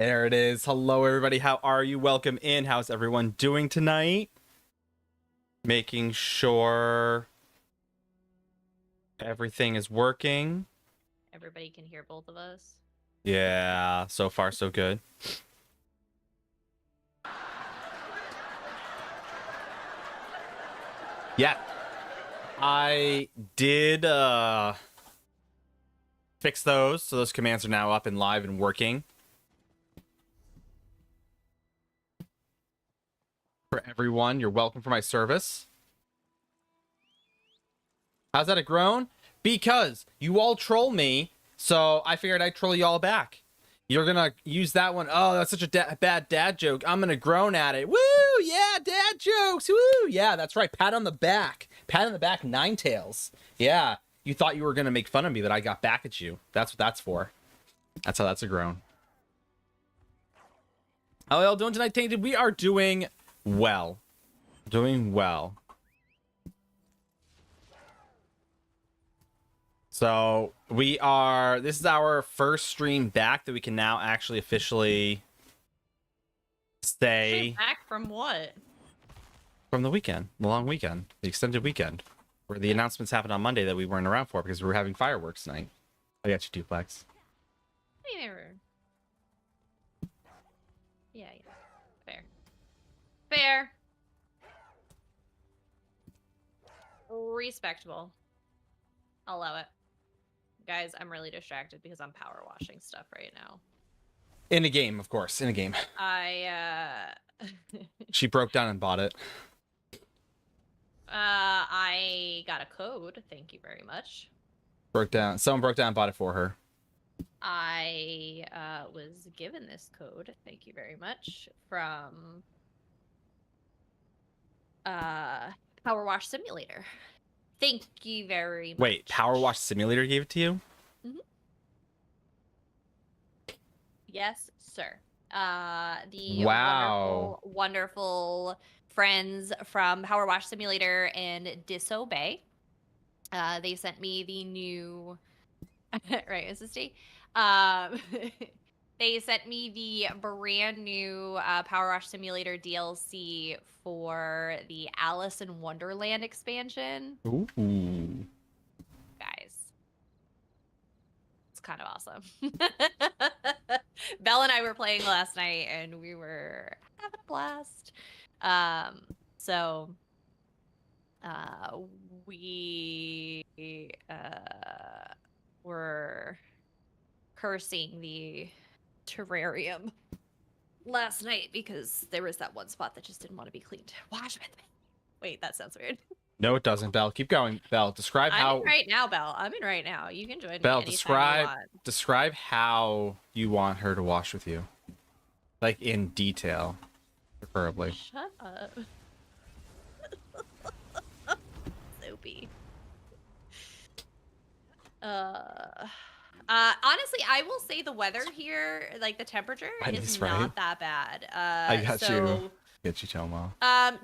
There it is. Hello, everybody. How are you? Welcome in. How's everyone doing tonight? Making sure everything is working. Everybody can hear both of us. Yeah, so far so good. Yeah, I did fix those, so those commands are now up and live and working. For everyone, you're welcome for my service. How's that a groan? Because you all troll me, so I figured I'd troll you all back. You're gonna use that one. Oh, that's such a bad dad joke. I'm gonna groan at it. Woo! Yeah, dad jokes. Woo! Yeah, that's right. Pat on the back. Pat on the back, Ninetales. Yeah, you thought you were gonna make fun of me, but I got back at you. That's what that's for. That's how that's a groan. How are y'all doing tonight, Tainted? We are doing well. Doing well. So this is our first stream back that we can now actually officially say. Back from what? From the weekend, the long weekend, the extended weekend, where the announcements happened on Monday that we weren't around for because we were having fireworks tonight. I got you, Duplex. Yeah. Fair. Respectable. I'll allow it. Guys, I'm really distracted because I'm power washing stuff right now. In a game, of course. In a game. She broke down and bought it. I got a code. Thank you very much. Someone broke down and bought it for her. I was given this code. Thank you very much. From Power Wash Simulator. Thank you very much. Wait, Power Wash Simulator gave it to you? Mm-hmm. Yes, sir. The wonderful friends from Power Wash Simulator and Disobey. They sent me the new right, Mrs. D. They sent me the brand new Power Wash Simulator DLC for the Alice in Wonderland expansion. Ooh. Guys, it's kind of awesome. Belle and I were playing last night, and we were having a blast. We were cursing the terrarium last night because there was that one spot that just didn't want to be cleaned. Wash with me. Wait, that sounds weird. No, it doesn't, Belle. Keep going. Belle, describe how... I'm in right now, Belle. I'm in right now. You can join Belle, me anytime you want. describe how you want her to wash with you. Like, in detail, preferably. Shut up. Soapy. Honestly, I will say the weather here, like the temperature, is not that bad. I got you. Get you, Tomo.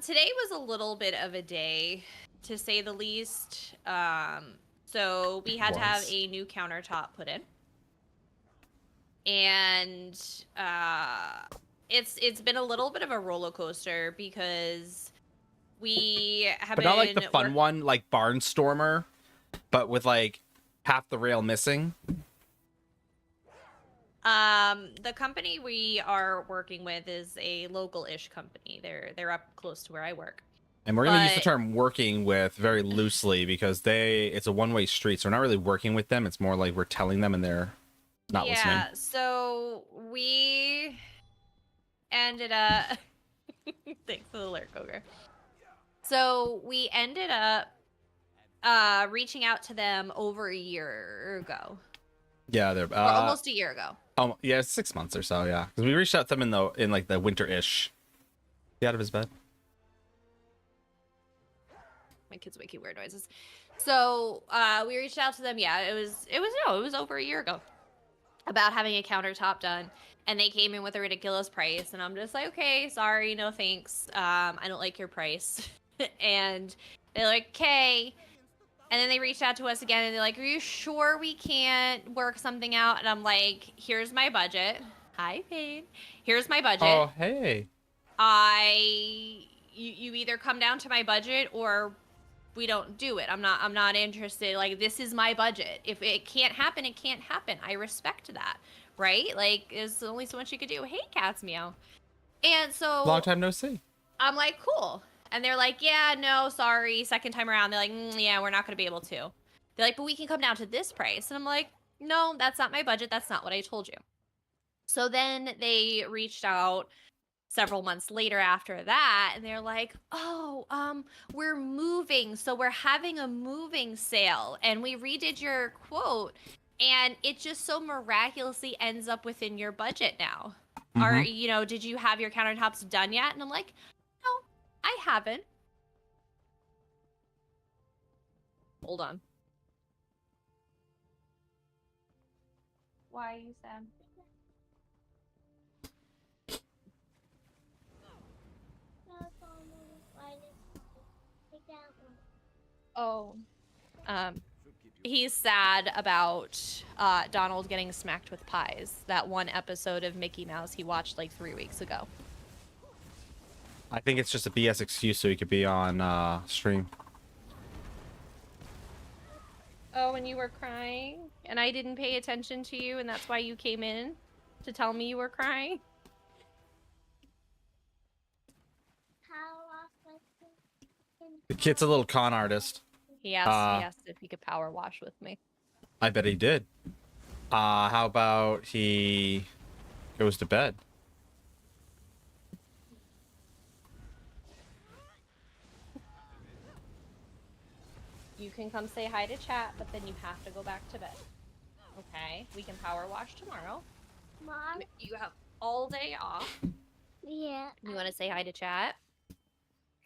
Today was a little bit of a day, to say the least. So we had to have a new countertop put in, and it's been a little bit of a roller coaster because we have. But not like the fun one, like Barnstormer, but with like half the rail missing. The company we are working with is a local-ish company. They're up close to where I work. And we're going to use the term working with very loosely because it's a one-way street. So we're not really working with them. It's more like we're telling them and they're not listening. Yeah, so we ended up... Thanks for the alert, Koger. So we ended up reaching out to them over a year ago. Yeah, they're... almost a year ago. Oh, yeah, 6 months or so, yeah. Because we reached out to them in like the winter-ish. Get out of his bed. My kids making weird noises. So we reached out to them. Yeah, it was over a year ago about having a countertop done, and they came in with a ridiculous price, and I'm just like, okay, sorry, no thanks. I don't like your price. And they're like, okay. And then they reached out to us again, and they're like, are you sure we can't work something out? And I'm like, here's my budget. Hi, Pain. Here's my budget. Oh, hey. You either come down to my budget or we don't do it. I'm not interested. Like, this is my budget. If it can't happen, it can't happen. I respect that, right? Like, there's only so much you could do. Hey, cats, meow. And so Long time no see. I'm like, cool. And they're like, yeah, no, sorry. Second time around, they're like, yeah, we're not going to be able to. They're like, but we can come down to this price. And I'm like, no, that's not my budget. That's not what I told you. So then they reached out several months later after that, and they're like, oh, we're moving. So we're having a moving sale. And we redid your quote. And it just so miraculously ends up within your budget now. Are, did you have your countertops done yet? And I'm like, no, I haven't. Hold on. Why are you sad? Oh, he's sad about Donald getting smacked with pies. That one episode of Mickey Mouse he watched like 3 weeks ago. I think it's just a BS excuse so he could be on stream. Oh, and you were crying, and I didn't pay attention to you, and that's why you came in to tell me you were crying? The kid's a little con artist. He asked if he could power wash with me. I bet he did. How about he goes to bed? You can come say hi to chat, but then you have to go back to bed. Okay? We can power wash tomorrow. Mom? You have all day off. Yeah. You want to say hi to chat?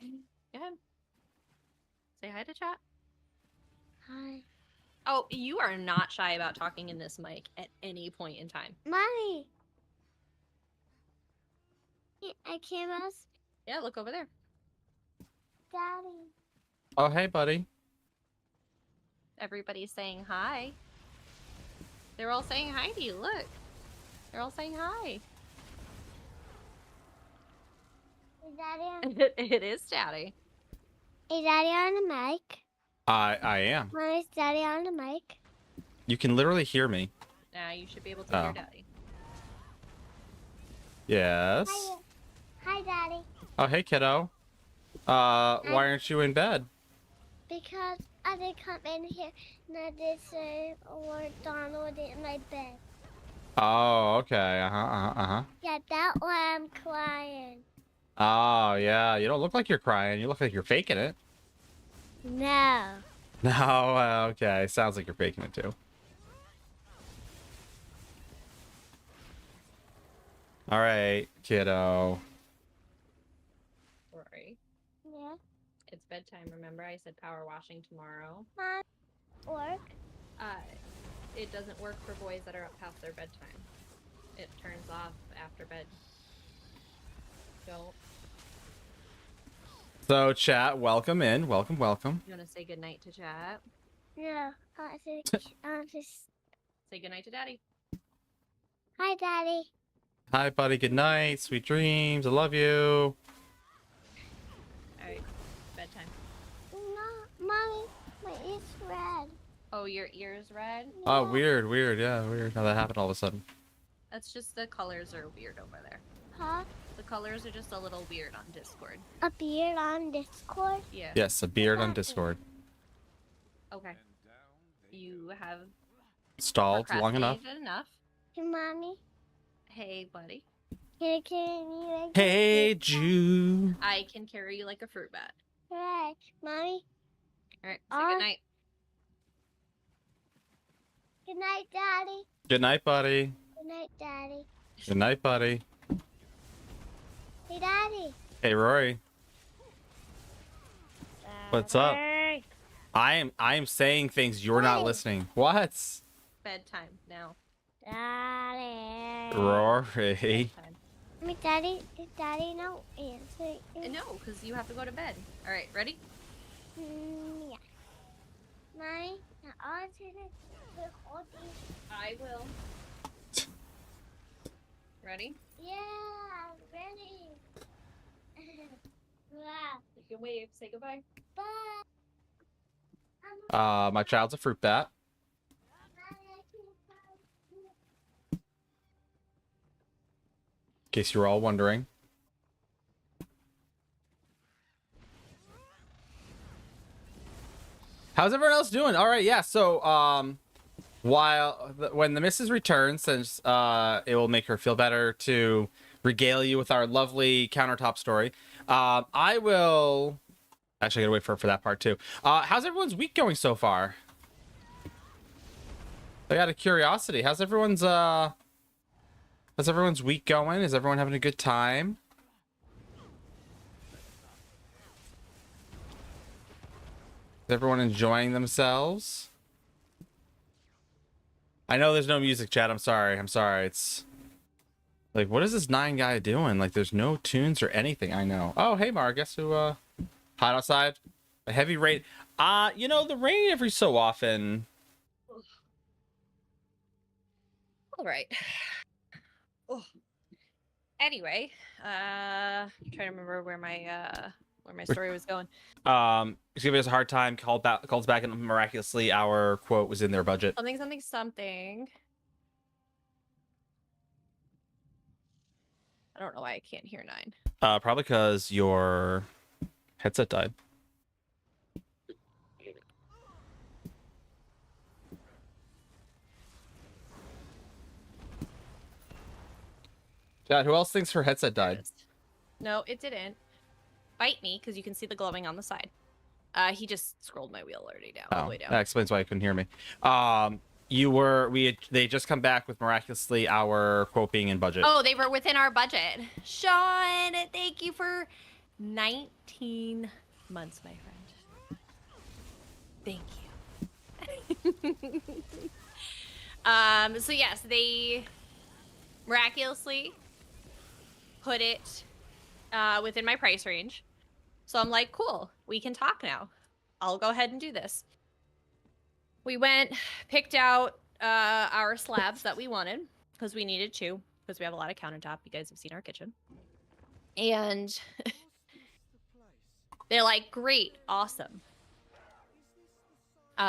Go ahead. Say hi to chat. Hi. Oh, you are not shy about talking in this mic at any point in time. Mommy. I came out. Yeah, look over there. Daddy. Oh, hey, buddy. Everybody's saying hi. They're all saying hi to you. Look. They're all saying hi. Is Daddy on, It is Daddy. is Daddy on the mic? I am. Mom, is Daddy on the mic? You can literally hear me. Now you should be able to hear Daddy. Yes. Hi. Hi, Daddy. Oh, hey, kiddo. Why aren't you in bed? Because I did come in here and I did say or Donald in my bed. Oh, okay. Yeah, that's why I'm crying. Oh, yeah. You don't look like you're crying. You look like you're faking it. No. No, okay. Sounds like you're faking it too. All right, kiddo. Rory, Yeah. it's bedtime. Remember, I said power washing tomorrow. Mom, work. It doesn't work for boys that are up past their bedtime. It turns off after bed. Don't. So, chat, welcome in. Welcome, welcome. You want to say goodnight to chat? No. I just. Say goodnight to Daddy. Hi, Daddy. Hi, buddy. Good night. Sweet dreams. I love you. Alright, bedtime. No, Mommy, my ear's red. Oh, your ear's red? Oh, Yeah. weird, weird. Yeah, weird how that happened all of a sudden. That's just the colors are weird over there. Huh? The colors are just a little weird on Discord. A beard on Discord? Yeah. Yes, a beard on Discord. Okay. You have Stalled long enough. procrastinated enough. Hey, Mommy. Hey, buddy. Can you like Hey, Jew. I can carry you like a fruit bat. Right. Mommy. Alright, say Uh, goodnight. Good night, Daddy. Good night, buddy. Good night, Daddy. Good night, buddy. Hey, Daddy. Hey, Rory. What's up? Daddy. I am saying things you're not Hey. listening. What? Bedtime now. Daddy. Rory. Bedtime. I mean, Daddy, no answer. No, because you have to go to bed. Alright, ready? Yeah. Mommy, now I'll answer this. I will. Ready? Yeah, I'm ready. Wow. You can wave. Say goodbye. Bye. My child's a fruit bat. In case you were all wondering. How's everyone else doing? All right, yeah. So, when the missus returns, since it will make her feel better to regale you with our lovely countertop story, I will. Actually, I gotta wait for that part too. How's everyone's week going so far? I got a curiosity. How's everyone's week going? Is everyone having a good time? Is everyone enjoying themselves? I know there's no music, chat. I'm sorry. It's like, what is this 9 guy doing? Like, there's no tunes or anything. I know. Oh, hey, Mar. Guess who? Hot outside. A heavy rain. You know, the rain every so often. All right. Oh. Anyway, I'm trying to remember where my story was going. It's giving us a hard time. Calls back, and miraculously, our quote was in their budget. Something. I don't know why I can't hear 9. Probably because your headset died. Dad, who else thinks her headset died? No, it didn't. Bite me, because you can see the glowing on the side. He just scrolled my wheel already down, all the way down. That explains why you couldn't hear me. They just come back with miraculously our quote being in budget. Oh, they were within our budget. Sean, thank you for 19 months, my friend. Thank you. So yes, they miraculously put it within my price range. So I'm like, cool, we can talk now. I'll go ahead and do this. We went, picked out our slabs that we wanted, because we needed to, because we have a lot of countertop. You guys have seen our kitchen. And they're like, great, awesome. Do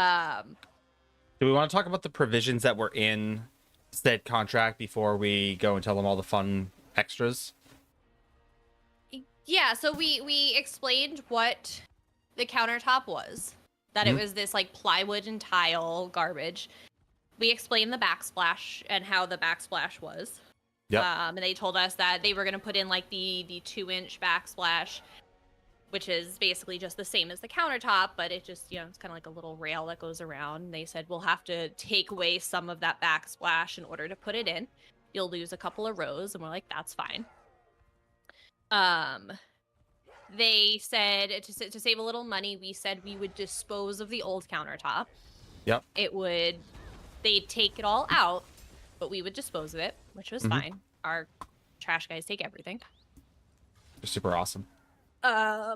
we want to talk about the provisions that were in said contract before we go and tell them all the fun extras? Yeah, so we explained what the countertop was. That it was this like plywood and tile garbage. We explained the backsplash and how the backsplash was. Yeah. And they told us that they were going to put in like the 2-inch backsplash, which is basically just the same as the countertop, but it just, it's kind of like a little rail that goes around. And they said, we'll have to take away some of that backsplash in order to put it in. You'll lose a couple of rows. And we're like, that's fine. They said to save a little money, we said we would dispose of the old countertop. Yep. They'd take it all out, but we would dispose of it, which was fine. Our trash guys take everything. They're super awesome. I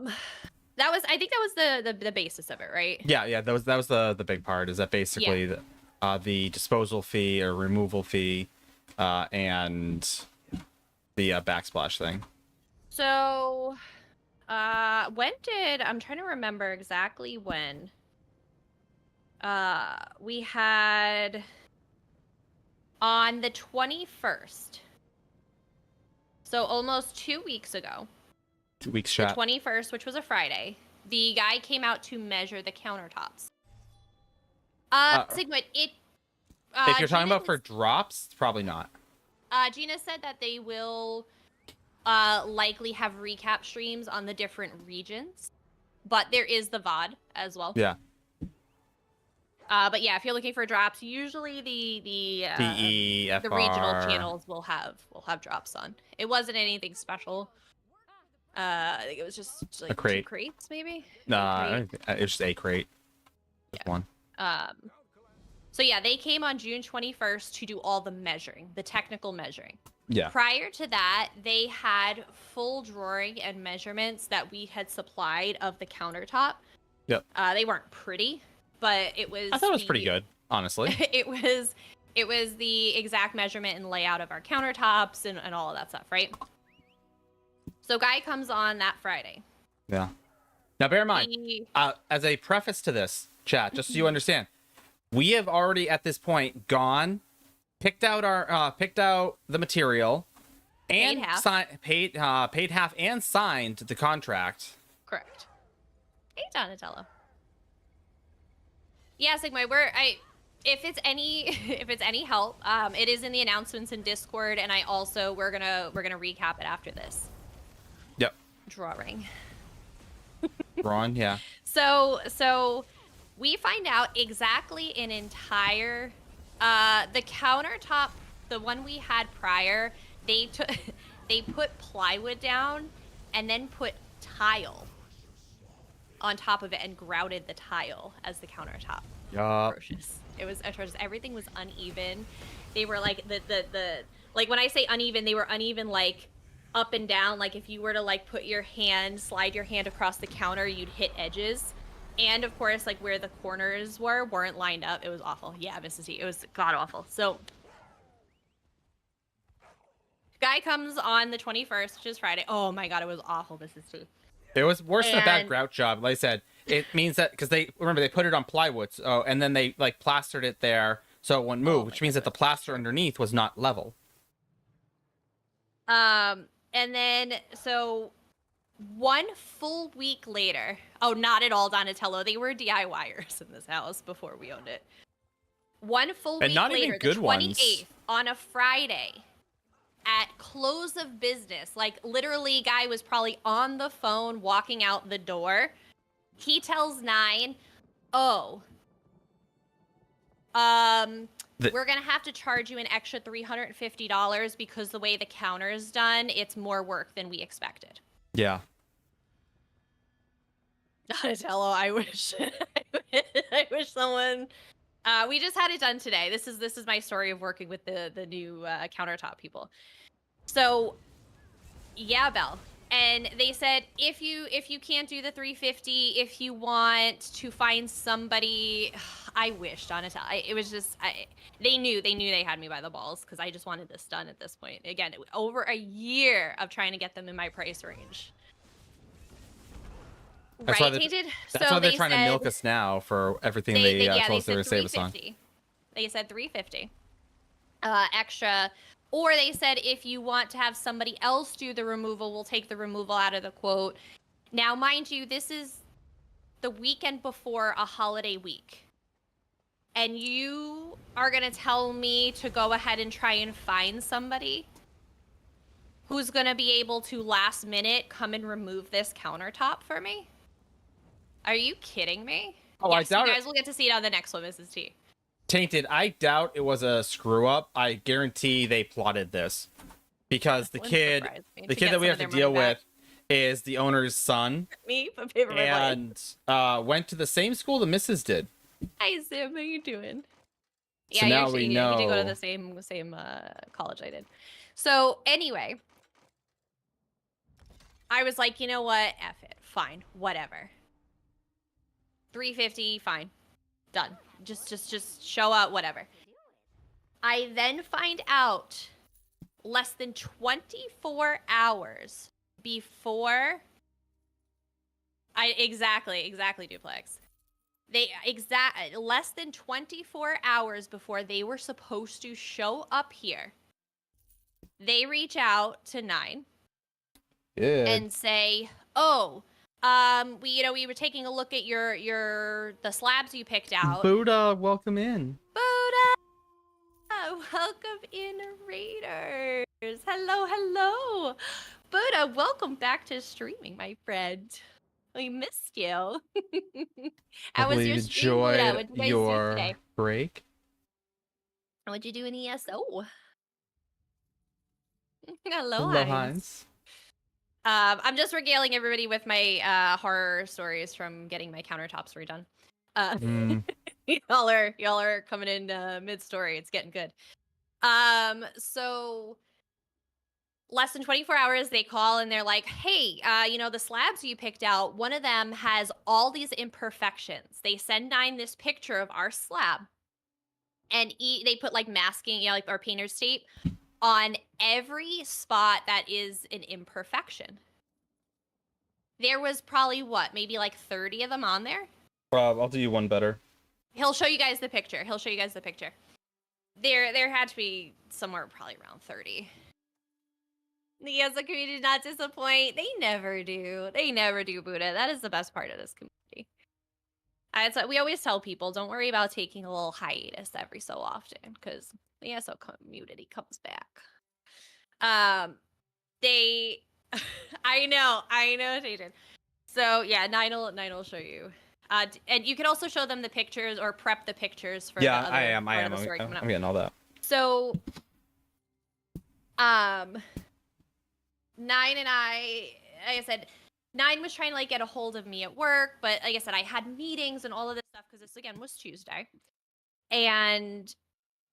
think that was the basis of it, right? Yeah, that was the big part, is that basically the disposal fee or removal fee and the backsplash thing. So I'm trying to remember exactly when we had on the 21st, so almost 2 weeks ago, 2 weeks shot. the 21st, which was a Friday, the guy came out to measure the countertops. Sigmund, if you're talking about for drops, probably not. Gina said that they will likely have recap streams on the different regions, but there is the VOD as well. Yeah. But yeah, if you're looking for drops, usually the regional channels will have drops on. It wasn't anything special. I think it was just like a crate. 2 crates, maybe. Nah, it's just a crate. Just one. So yeah, they came on June 21st to do all the measuring, the technical measuring. Yeah. Prior to that, they had full drawing and measurements that we had supplied of the countertop. Yep. They weren't pretty, but it was. I thought it was pretty good, honestly. It was It was the exact measurement and layout of our countertops and all of that stuff, right? So guy comes on that Friday. Yeah. Now, bear in mind, He- as a preface to this, chat, just so you understand, we have already at this point gone, picked out the material, and paid half and signed the contract. Correct. Hey, Donatello. Yeah, Sigma, if it's any help, it is in the announcements in Discord, and we're gonna recap it after this. Yep. Drawing. Ron, yeah. So we find out exactly an entire the countertop, the one we had prior, they put plywood down and then put tile on top of it and grouted the tile as the countertop. Atrocious. It was atrocious. Everything was uneven. They were like the like when I say uneven, they were uneven like up and down. Like if you were to like slide your hand across the counter, you'd hit edges. And of course, like where the corners weren't lined up. It was awful. Yeah, Mrs. T. It was god awful. So guy comes on the 21st, which is Friday. Oh my god, it was awful, Mrs. T. It was worse than a bad grout job. Like I said, it means that because they put it on plywood, and then they like plastered it there so it wouldn't move, which means that the plaster underneath was not level. And then so 1 full week later, oh, not at all, Donatello. They were DIYers in this house before we owned it. 1 full week not later, even good the 28th, ones. on a Friday, at close of business, like literally, guy was probably on the phone walking out the door. He tells 9, "Oh, we're gonna have to charge you an extra $350 because the way the counter is done, it's more work than we expected." Yeah. Donatello, I wish, I wish someone. We just had it done today. This is my story of working with the new countertop people. So, yeah, Belle. And they said if you can't do the 350, if you want to find somebody, I wish, Donatello. It was just they knew they had me by the balls because I just wanted this done at this point. Again, over a year of trying to get them in my price range. That's right? That's why they're trying to milk us now for everything they told us they would save us on. They said 350 extra. Or they said, if you want to have somebody else do the removal, we'll take the removal out of the quote. Now, mind you, this is the weekend before a holiday week. And you are going to tell me to go ahead and try and find somebody who's going to be able to last minute come and remove this countertop for me? Are you kidding me? Oh, yes, I doubt you guys will get to see it on the next one, Mrs. T. Tainted, I doubt it was a screw up. I guarantee they plotted this because the kid that we have to deal with is the owner's son. Me, but paper and went to the same school the missus did. Hi, Sam. How you doing? So yeah, now we know. You did go to the same college I did. So anyway, I was like, you know what? F it. Fine. Whatever. 350. Fine. Done. Just show up. Whatever. I then find out less than 24 hours before exactly Duplex. Less than 24 hours before they were supposed to show up here, they reach out to 9 and say, "Oh, we were taking a look at the slabs you picked out." Buddha, welcome in. Buddha, welcome in, Raiders. Hello, Buddha. Welcome back to streaming, my friend. We missed you. How was your stream, Buddha? What did you guys do today? Break. What'd you do in ESO? Hello, Heinz. I'm just regaling everybody with my horror stories from getting my countertops redone. Y'all are coming in mid-story. It's getting good. So less than 24 hours, they call and they're like, "Hey, the slabs you picked out, one of them has all these imperfections." They send 9 this picture of our slab. and they put like masking, yeah, like, or painter's tape on every spot that is an imperfection. There was probably what, maybe like 30 of them on there. Rob, I'll do you one better. He'll show you guys the picture. There had to be somewhere probably around 30. The ESO community did not disappoint. They never do. Buddha. That is the best part of this community. We always tell people, don't worry about taking a little hiatus every so often, because the ESO community comes back. They, I know, Jaden. So yeah, Nine will show you. And you can also show them the pictures or prep the pictures for the other I am. part of the story I'm coming up. getting all that. So, 9 and I, like I said, 9 was trying to like get a hold of me at work, but like I said, I had meetings and all of this stuff because this again was Tuesday. And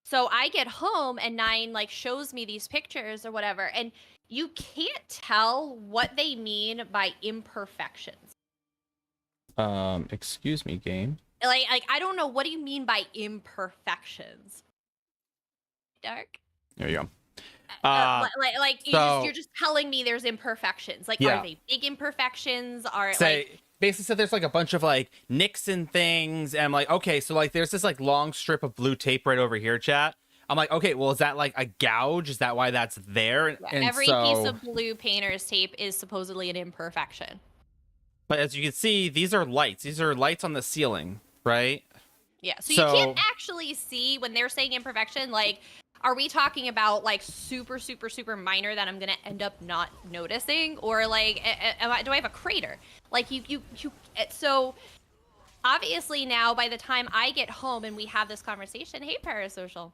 so I get home and 9 like shows me these pictures or whatever, and you can't tell what they mean by imperfections. Excuse me, game. Like I don't know, what do you mean by imperfections? Dark. There you go. You're just telling me there's imperfections. Like, are they big imperfections? Basically said there's like a bunch of like nicks and things, and I'm like, okay, so like there's this like long strip of blue tape right over here, chat. I'm like, okay, well, is that like a gouge? Is that why that's there? Yeah, and every piece of blue painter's tape is supposedly an imperfection. But as you can see, these are lights. These are lights on the ceiling, right? Yeah, so you can't actually see when they're saying imperfection, like, are we talking about like super, super, super minor that I'm gonna end up not noticing? Or like, do I have a crater? Like so obviously now by the time I get home and we have this conversation, hey, Parasocial,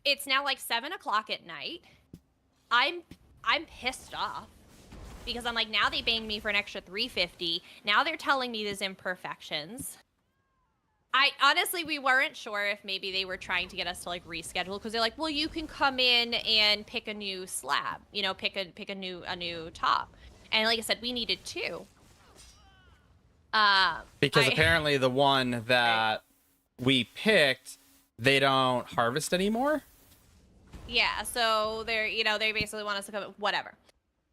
it's now like 7 o'clock at night. I'm pissed off because I'm like, now they banged me for an extra $350. Now they're telling me there's imperfections. Honestly, we weren't sure if maybe they were trying to get us to like reschedule, because they're like, well, you can come in and pick a new slab, pick a new top. And like I said, we needed 2. Because apparently the one that we picked, they don't harvest anymore. Yeah, so they basically want us to come, whatever.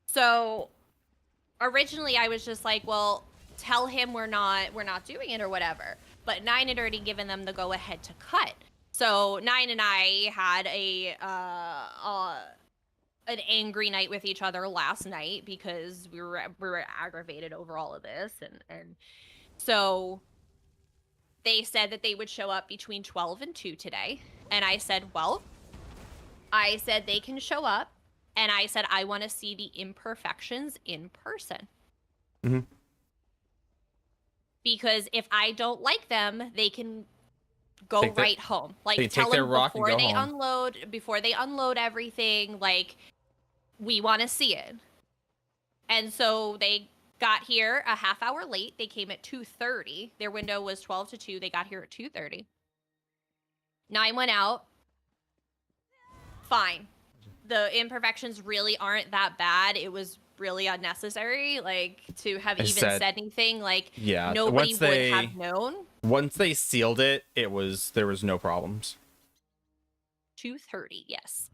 So originally I was just like, well, tell him we're not doing it or whatever. But 9 had already given them the go ahead to cut. So 9 and I had an angry night with each other last night because we were aggravated over all of this, and so they said that they would show up between 12 and 2 today. And I said, well, they can show up, and I said I want to see the imperfections in person. Mm-hmm. Because if I don't like them, they can go right home. Like, tell them before they unload everything, like, we want to see it. And so they got here a half hour late. They came at 2:30. Their window was 12 to 2. They got here at 2:30. 9 went out. Fine. The imperfections really aren't that bad. It was really unnecessary, like, to have said anything. Like, nobody would have known. Once they sealed it, there was no problems. 2:30, yes.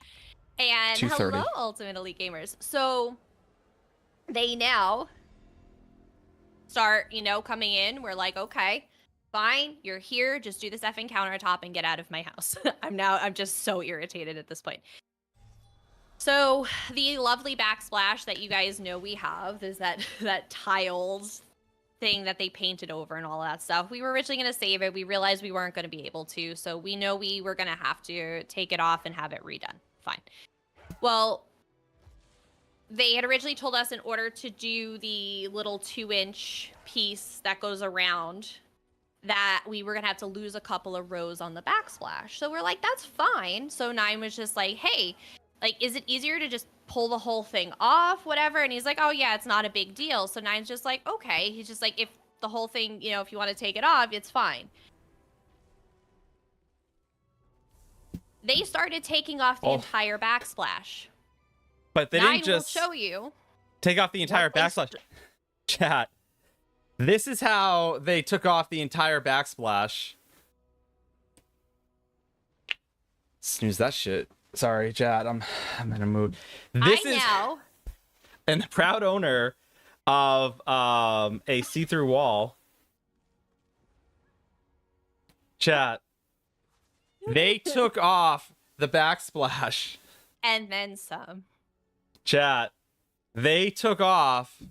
And 2:30. Hello, Ultimate Elite Gamers. So they now start, coming in. We're like, okay, fine, you're here. Just do this effing countertop and get out of my house. I'm just so irritated at this point. So the lovely backsplash that you guys know we have is that tiled thing that they painted over and all that stuff. We were originally going to save it. We realized we weren't going to be able to. So we know we were going to have to take it off and have it redone. Fine. Well, they had originally told us in order to do the little 2-inch piece that goes around, that we were going to have to lose a couple of rows on the backsplash. So we're like, that's fine. So 9 was just like, hey, like, is it easier to just pull the whole thing off, whatever? And he's like, oh, yeah, it's not a big deal. So 9's just like, okay. He's just like, if the whole thing, if you want to take it off, it's fine. They started taking off the entire backsplash. But they didn't just show you. Take off the entire backsplash. Chat. This is how they took off the entire backsplash. Snooze that shit. Sorry, chat. I'm in a mood. This is now. and the proud owner of a see-through wall. Chat. They took off the backsplash. And then some. Chat. They took off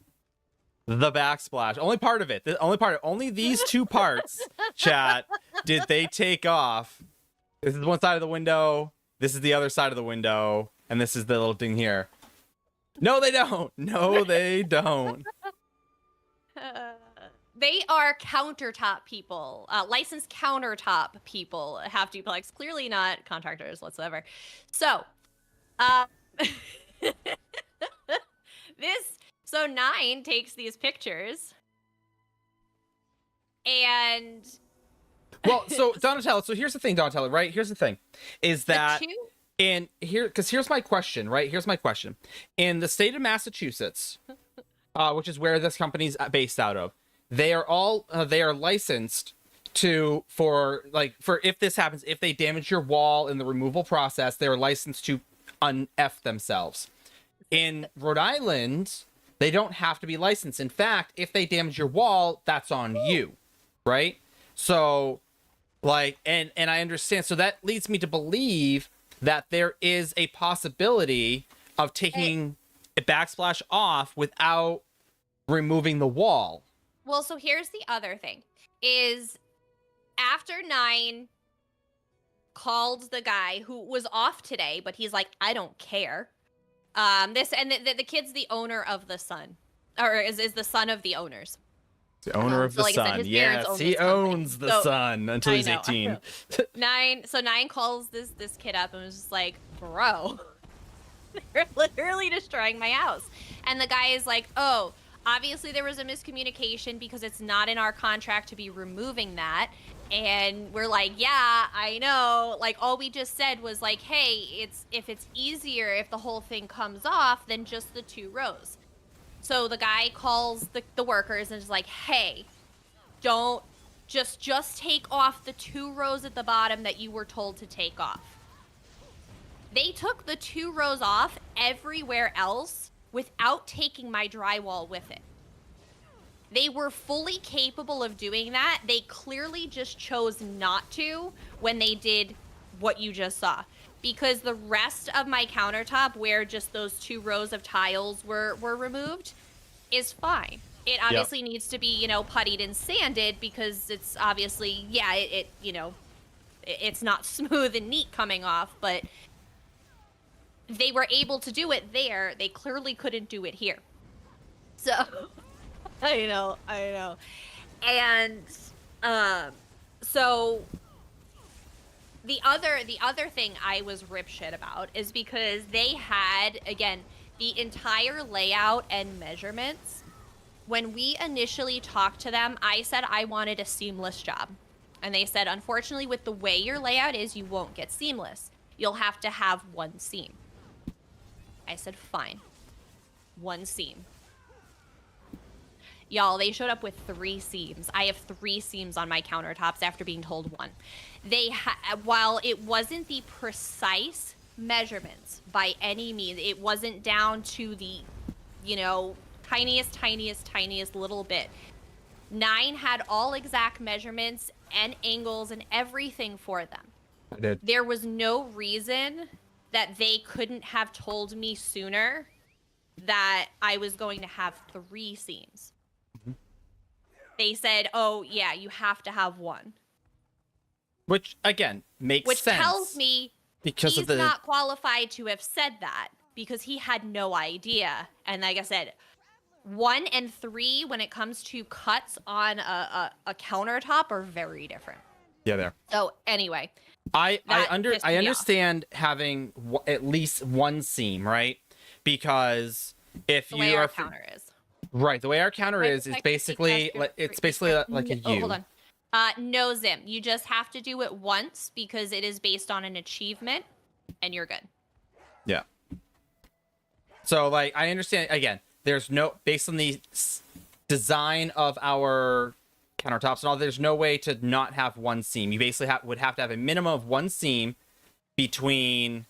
the backsplash. Only part of it. Only these two parts, chat, did they take off. This is one side of the window. This is the other side of the window. And this is the little thing here. No, they don't. No, they don't. They are countertop people, licensed countertop people, have duplex, clearly not contractors whatsoever. So, so 9 takes these pictures, and Well, so Donatello, so here's the thing, Donatello, right? Here's the thing, is that here's my question, right? Here's my question. In the state of Massachusetts, which is where this company's based out of, they are licensed for if this happens, if they damage your wall in the removal process, they're licensed to un-F themselves. In Rhode Island, they don't have to be licensed. In fact, if they damage your wall, that's on you, right? So, and I understand. So that leads me to believe that there is a possibility of taking a backsplash off without removing the wall. Well, so here's the other thing, is after 9 called the guy who was off today, but he's like, I don't care. The kid's the owner of the Sun, or is the son of the owners. The owner of the Sun. Yes, he owns the Sun until he's 18. 9 calls this kid up and was just like, bro, they're literally destroying my house. And the guy is like, oh, obviously there was a miscommunication because it's not in our contract to be removing that. And we're like, yeah, I know. Like, all we just said was like, hey, if it's easier if the whole thing comes off than just the 2 rows. So the guy calls the workers and is like, hey, don't just take off the 2 rows at the bottom that you were told to take off. They took the 2 rows off everywhere else without taking my drywall with it. They were fully capable of doing that. They clearly just chose not to when they did what you just saw. Because the rest of my countertop, where just those 2 rows of tiles were removed, is fine. It obviously needs to be, puttied and sanded because it's obviously, it's not smooth and neat coming off, but they were able to do it there. They clearly couldn't do it here. So, I know. And, so the other thing I was rip shit about is because they had, again, the entire layout and measurements. When we initially talked to them, I said I wanted a seamless job. And they said, unfortunately, with the way your layout is, you won't get seamless. You'll have to have 1 seam. I said, fine. 1 seam. Y'all, they showed up with 3 seams. I have 3 seams on my countertops after being told 1. While it wasn't the precise measurements by any means, it wasn't down to the, tiniest little bit. 9 had all exact measurements and angles and everything for them. I did. There was no reason that they couldn't have told me sooner that I was going to have 3 seams. Mm-hmm. They said, oh, yeah, you have to have 1. Which, again, makes sense. Which tells me because he's not qualified to have said that because he had no idea. And like I said, 1 and 3, when it comes to cuts on a countertop, are very different. Yeah, there. So anyway, I understand having at least 1 seam, right? Because if the you way are our counter is right, the way our counter is basically like a U. Oh, hold on. No Zim. You just have to do it once because it is based on an achievement, and you're good. Yeah. So I understand again. There's no, based on the design of our countertops and all, there's no way to not have 1 seam. You basically would have to have a minimum of 1 seam between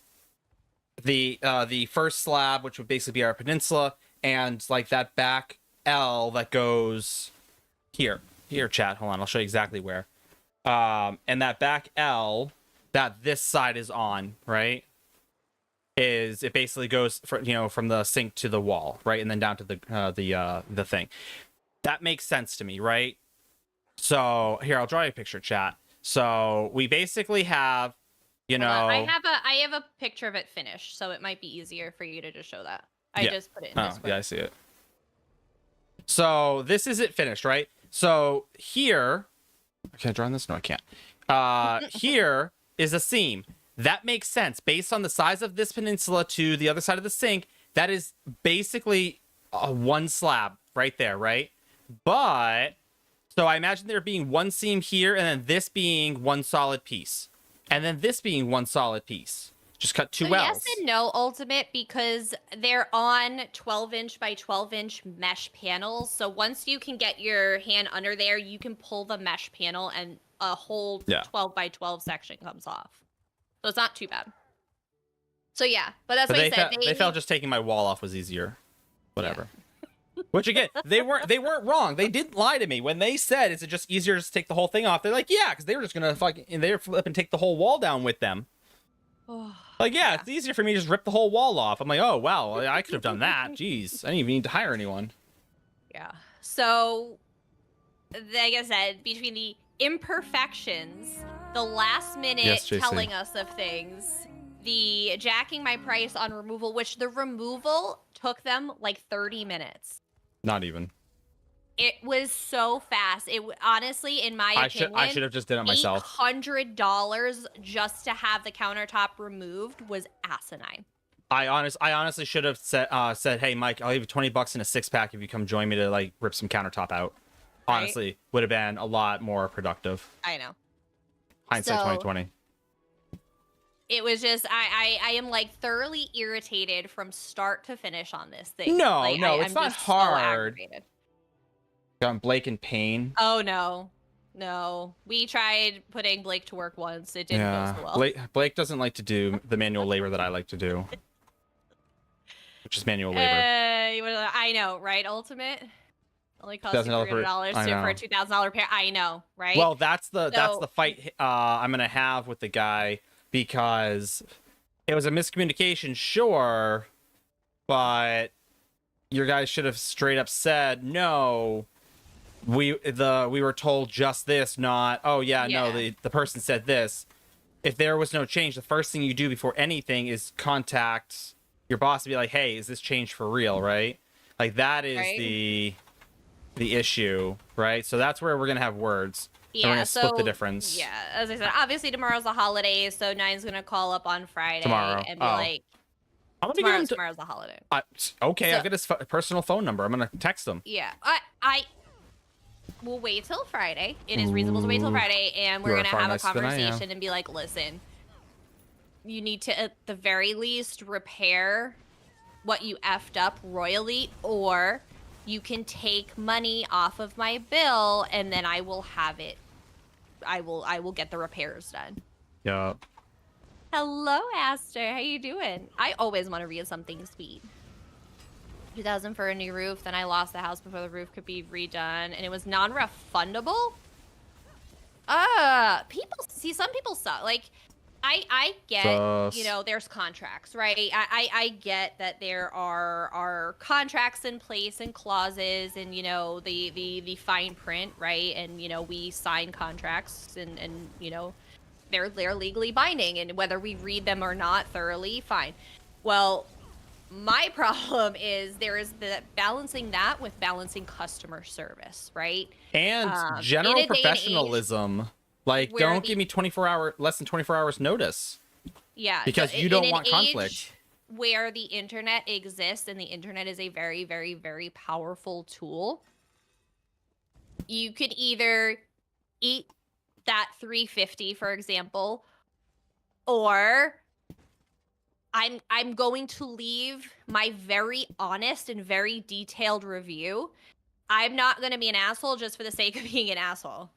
the first slab, which would basically be our peninsula, and like that back L that goes here. Here, chat. Hold on, I'll show you exactly where. And that back L that this side is on, right? Is it basically goes from the sink to the wall, right, and then down to the thing. That makes sense to me, right? So here, I'll draw you a picture, chat. So we basically have, Hold on, I have a picture of it finished, so it might be easier for you to just show that. I just put it in Discord. Yeah, I see it. So this is it finished, right? So here, can I draw on this? No, I can't. Here is a seam. That makes sense based on the size of this peninsula to the other side of the sink. That is basically one slab right there, right? But so I imagine there being one seam here, and then this being one solid piece, and then this being one solid piece. Just cut two L's. Yes and no, Ultimate, because they're on 12-inch by 12-inch mesh panels. So once you can get your hand under there, you can pull the mesh panel, and a whole 12 by 12 section comes off. So it's not too bad. So yeah, but that's what I said. They felt just taking my wall off was easier. Whatever. Yeah. Which again, they weren't wrong. They didn't lie to me when they said, "Is it just easier to take the whole thing off?" They're like, "Yeah," because they were just gonna flip and take the whole wall down with them. Like, yeah, it's easier for me to just rip the whole wall off. I'm like, oh wow, I could have done that. Jeez, I didn't even need to hire anyone. Yeah. So, like I said, between the imperfections, the last minute telling us of things, the jacking my price on removal, which the removal took them like 30 minutes. Not even. It was so fast. It honestly, in my opinion, I should have just did it myself. $800 just to have the countertop removed was asinine. I honestly should have said, "Hey, Mike, I'll give you $20 in a 6-pack if you come join me to like rip some countertop out." Right? Honestly, would have been a lot more productive. I know. Hindsight 2020. It was just I am like thoroughly irritated from start to finish on this thing. No, like, it's not hard. So got Blake in pain. Oh no. We tried putting Blake to work once. It didn't go so well. Blake doesn't like to do the manual labor that I like to do, which is manual labor. I know, right? Ultimate only costs you $300 for a $2,000 pair. I know, right? Well, that's the fight I'm gonna have with the guy, because it was a miscommunication, sure, but your guys should have straight up said no. We were told just this, not no, the person said this. If there was no change, the first thing you do before anything is contact your boss and be like, "Hey, is this change for real?" Right? Like that is the issue, right? So that's where we're gonna have words. Yeah, we're gonna split the difference. Yeah, as I said, obviously tomorrow's a holiday, so Nine's gonna call up on Friday and be like, "Tomorrow's a holiday." Okay, so, I've got his personal phone number. I'm gonna text him. Yeah, we'll wait till Friday. It is reasonable to wait till Friday, and we're gonna have a conversation and be like, "Listen, you need to at the very least repair what you effed up royally, or you can take money off of my bill, and then I will have it. I will get the repairs done." Yeah. Hello, Aster. How you doing? I always want to read something sweet. 2,000 for a new roof. Then I lost the house before the roof could be redone, and it was non-refundable. Some people suck. Like, I get, there's contracts, right? I get that there are contracts in place and clauses and, the fine print, right? And, we sign contracts and they're legally binding, and whether we read them or not thoroughly, fine. Well, my problem is there is the balancing that with balancing customer service, right? And general professionalism. Like, don't give me less than 24 hours notice. Yeah. Because you don't want conflict. Where the internet exists, and the internet is a very, very, very powerful tool. You could either eat that $350, for example, or I'm going to leave my very honest and very detailed review. I'm not going to be an asshole just for the sake of being an asshole.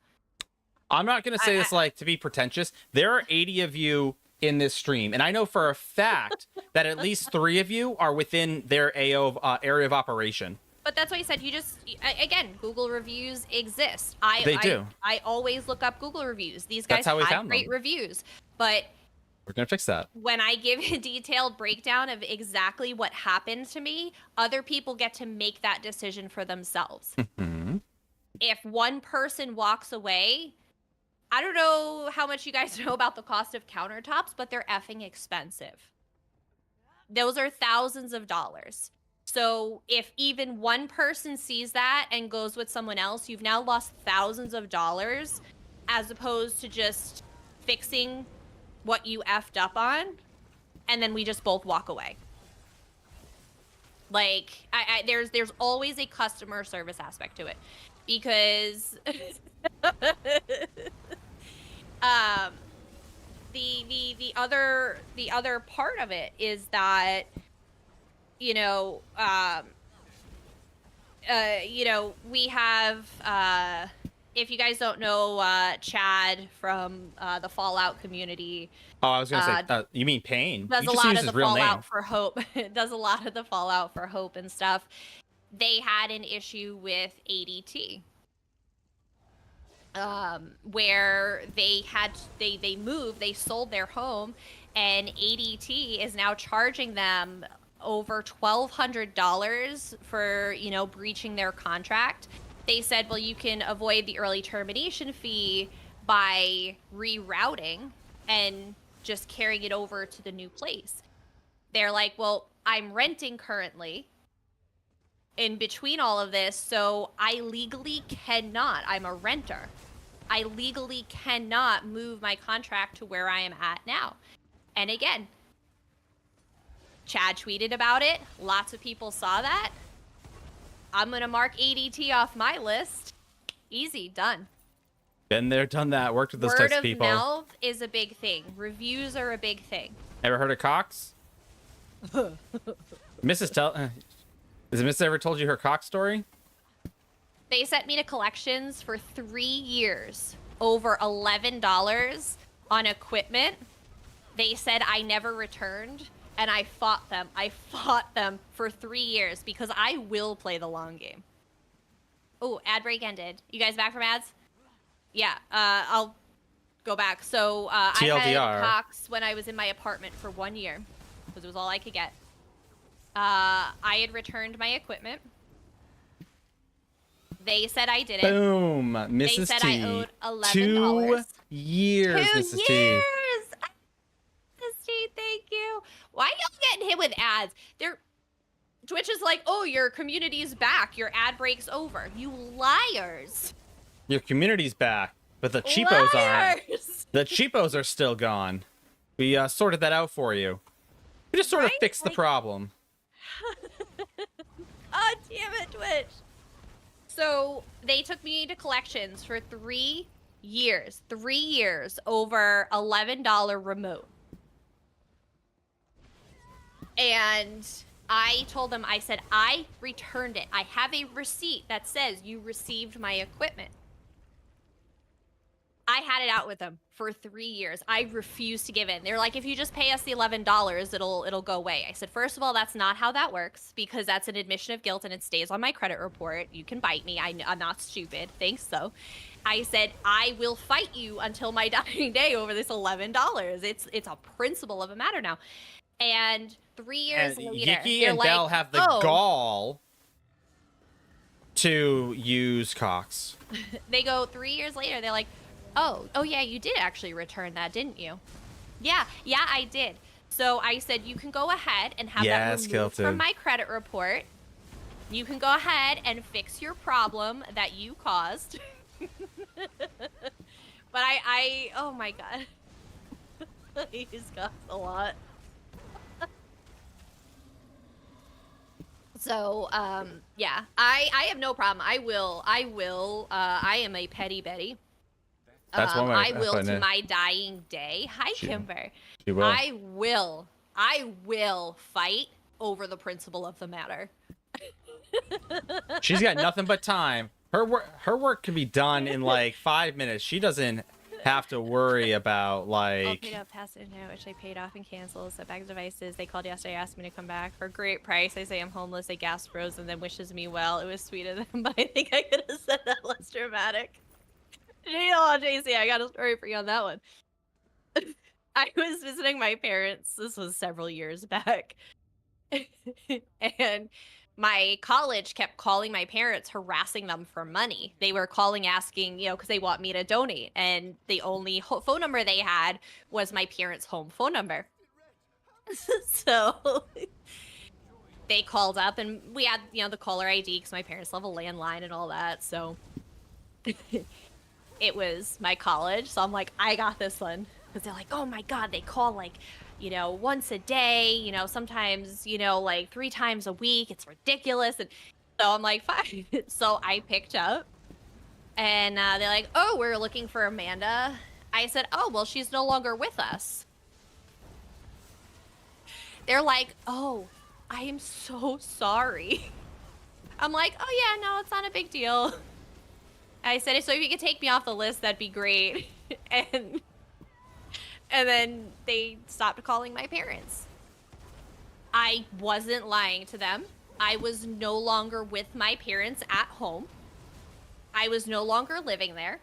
I'm not going to say this to be pretentious. There are 80 of you in this stream, and I know for a fact that at least 3 of you are within their AO area of operation. But that's why I said again, Google reviews exist. They do. I always look up Google reviews. These guys That's how we had found great them. reviews. But We're gonna fix that. when I give a detailed breakdown of exactly what happened to me, other people get to make that decision for themselves. If one person walks away, I don't know how much you guys know about the cost of countertops, but they're effing expensive. Those are thousands of dollars. So if even one person sees that and goes with someone else, you've now lost thousands of dollars as opposed to just fixing what you effed up on, and then we just both walk away. Like, there's always a customer service aspect to it, because the other part of it is that, you know, we have, if you guys don't know, Chad from the Fallout community. Oh, I was gonna say, you mean Pain? Does You a just lot use of his the real name. Fallout for Hope. Does a lot of the Fallout for Hope and stuff. They had an issue with ADT. Where they moved, they sold their home, and ADT is now charging them over $1,200 for, you know, breaching their contract. They said, well, you can avoid the early termination fee by rerouting and just carrying it over to the new place. They're like, well, I'm renting currently in between all of this, so I legally cannot. I'm a renter. I legally cannot move my contract to where I am at now. And again, Chad tweeted about it. Lots of people saw that. I'm going to mark ADT off my list. Easy, done. Been there, done that. Worked with those types of people. Word of mouth is a big thing. Reviews are a big thing. Ever heard of Cox? Has Mrs. ever told you her Cox story? They sent me to collections for 3 years, over $11 on equipment. They said I never returned, and I fought them. I fought them for 3 years because I will play the long game. Oh, ad break ended. You guys back from ads? Yeah, I'll go back. So I had Cox when I was in my apartment for 1 year because it was all I could get. I had returned my equipment. They said I didn't. Boom, Mrs. They said T. I owed $11. 2 years, 2 Mrs. years! T. Mrs. T, thank you. Why y'all getting hit with ads? Twitch is like, oh, your community's back. Your ad break's over. You liars. Your community's back, but the cheapos aren't. Liars! The cheapos are still gone. We sorted that out for you. We just sort of Right? fixed the problem. Oh, damn it, Twitch. So they took me to collections for 3 years. 3 years over $11 remote. And I told them, I said, I returned it. I have a receipt that says you received my equipment. I had it out with them for 3 years. I refused to give in. They're like, if you just pay us the $11, it'll go away. I said, first of all, that's not how that works, because that's an admission of guilt and it stays on my credit report. You can bite me. I'm not stupid. Thanks, though. I said, I will fight you until my dying day over this $11. It's a principle of a matter now. And 3 years And later, Yiki they're and like, Bell have the oh. gall to use Cox. They go 3 years later, they're like, oh yeah, you did actually return that, didn't you? Yeah, I did. So I said, you can go ahead and have that removed from my credit report. You can go ahead and fix your problem that you caused. But I oh my god. He's got a lot. So, yeah, I have no problem. I am a petty Betty. That's one way I will putting to it. my dying day. Hi, Kimber. She will. I will fight over the principle of the matter. She's got nothing but time. Her work can be done in like 5 minutes. She doesn't have to worry about All like. paid up past internet, which I paid off and canceled. Set back devices. They called yesterday, asked me to come back for a great price. I say I'm homeless. They gasp rose and then wishes me well. It was sweet of them, but I think I could have said that less dramatic. JC, I got a story for you on that one. I was visiting my parents. This was several years back. And my college kept calling my parents, harassing them for money. They were calling, asking, because they want me to donate. And the only phone number they had was my parents' home phone number. So they called up and we had, the caller ID because my parents have a landline and all that. So it was my college. So I'm like, I got this one. Because they're like, oh my God, they call like, once a day, sometimes, like 3 times a week. It's ridiculous. And so I'm like, fine. So I picked up and they're like, oh, we're looking for Amanda. I said, oh, well, she's no longer with us. They're like, oh, I am so sorry. I'm like, oh yeah, no, it's not a big deal. I said, so if you could take me off the list, that'd be great. And then they stopped calling my parents. I wasn't lying to them. I was no longer with my parents at home. I was no longer living there.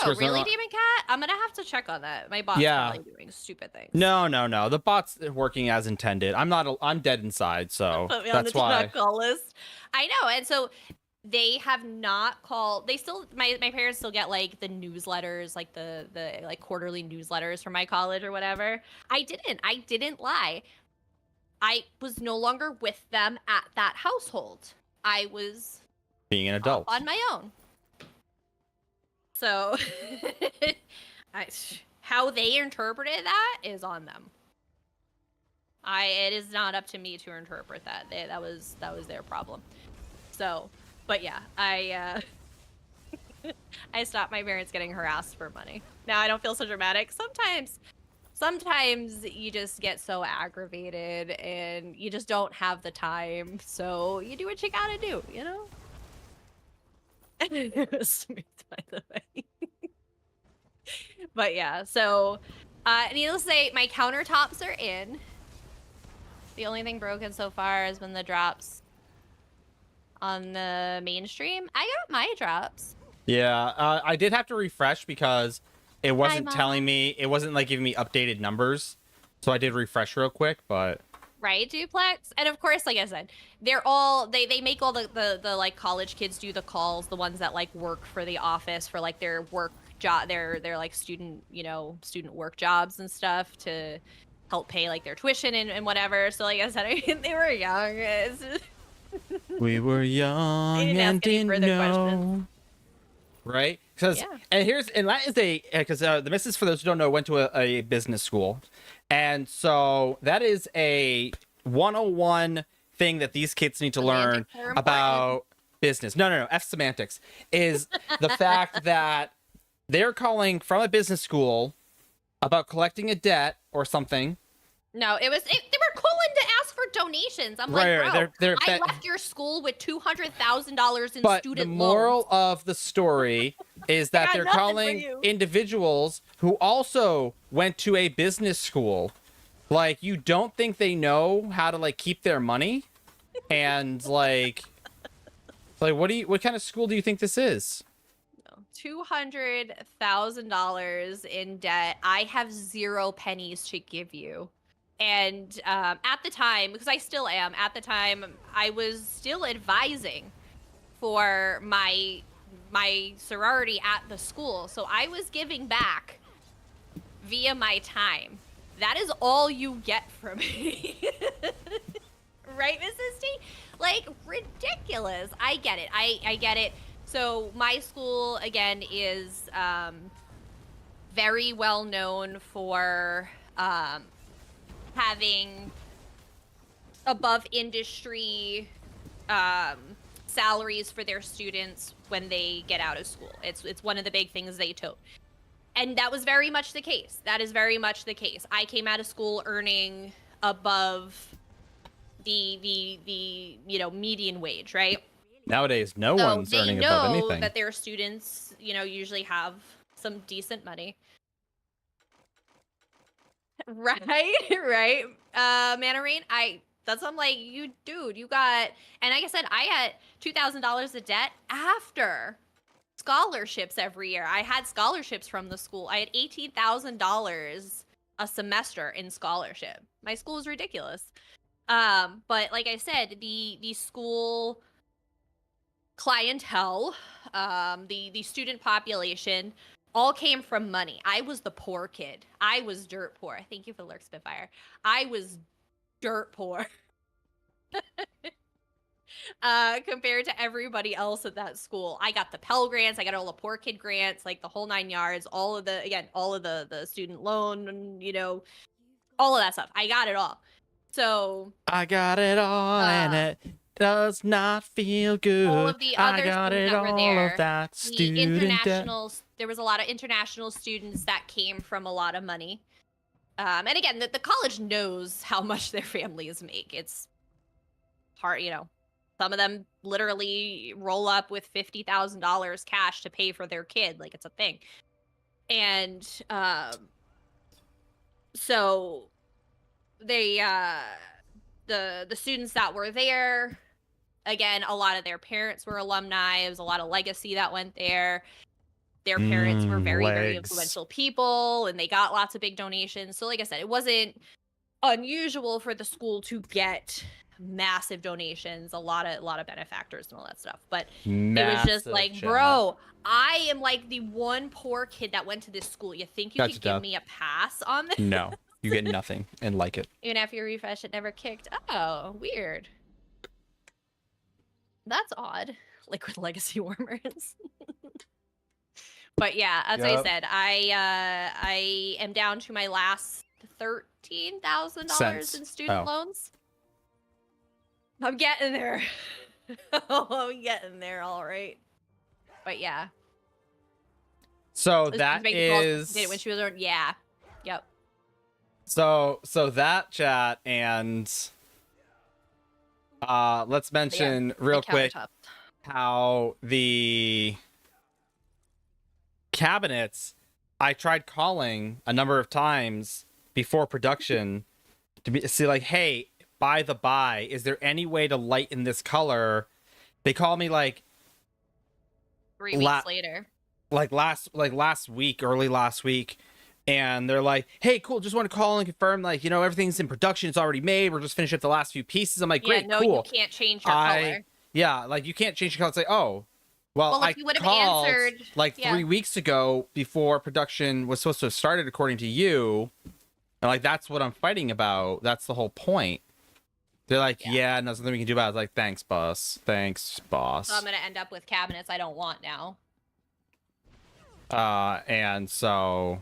Oh, really, Demon Cat? I'm gonna have to check on that. My bot's probably doing stupid things. No. The bot's working as intended. I'm dead inside, so put me that's on the why. do not call list. I know, and so they have not called. They still, my parents still get like the newsletters, like the like quarterly newsletters from my college or whatever. I didn't lie. I was no longer with them at that household. I was being an adult on my own. So how they interpreted that is on them. It is not up to me to interpret that. That was their problem. So, but yeah, I stopped my parents getting harassed for money. Now I don't feel so dramatic. Sometimes you just get so aggravated and you just don't have the time. So you do what you gotta do, It was smooth, by the way. But yeah, so needless to say, my countertops are in. The only thing broken so far has been the drops on the mainstream. I got my drops. Yeah, I did have to refresh because it wasn't telling me, it wasn't like giving me updated numbers. So I did refresh real quick, but right, Duplex. And of course, like I said, they're all they make all the like college kids do the calls, the ones that like work for the office for like their work job, their like student work jobs and stuff to help pay like their tuition and whatever. So like I said, I mean, they were young. We were young and didn't know. Right? Because and that is because the missus, for those who don't know, went to a business school. And so that is a 101 thing that these kids need to learn about business. No. F semantics is the fact that they're calling from a business school about collecting a debt or something. No, they were calling to ask for donations. I'm like, bro, I left your school with $200,000 in student loans. But the moral of the story is that they're calling individuals who also went to a business school. Like, you don't think they know how to like keep their money? And like what kind of school do you think this is? $200,000 in debt. I have 0 pennies to give you. And at the time, because I still am, at the time, I was still advising for my sorority at the school. So I was giving back via my time. That is all you get from me. Right, Mrs. T? Like, ridiculous. I get it. I get it. So my school, again, is very well known for having above industry salaries for their students when they get out of school. It's one of the big things they tote. And that was very much the case. That is very much the case. I came out of school earning above the median wage, right? Nowadays, no So one's they earning above know anything. that their students, usually have some decent money. Right, right. Manarine, I'm like, you got, and like I said, I had $2,000 of debt after scholarships every year. I had scholarships from the school. I had $18,000 a semester in scholarship. My school is ridiculous. But like I said, the school clientele, the student population, all came from money. I was the poor kid. I was dirt poor. Thank you for the lurk, Spitfire. I was dirt poor. Compared to everybody else at that school. I got the Pell Grants, I got all the poor kid grants, like the whole 9 yards, all of the student loan, and all of that stuff. I got it all. So I got it all, and it does not feel good. all of the I other got students it that were all there, of that the student debt. there was a lot of international students that came from a lot of money. And again, the college knows how much their families make. It's hard, some of them literally roll up with $50,000 cash to pay for their kid. Like, it's a thing. And so they the students that were there, again, a lot of their parents were alumni. There was a lot of legacy that went there. Their parents were very, very influential people, and they got lots of big donations. So like I said, it wasn't unusual for the school to get massive donations, a lot of benefactors and all that stuff. But it was just like, bro, I am like the one poor kid that went to this school. You think you could give me a pass on this? No, you get nothing and like it. Even after you refresh, it never kicked. Oh, weird. That's odd. Liquid legacy warmers. But yeah, as I said, I am down to my last $13,000 in student loans. I'm getting there. I'm getting there, all right. But yeah. So that is when she was around. Yeah. Yep. So that chat, and let's mention real quick how the cabinets, I tried calling a number of times before production to see like, hey, by the by, is there any way to lighten this color? They called me like 3 weeks later, like last week, early last week, and they're like, hey, cool, just want to call and confirm, like, everything's in production, it's already made, we're just finishing up the last few pieces. I'm like, great, no, cool. You can't change your color. Yeah, like, you can't change your color. It's like, oh, well, if you would have answered like 3 weeks ago before production was supposed to have started, according to you, and like, that's what I'm fighting about. That's the whole point. They're like, yeah, no, something we can do about it. I was like, thanks, boss. Thanks, boss. So I'm gonna end up with cabinets I don't want now. And so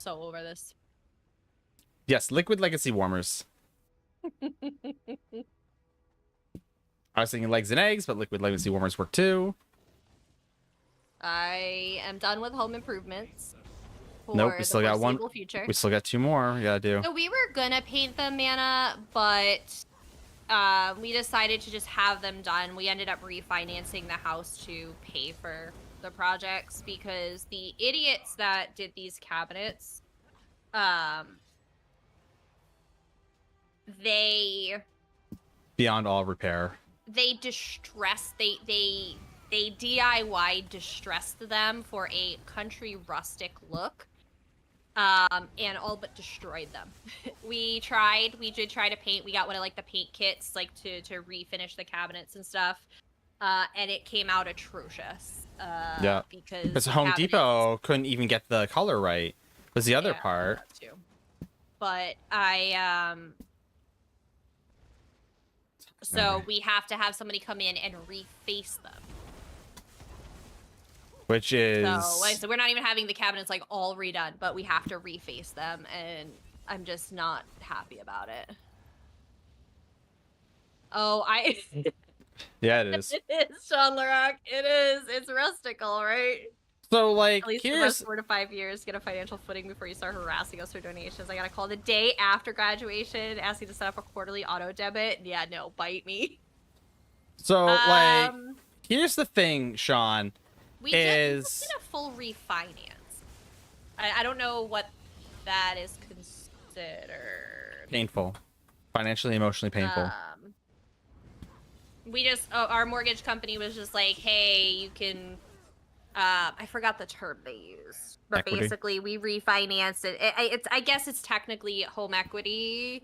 over this. Yes, liquid legacy warmers. I was thinking legs and eggs, but liquid legacy warmers work too. I am done with home improvements. Nope, we still got one. Future. We still got 2 more we gotta do. So we were gonna paint them, Mana, but we decided to just have them done. We ended up refinancing the house to pay for the projects because the idiots that did these cabinets, they beyond all repair. They DIY distressed them for a country rustic look. And all but destroyed them. We did try to paint. We got one of like the paint kits, like to refinish the cabinets and stuff. And it came out atrocious. Yeah. Because Home Depot couldn't even get the color right. Was the other part. Too. But so we have to have somebody come in and reface them. Which is... So we're not even having the cabinets like all redone, but we have to reface them, and I'm just not happy about it. Oh, Yeah, it is. It is, Sean Larock. It is. It's rustic, all right. So, like, at least here's... 4 to 5 years, get a financial footing before you start harassing us for donations. I got a call the day after graduation, asking to set up a quarterly auto debit. Yeah, no, bite me. So like, Um, here's the thing, Sean. we did Is a full refinance. I don't know what that is considered. painful, financially, emotionally painful. We just our mortgage company was just like, hey, you can. I forgot the term they used, but Equity. basically we refinanced it. I guess it's technically home equity,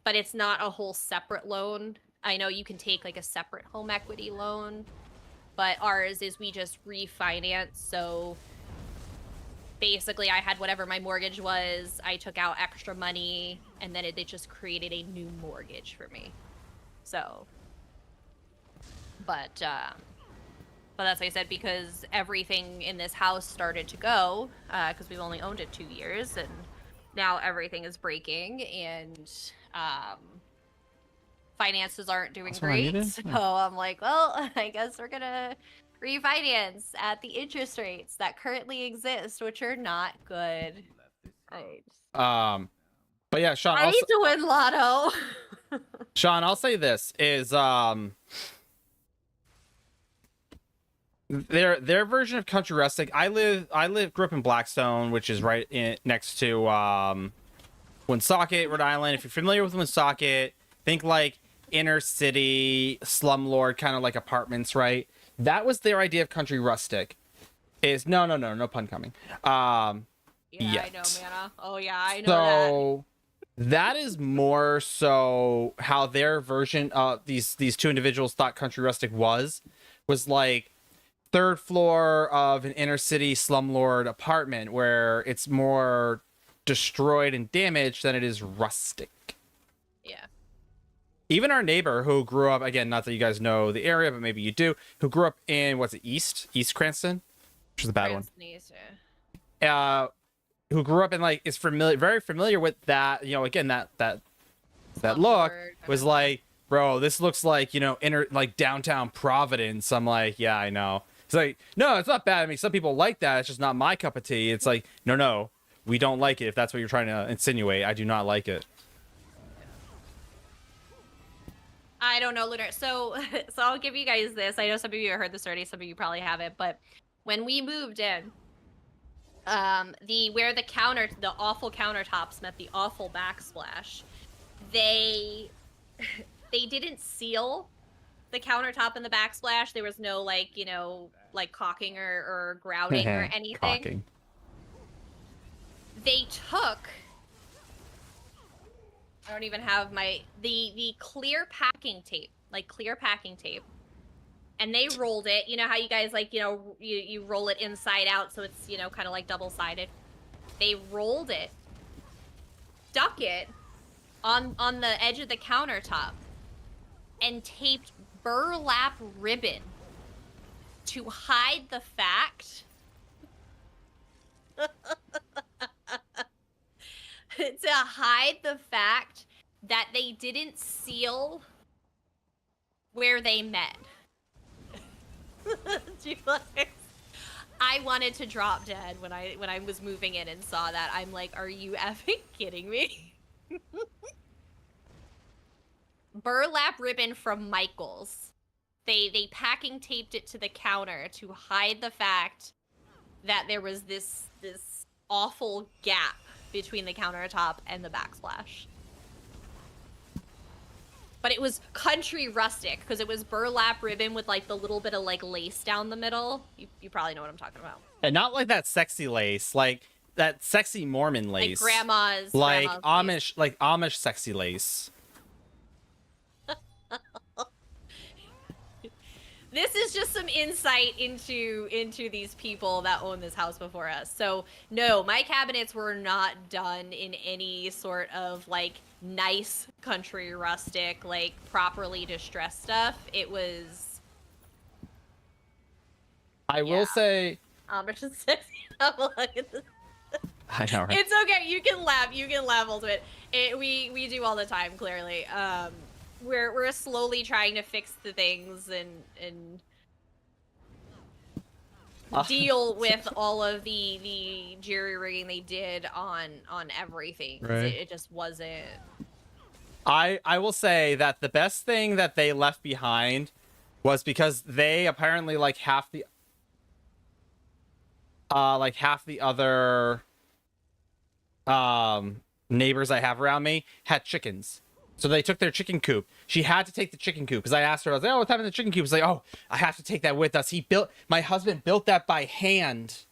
but it's not a whole separate loan. I know you can take like a separate home equity loan, but ours is we just refinance. So basically, I had whatever my mortgage was. I took out extra money, and then they just created a new mortgage for me. So, but that's like I said, because everything in this house started to go, because we've only owned it 2 years, and now everything is breaking, and finances aren't doing That's what I great. needed? So I'm like, well, I guess we're gonna refinance at the interest rates that currently exist, which are not good. But yeah, Sean. I Also, need to win lotto. Sean, I'll say this is their version of country rustic. Grew up in Blackstone, which is right next to Woonsocket, Rhode Island. If you're familiar with Woonsocket, think like inner city slumlord kind of like apartments, right? That was their idea of country rustic. Is no pun coming. Yeah, Yet. I know, Mana. Oh yeah, I know So that is more so how their version of these two individuals thought country rustic was like third floor of an inner city slumlord apartment where it's more destroyed and damaged than it is rustic. Yeah. Even our neighbor who grew up, again, not that you guys know the area, but maybe you do, who grew up in East Cranston, which is the bad one. Who grew up in like is very familiar with that, again, that look was like, bro, this looks like, inner like downtown Providence. I'm like, yeah, I know. It's like, no, it's not bad. I mean, some people like that. It's just not my cup of tea. It's like, no, we don't like it. If that's what you're trying to insinuate, I do not like it. I don't know, Lunar. So I'll give you guys this. I know some of you have heard this already. Some of you probably haven't. But when we moved in, where the awful countertops met the awful backsplash, they didn't seal the countertop and the backsplash. There was no like caulking or grouting or anything. Caulking. They took. I don't even have the clear packing tape, and they rolled it. You know how you guys you roll it inside out so it's kind of like double-sided. They rolled it, stuck it on the edge of the countertop, and taped burlap ribbon to hide the fact that they didn't seal where they met. I wanted to drop dead when I was moving in and saw that. I'm like, are you effing kidding me? Burlap ribbon from Michael's. They packing taped it to the counter to hide the fact that there was this awful gap between the countertop and the backsplash. But it was country rustic because it was burlap ribbon with like the little bit of like lace down the middle. You probably know what I'm talking about. And not like that sexy lace, like that sexy Mormon lace. Like grandma's Amish, lace. like Amish sexy lace. This is just some insight into these people that own this house before us. So no, my cabinets were not done in any sort of like nice country rustic, like properly distressed stuff. It was. I will say. Amish is sexy. Look at this. I know, right? It's okay. You can laugh. Ultimate. We do all the time. Clearly. We're slowly trying to fix the things and deal with all of the jury rigging they did on everything. Right. It just wasn't. I will say that the best thing that they left behind was because they apparently like half the other neighbors I have around me had chickens. So they took their chicken coop. She had to take the chicken coop because I asked her, I was like, oh, what's happening to the chicken coop? She's like, oh, I have to take that with us. My husband built that by hand.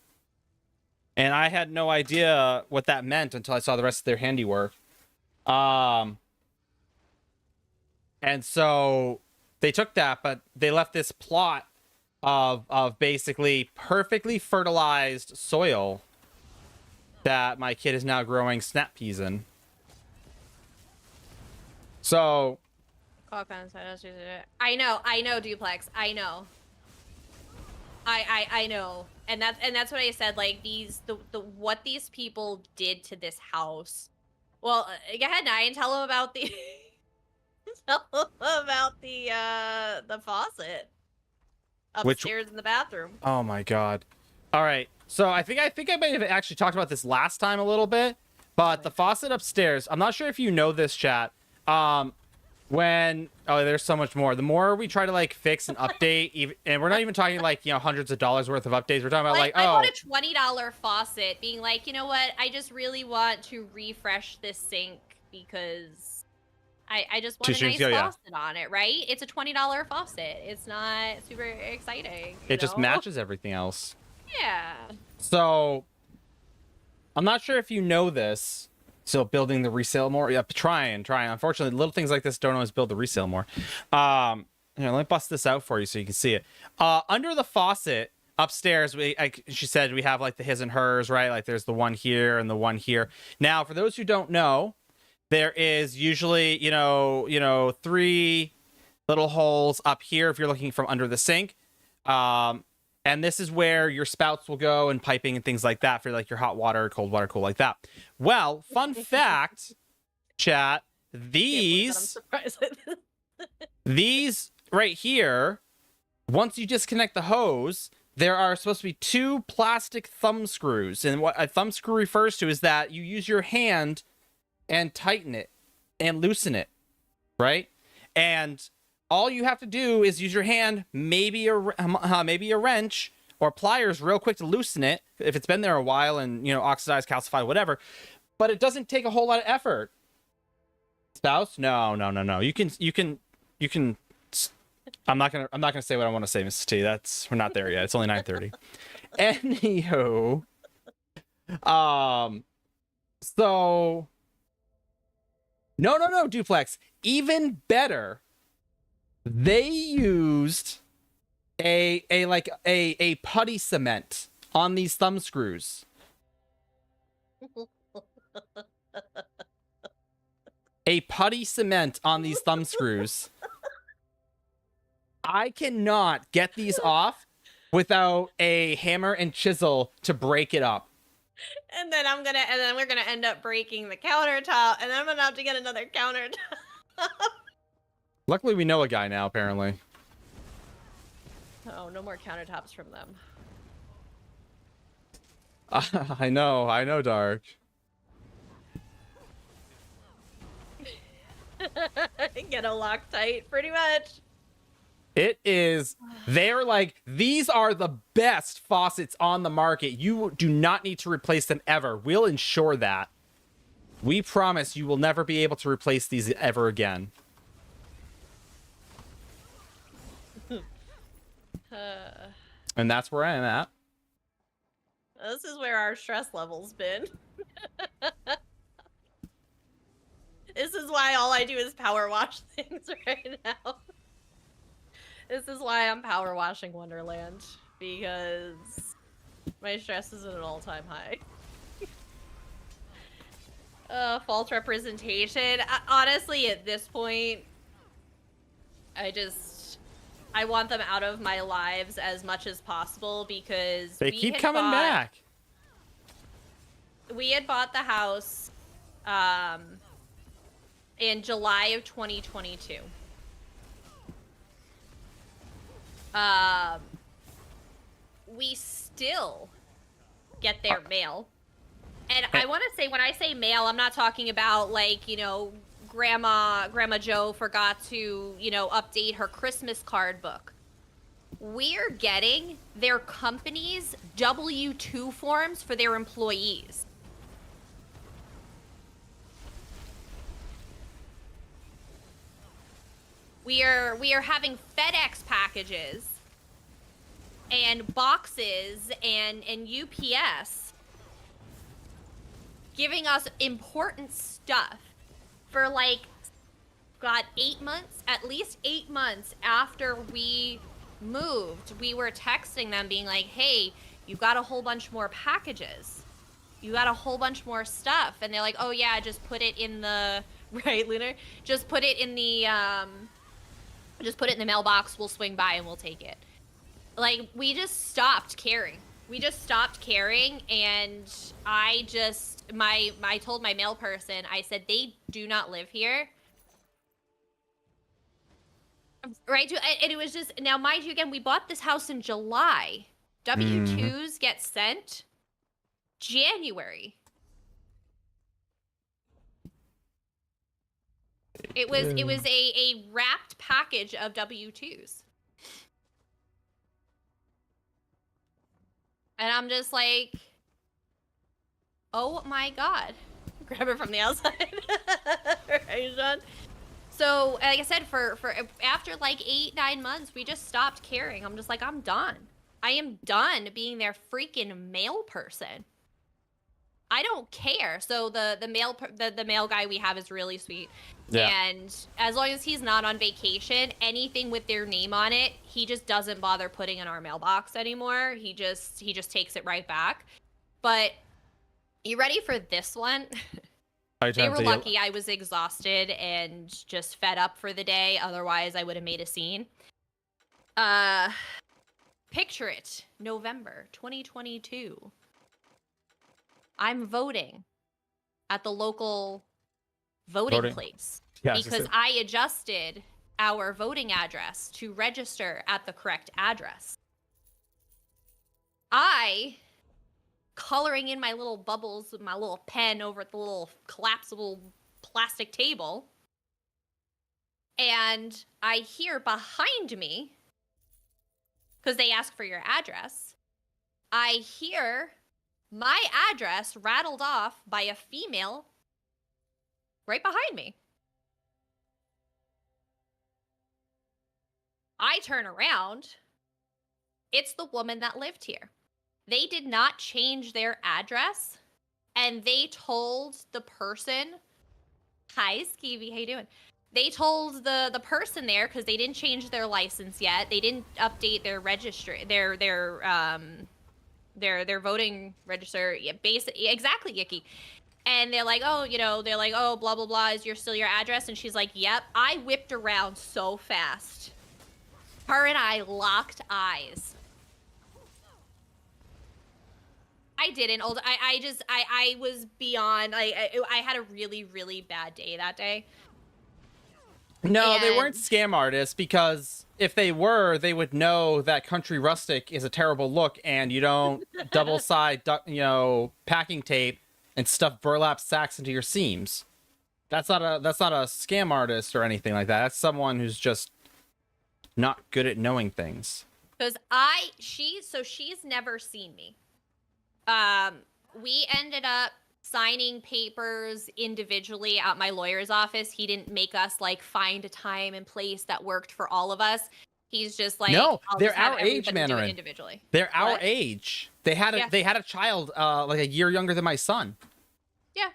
And I had no idea what that meant until I saw the rest of their handiwork. And so they took that, but they left this plot of basically perfectly fertilized soil that my kid is now growing snap peas in. So I know, Duplex. I know. I know. And that's what I said, like what these people did to this house. Well, go ahead, Nyan, tell them about the the faucet upstairs in the bathroom. Oh my god. All right. So I think I might have actually talked about this last time a little bit, but the faucet upstairs, I'm not sure if you know this, chat. There's so much more. The more we try to like fix and update, and we're not even talking like, hundreds of dollars worth of updates. We're talking about I bought a $20 faucet being like, you know what? I just really want to refresh this sink because I just want a nice faucet on it, right? It's a $20 faucet. It's not super exciting. It just matches everything else. Yeah. So I'm not sure if you know this. So building the resale more. Yeah, trying. Unfortunately, little things like this don't always build the resale more. Let me bust this out for you so you can see it. Under the faucet upstairs, she said we have like the his and hers, right? Like there's the one here and the one here. Now, for those who don't know, there is usually, 3 little holes up here if you're looking from under the sink. And this is where your spouts will go and piping and things like that for like your hot water, cold water, cool like that. Well, fun fact, chat, these right here, once you disconnect the hose, there are supposed to be 2 plastic thumb screws. And what a thumb screw refers to is that you use your hand and tighten it and loosen it, right? And all you have to do is use your hand, maybe a wrench or pliers real quick to loosen it if it's been there a while and, oxidized, calcified, whatever. But it doesn't take a whole lot of effort. Spouse? No. You can I'm not gonna say what I want to say, Mrs. T. We're not there yet. It's only 9:30. Anywho. So No, Duplex. Even better. They used a putty cement on these thumb screws. A putty cement on these thumb screws. I cannot get these off without a hammer and chisel to break it up. And then we're gonna end up breaking the countertop, and then I'm gonna have to get another countertop. Luckily, we know a guy now, apparently. Oh, no more countertops from them. I know, Dark. Get a Loctite, pretty much. They're like, these are the best faucets on the market. You do not need to replace them ever. We'll ensure that. We promise you will never be able to replace these ever again. And that's where I am at. This is where our stress level's been. This is why all I do is power wash things right now. This is why I'm power washing Wonderland, because my stress is at an all-time high. False representation. Honestly, at this point, I want them out of my lives as much as possible because they keep coming back. We had bought the house in July of 2022. We still get their mail. And I want to say, when I say mail, I'm not talking about like, Grandma Joe forgot to, update her Christmas card book we're getting their company's W-2 forms for their employees. We are having FedEx packages and boxes and UPS giving us important stuff for like, God, 8 months, at least 8 months after we moved. We were texting them being like, hey, you got a whole bunch more packages. You got a whole bunch more stuff. And they're like, oh yeah, just put it in the, right, Lunar? Just put it in the mailbox. We'll swing by and we'll take it. Like, we just stopped caring. We just stopped caring, and I told my mail person, I said, they do not live here. Right? And it was just, now mind you, again, we bought this house in July. W-2s get sent January. It was a wrapped package of W-2s. And I'm just like, oh my God. Grab it from the outside. Right, Sean? So, like I said, for after like 8-9 months, we just stopped caring. I'm just like, I'm done. I am done being their freaking mail person. I don't care. So the mail guy we have is really sweet. Yeah. And as long as he's not on vacation, anything with their name on it, he just doesn't bother putting in our mailbox anymore. He just takes it right back. But you ready for this one? They were lucky I was exhausted and just fed up for the day. Otherwise, I would have made a scene. Picture it, November 2022. I'm voting at the local voting place because I adjusted our voting address to register at the correct address. I, coloring in my little bubbles with my little pen over at the little collapsible plastic table, and I hear behind me, because they ask for your address, I hear my address rattled off by a female right behind me. I turn around. It's the woman that lived here. They did not change their address, and they told the person, hi, Skeevy, how you doing? They told the person there, because they didn't change their license yet. They didn't update their registry, their voting register. Yeah, basically, exactly, Yicky. And they're like, oh, blah, blah, blah, is still your address? And she's like, yep. I whipped around so fast. Her and I locked eyes. I didn't. I was beyond. I had a really, really bad day that day. No, they weren't scam artists, because if they were, they would know that Country Rustic is a terrible look, and you don't double side, packing tape and stuff burlap sacks into your seams. That's not a scam artist or anything like that. That's someone who's just not good at knowing things. Because she's never seen me. We ended up signing papers individually at my lawyer's office. He didn't make us find a time and place that worked for all of us. He's just like, no, they're our age, Mandarin. Individually. They're our age. They had a child like a year younger than my son. Yeah.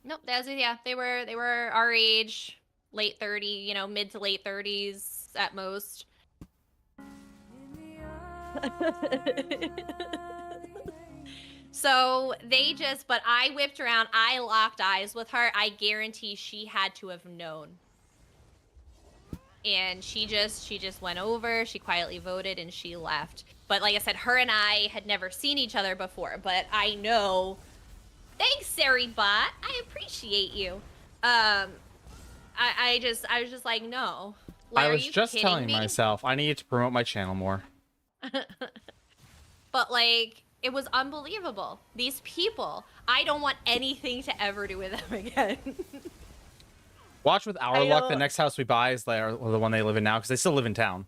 Nope, they were our age, late 30, mid to late 30s at most. So but I whipped around, I locked eyes with her. I guarantee she had to have known. And she just went over, she quietly voted, and she left. But like I said, her and I had never seen each other before, but I know. Thanks, Saribot. I appreciate you. I was just like, no. I was just telling myself I needed to promote my channel more. But it was unbelievable. These people, I don't want anything to ever do with them again. Watch with our luck, the next house we buy is the one they live in now, because they still live in town.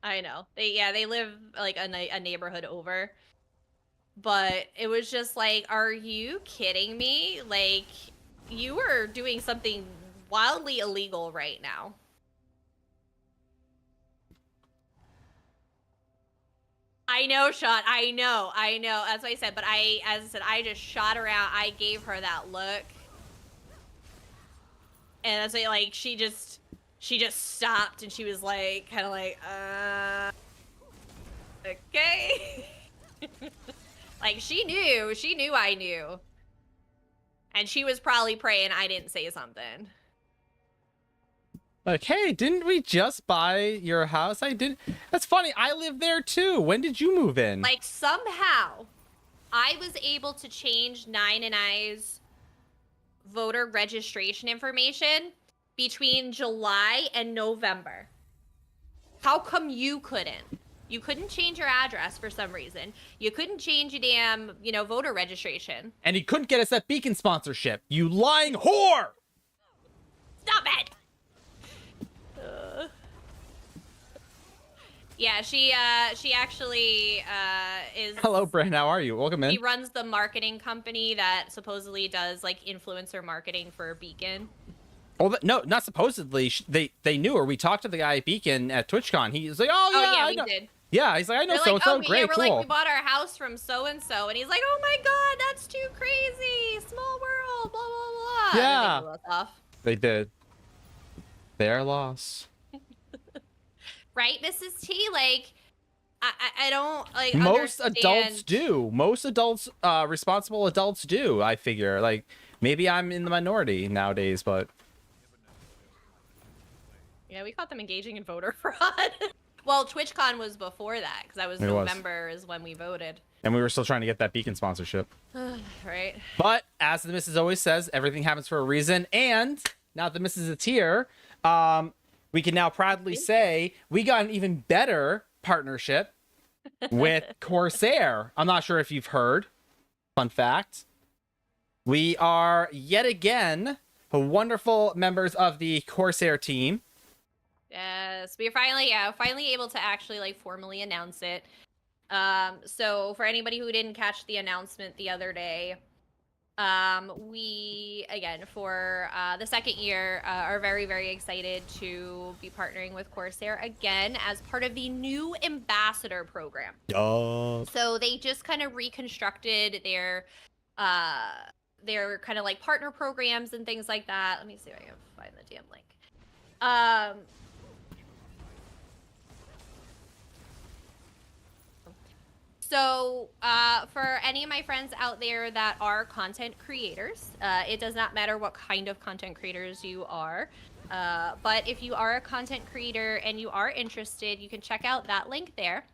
I know. They live like a neighborhood over. But it was just like, are you kidding me? Like, you are doing something wildly illegal right now. I know, Sean. I know. That's what I said. But as I said, I just shot around. I gave her that look. And that's like, she just stopped and she was like, kind of like, okay. Like, she knew I knew. And she was probably praying I didn't say something. Like, hey, didn't we just buy your house? I didn't. That's funny. I live there too. When did you move in? Like, somehow, I was able to change Nine and I's voter registration information between July and November. How come you couldn't? You couldn't change your address for some reason. You couldn't change your damn, voter registration. And you couldn't get us that Beacon sponsorship. You lying whore! Stop it! Yeah, she actually is. Hello, Brent. How are you? Welcome in. She runs the marketing company that supposedly does like influencer marketing for Beacon. Oh, no, not supposedly. They knew her. We talked to the guy at Beacon at TwitchCon. He's like, oh yeah, we did. Yeah, he's like, I know so and so. Great, we're cool. like, we bought our house from so and so, and he's like, oh my god, that's too crazy. Small world, blah blah blah. Yeah, and they blew us off. They did. Their loss. Right, Mrs. T? Like, I don't like. Most understand. adults do. Most adults, responsible adults do. I figure. Like, maybe I'm in the minority nowadays, but. Yeah, we caught them engaging in voter fraud. Well, TwitchCon was before that, because that was November is when we voted. And we were still trying to get that Beacon sponsorship. Right. But, as the missus always says, everything happens for a reason. And, now that the missus is here, we can now proudly say we got an even better partnership with Corsair. I'm not sure if you've heard. Fun fact. We are, yet again, wonderful members of the Corsair team. Yes, we are finally able to actually like formally announce it. So for anybody who didn't catch the announcement the other day, we again for the second year are very, very excited to be partnering with Corsair again as part of the new ambassador program. So they just kind of reconstructed their kind of like partner programs and things like that. Let me see if I can find the damn link. So for any of my friends out there that are content creators, it does not matter what kind of content creators you are. But if you are a content creator and you are interested, you can check out that link there.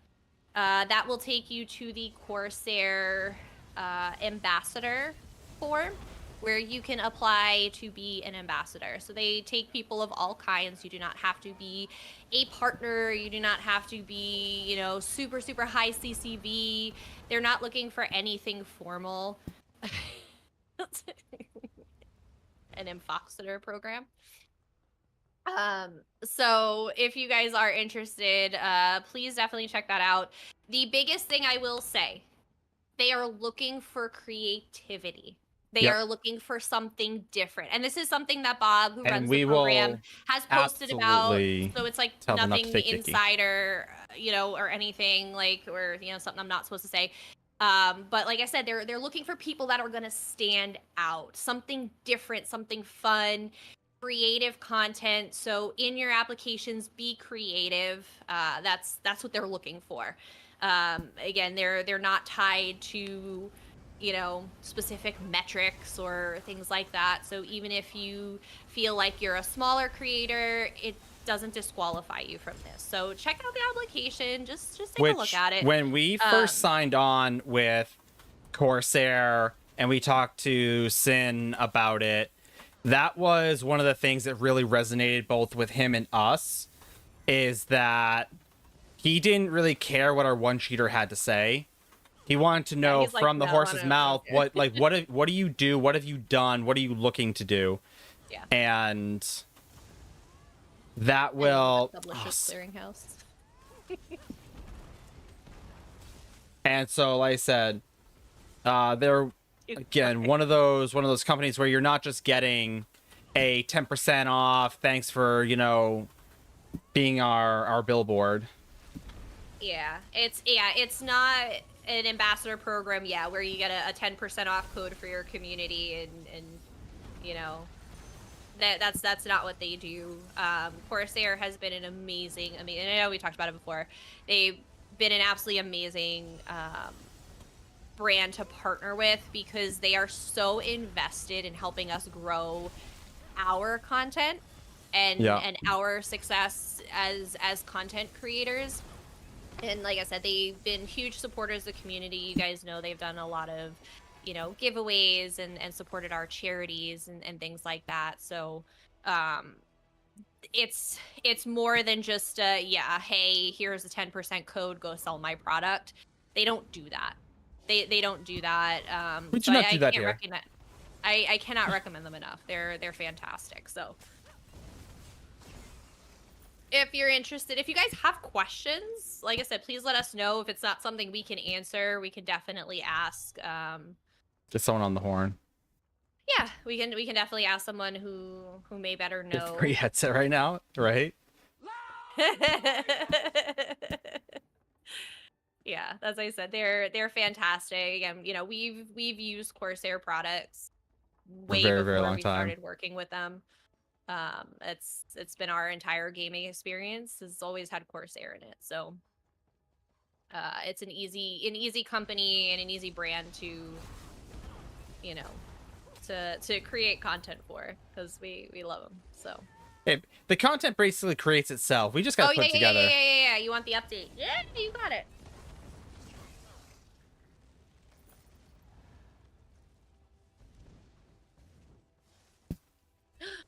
That will take you to the Corsair ambassador form, where you can apply to be an ambassador. So they take people of all kinds. You do not have to be a partner. You do not have to be, super, super high CCV. They're not looking for anything formal. An ambassador program. So if you guys are interested, please definitely check that out. The biggest thing I will say, they are looking for creativity. They are looking for something different. And this is something that Bob, who runs the program, has posted about. So it's like nothing insider, or anything like, or, something I'm not supposed to say. But like I said, they're looking for people that are going to stand out, something different, something fun, creative content. So in your applications, be creative. That's what they're looking for. Again, they're not tied to specific metrics or things like that. So even if you feel like you're a smaller creator, it doesn't disqualify you from this. So check out the application. Just take a look at it. When we first signed on with Corsair and we talked to Sin about it, that was one of the things that really resonated both with him and us, is that he didn't really care what our one-cheater had to say. He wanted to know from the horse's mouth what do you do? What have you done? What are you looking to do? Yeah. And that will Publishers Clearinghouse. And so, like I said, they're again one of those companies where you're not just getting a 10% off. Thanks for being our billboard. Yeah, it's not an ambassador program, where you get a 10% off code for your community, and that's not what they do. Corsair has been an amazing, and I know we talked about it before. They've been an absolutely amazing brand to partner with because they are so invested in helping us grow our content and our success as content creators. And like I said, they've been huge supporters of the community. You guys know they've done a lot of, giveaways and supported our charities and things like that. So it's more than just hey, here's a 10% code, go sell my product. They don't do that. They don't do that. We do not do that here. I cannot recommend them enough. They're fantastic. So if you're interested, if you guys have questions, like I said, please let us know. If it's not something we can answer, we can definitely ask. Just someone on the horn. Yeah, we can definitely ask someone who may better know. Free headset right now, right? Yeah, as I said, they're fantastic. And we've used Corsair products way very, before very long we time. started working with them. It's been our entire gaming experience. It's always had Corsair in it. So it's an easy company and an easy brand to to create content for, because we love them. So the content basically creates itself. We just gotta put it together. Yeah. You want the update? Yeah, you got it.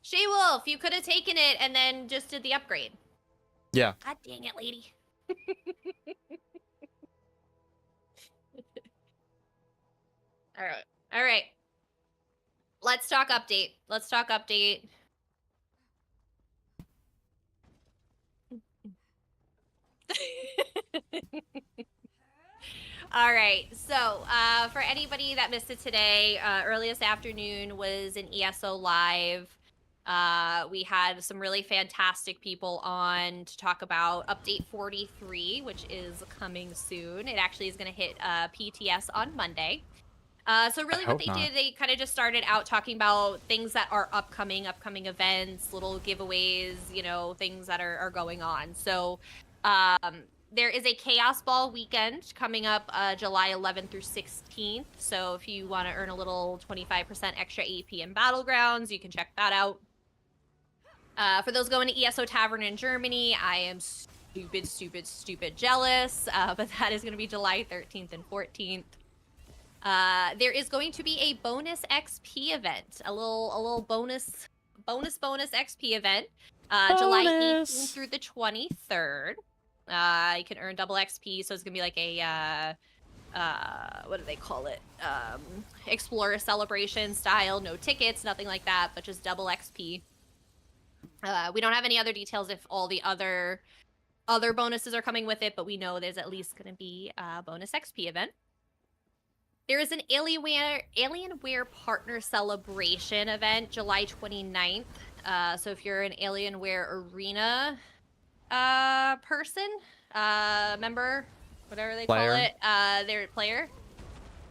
Shay Wolf, you could have taken it and then just did the upgrade. Yeah. God dang it, lady. All right. Let's talk update. All right, so for anybody that missed it today, early this afternoon was an ESO live. We had some really fantastic people on to talk about update 43, which is coming soon. It actually is going to hit PTS on Monday. So really what they did, they kind of just started out talking about things that are upcoming events, little giveaways, things that are going on. So there is a Chaos Ball weekend coming up July 11th through 16th. So if you want to earn a little 25% extra AP in Battlegrounds, you can check that out. For those going to ESO Tavern in Germany, I am stupid jealous, but that is going to be July 13th and 14th. There is going to be a bonus XP event, a little bonus XP event, July 18th through the 23rd. You can earn double XP, so it's gonna be like a what do they call it? Explorer celebration style, no tickets, nothing like that, but just double XP. We don't have any other details if all the other bonuses are coming with it, but we know there's at least gonna be a bonus XP event. There is an Alienware Partner Celebration event, July 29th. So if you're an Alienware Arena person, member, whatever they call it, their player,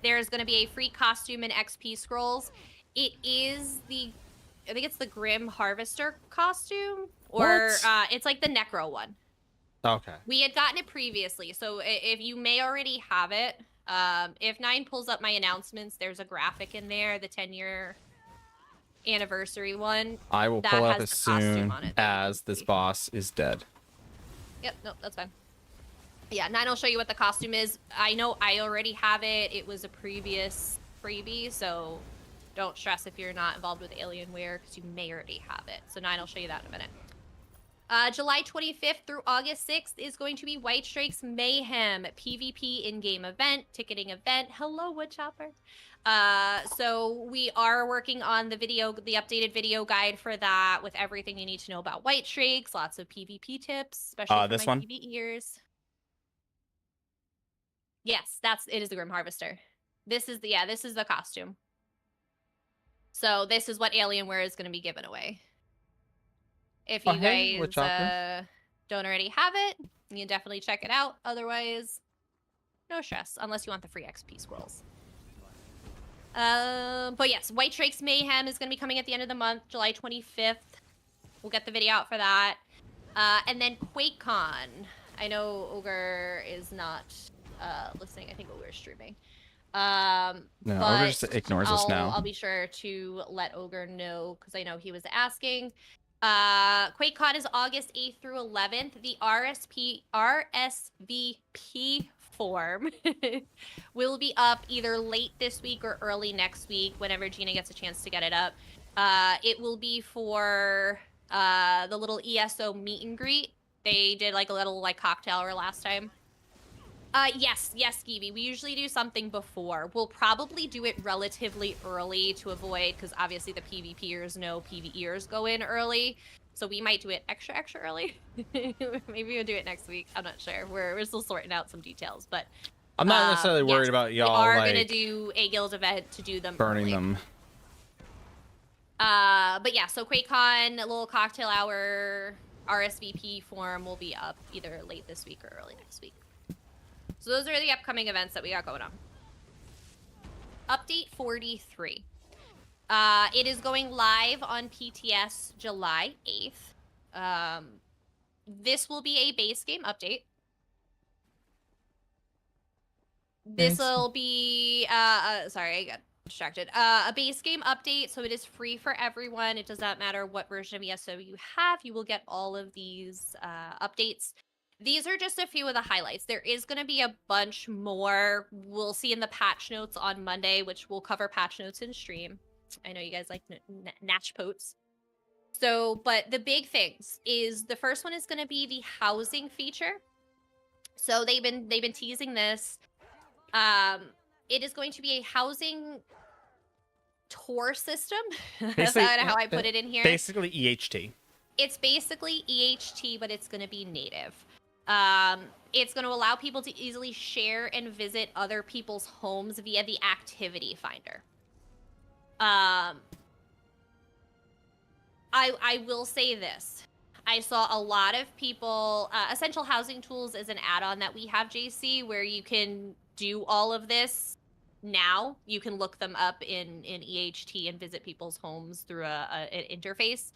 there's going to be a free costume and XP scrolls. It is I think it's the Grim Harvester costume, or it's like the Necro one. Okay. We had gotten it previously, so if you may already have it, if Nine pulls up my announcements, there's a graphic in there, the 10-year anniversary one. I will pull up as soon as this boss is dead. Yep, nope, that's fine. Yeah, Nine will show you what the costume is. I know I already have it. It was a previous freebie, so don't stress if you're not involved with Alienware, because you may already have it. So Nine will show you that in a minute. July 25th through August 6th is going to be White Strike's Mayhem PvP in-game event, ticketing event. Hello, Woodchopper. So we are working on the updated video guide for that, with everything you need to know about White Strikes, lots of PvP tips, especially for my PvE ears. Yes, it is the Grim Harvester. This is the costume. So this is what Alienware is going to be given away. If you hey, guys don't already have it, you can definitely check it out. Otherwise, no stress, unless you want the free XP scrolls. But yes, White Drake's Mayhem is going to be coming at the end of the month, July 25th. We'll get the video out for that. And then QuakeCon. I know Ogre is not listening. I think Ogre is streaming. No, but Ogre just ignores us now. I'll be sure to let Ogre know, because I know he was asking. QuakeCon is August 8th through 11th. The RSVP form will be up either late this week or early next week, whenever Gina gets a chance to get it up. It will be for the little ESO meet and greet. They did like a little like cocktail hour last time. Yes, Skeevy. We usually do something before. We'll probably do it relatively early to avoid, because obviously the PvPers know PvEers go in early. So we might do it extra early. Maybe we'll do it next week. I'm not sure. We're still sorting out some details, but I'm not necessarily worried about y'all. We are gonna do a guild event to do them burning early. them. But yeah, so QuakeCon, a little cocktail hour RSVP form will be up either late this week or early next week. So those are the upcoming events that we got going on. Update 43. It is going live on PTS July 8th. This will be a base game update. This will be, sorry, I got distracted. A base game update, so it is free for everyone. It does not matter what version of ESO you have. You will get all of these updates. These are just a few of the highlights. There is going to be a bunch more. We'll see in the patch notes on Monday, which we'll cover patch notes in stream. I know you guys like natch potes. So, but the big things is the first one is going to be the housing feature. So they've been teasing this. It is going to be a housing tour system. That's how I put it in here. Basically EHT. It's basically EHT, but it's going to be native. It's going to allow people to easily share and visit other people's homes via the activity finder. I will say this. I saw a lot of people, Essential Housing Tools is an add-on that we have, JC, where you can do all of this now. You can look them up in EHT and visit people's homes through an interface.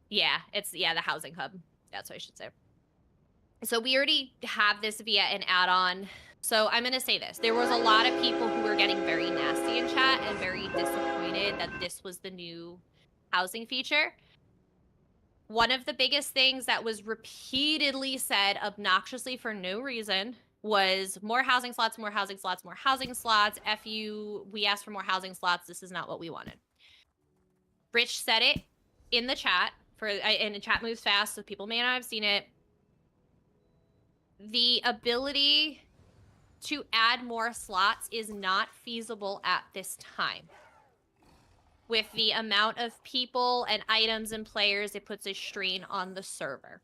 Yeah, it's, the Housing Hub. That's what I should say. So we already have this via an add-on. So I'm going to say this. There was a lot of people who were getting very nasty in chat and very disappointed that this was the new housing feature. One of the biggest things that was repeatedly said obnoxiously for no reason was more housing slots, more housing slots, more housing slots. F you, we asked for more housing slots. This is not what we wanted. Rich said it in the chat, and the chat moves fast, so people may not have seen it. The ability to add more slots is not feasible at this time. With the amount of people and items and players, it puts a strain on the server.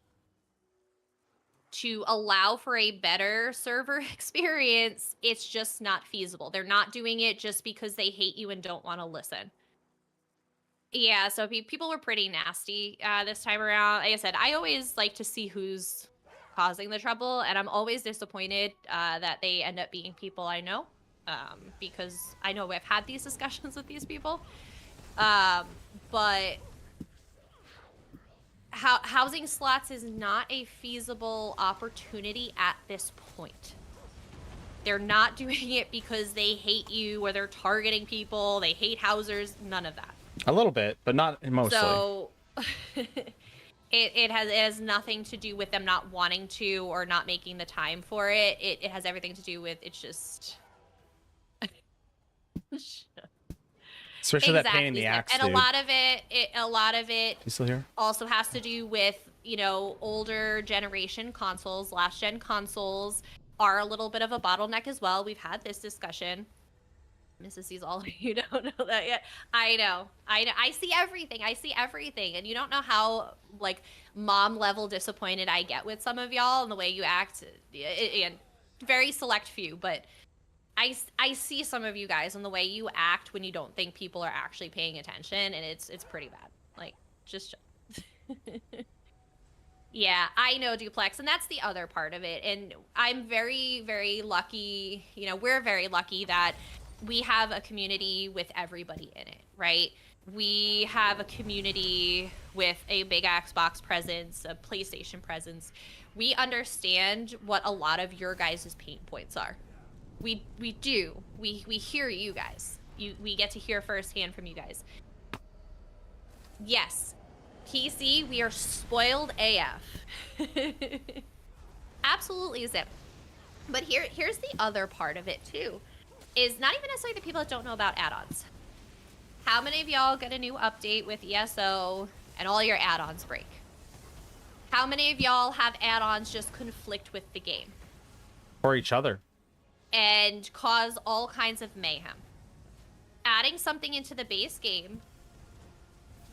To allow for a better server experience, it's just not feasible. They're not doing it just because they hate you and don't want to listen. Yeah, so people were pretty nasty this time around. Like I said, I always like to see who's causing the trouble, and I'm always disappointed that they end up being people I know, because I know I've had these discussions with these people. But housing slots is not a feasible opportunity at this point. They're not doing it because they hate you or they're targeting people. They hate housers. None of that. A little bit, but not mostly. So it has nothing to do with them not wanting to or not making the time for it. It has everything to do with it's just. Especially that pain in the axe, and dude. a lot of it You still here? Also has to do with, older generation consoles. Last gen consoles are a little bit of a bottleneck as well. We've had this discussion. Mrs. sees all of you don't know that yet. I know. I see everything. And you don't know how mom level disappointed I get with some of y'all and the way you act. And very select few, but I see some of you guys and the way you act when you don't think people are actually paying attention, and it's pretty bad. Like, just yeah, I know, Duplex, and that's the other part of it. And I'm very, very lucky. You know, we're very lucky that we have a community with everybody in it, right? We have a community with a big Xbox presence, a PlayStation presence. We understand what a lot of your guys' pain points are. We do. We hear you guys. We get to hear firsthand from you guys. Yes, PC, we are spoiled AF. Absolutely, Zip. But here's the other part of it too, is not even necessarily the people that don't know about add-ons. How many of y'all get a new update with ESO and all your add-ons break? How many of y'all have add-ons just conflict with the game? Or each other. And cause all kinds of mayhem. Adding something into the base game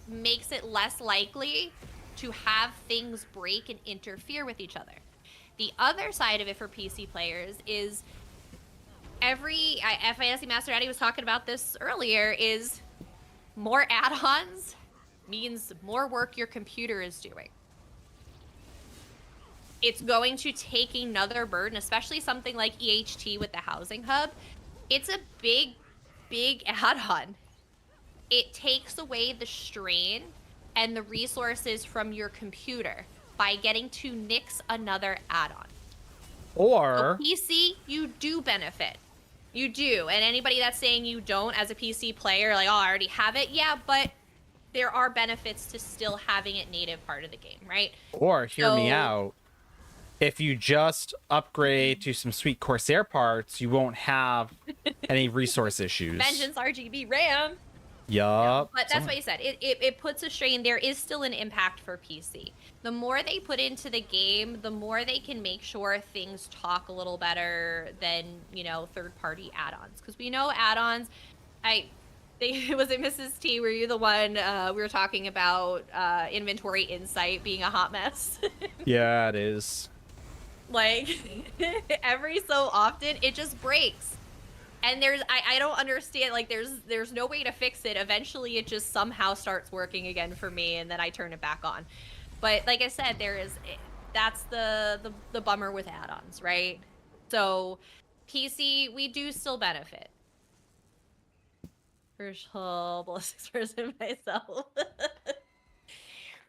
makes it less likely to have things break and interfere with each other. The other side of it for PC players is Fantasy Master Daddy was talking about this earlier, is more add-ons means more work your computer is doing. It's going to take another burden, especially something like EHT with the housing hub. It's a big add-on. It takes away the strain and the resources from your computer by getting to nix another add-on. Or so PC, you do benefit. You do. And anybody that's saying you don't as a PC player, like, oh, I already have it. Yeah, but there are benefits to still having it native part of the game, right? Or hear me out. If you just upgrade to some sweet Corsair parts, you won't have any resource issues. Vengeance RGB RAM. Yup. But that's what you said. It puts a strain. There is still an impact for PC. The more they put into the game, the more they can make sure things talk a little better than, you know, third-party add-ons. Because we know add-ons, was it Mrs. T, were you the one we were talking about inventory insight being a hot mess? Yeah, it is. Like, every so often, it just breaks. And I don't understand, like, there's no way to fix it. Eventually, it just somehow starts working again for me, and then I turn it back on. But like I said, that's the bummer with add-ons, right? So, PC, we do still benefit. For sure, ballistics person myself.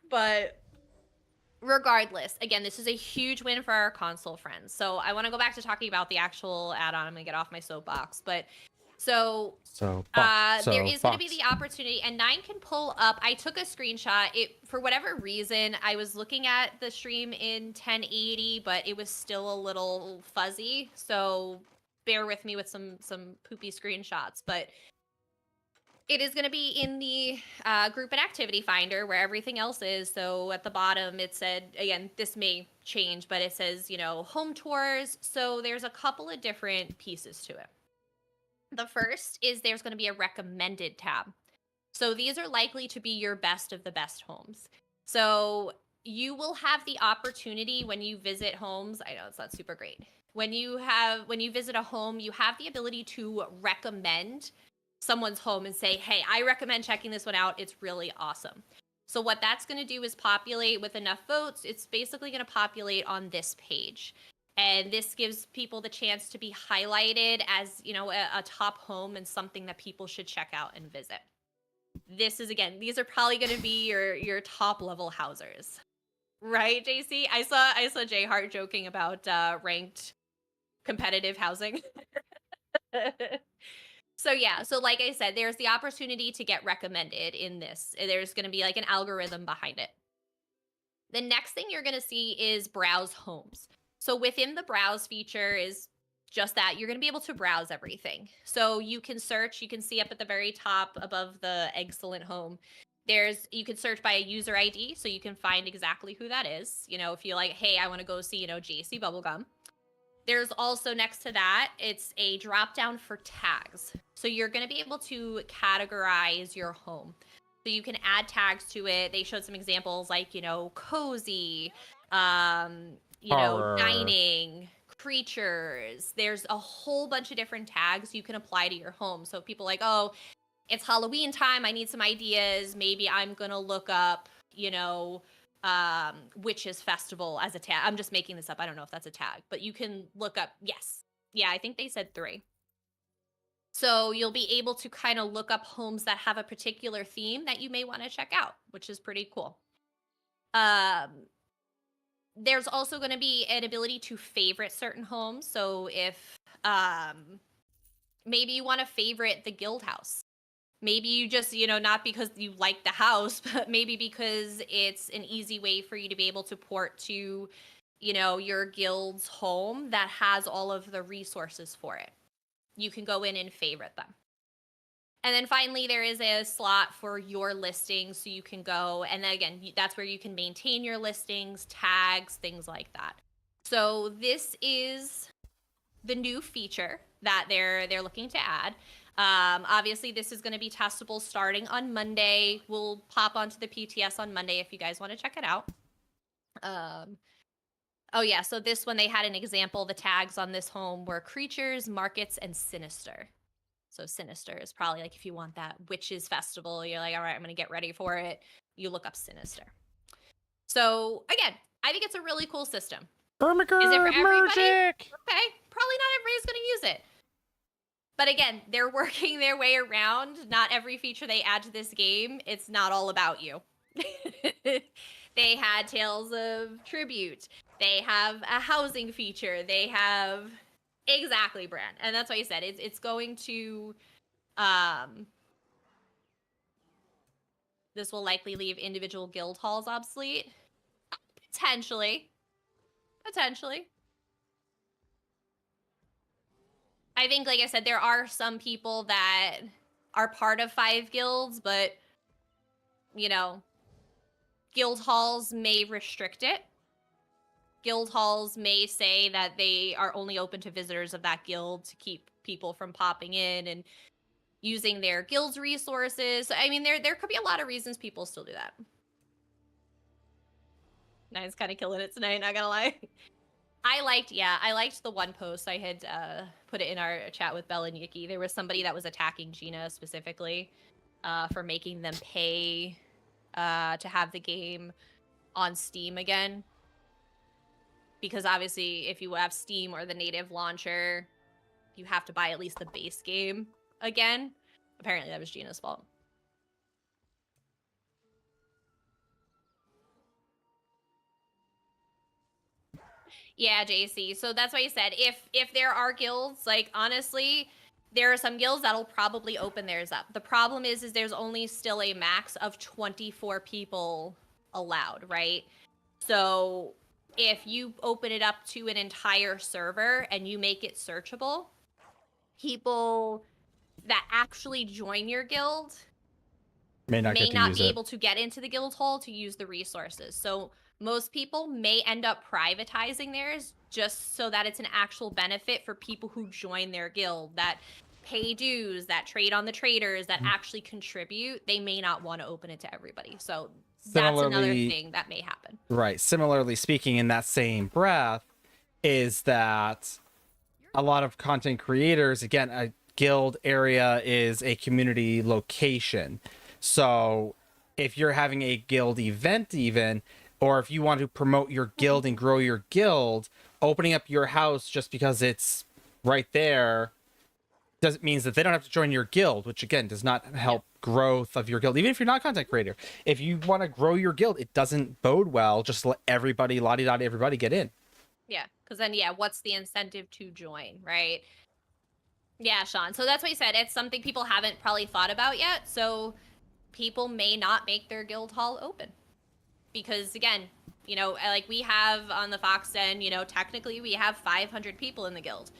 But regardless, again, this is a huge win for our console friends. So I want to go back to talking about the actual add-on. I'm gonna get off my soapbox, but there is going to be the opportunity, and Nine can pull up. I took a screenshot. For whatever reason, I was looking at the stream in 1080, but it was still a little fuzzy. So bear with me with some poopy screenshots, but it is going to be in the group and activity finder where everything else is. So at the bottom, it said, again, this may change, but it says, you know, home tours. So there's a couple of different pieces to it. The first is there's going to be a recommended tab. So these are likely to be your best of the best homes. So you will have the opportunity when you visit homes. I know it's not super great. When you visit a home, you have the ability to recommend someone's home and say, hey, I recommend checking this one out. It's really awesome. So what that's going to do is populate with enough votes. It's basically going to populate on this page. And this gives people the chance to be highlighted as, you know, a top home and something that people should check out and visit. This is, again, these are probably going to be your top level housers. Right, JC? I saw Jay Hart joking about ranked competitive housing. So yeah, so like I said, there's the opportunity to get recommended in this. There's going to be like an algorithm behind it. The next thing you're going to see is browse homes. So within the browse feature is just that. You're going to be able to browse everything. So you can search, you can see up at the very top above the excellent home. You can search by a user ID, so you can find exactly who that is. You know, if you're like, hey, I want to go see, you know, JC Bubblegum. There's also next to that, it's a drop down for tags. So you're going to be able to categorize your home. So you can add tags to it. They showed some examples like, you know, cozy, you know, dining, creatures. There's a whole bunch of different tags you can apply to your home. So people like, oh, it's Halloween time. I need some ideas. Maybe I'm going to look up, Witches Festival as a tag. I'm just making this up. I don't know if that's a tag, but you can look up. Yes. Yeah, I think they said 3. So you'll be able to kind of look up homes that have a particular theme that you may want to check out, which is pretty cool. There's also going to be an ability to favorite certain homes. So if maybe you want to favorite the guild house. Maybe you just, not because you like the house, but maybe because it's an easy way for you to be able to port to, your guild's home that has all of the resources for it. You can go in and favorite them. And then finally, there is a slot for your listings, so you can go, and then again, that's where you can maintain your listings, tags, things like that. So this is the new feature that they're looking to add. Obviously, this is going to be testable starting on Monday. We'll pop onto the PTS on Monday if you guys want to check it out. Oh yeah, so this one, they had an example. The tags on this home were creatures, markets, and sinister. So sinister is probably like if you want that witches festival, you're like, all right, I'm going to get ready for it. You look up sinister. So again, I think it's a really cool system. Is it for everybody? Magic! Okay, probably not everybody's going to use it. But again, they're working their way around. Not every feature they add to this game, it's not all about you. They had Tales of Tribute. They have a housing feature. They have... Exactly, Bran. And that's why you said it's going to... This will likely leave individual guild halls obsolete. Potentially. I think, like I said, there are some people that are part of 5 guilds, but, guild halls may restrict it. Guild halls may say that they are only open to visitors of that guild to keep people from popping in and using their guild's resources. I mean, there could be a lot of reasons people still do that. Nine's kind of killing it tonight, not gonna lie. I liked the one post. I had put it in our chat with Bella and Yuki. There was somebody that was attacking Gina specifically for making them pay to have the game on Steam again. Because obviously, if you have Steam or the native launcher, you have to buy at least the base game again. Apparently, that was Gina's fault. Yeah, JC. So that's why you said if there are guilds, like honestly, there are some guilds that'll probably open theirs up. The problem is there's only still a max of 24 people allowed, right? So if you open it up to an entire server and you make it searchable, people that actually join your guild may not be able to get into the guild hall to use the resources. So most people may end up privatizing theirs just so that it's an actual benefit for people who join their guild, that pay dues, that trade on the traders, that actually contribute. They may not want to open it to everybody. So that's another thing that may happen. Right. Similarly speaking, in that same breath, is that a lot of content creators, again, a guild area is a community location. So if you're having a guild event even, or if you want to promote your guild and grow your guild, opening up your house just because it's right there doesn't means that they don't have to join your guild, which again does not help growth of your guild. Even if you're not a content creator, if you want to grow your guild, it doesn't bode well. Just let everybody, la-di-da-di, everybody get in. Yeah, because then, what's the incentive to join, right? Yeah, Sean. So that's what you said. It's something people haven't probably thought about yet. So people may not make their guild hall open. Because again, like we have on the Fox Den, technically we have 500 people in the guild.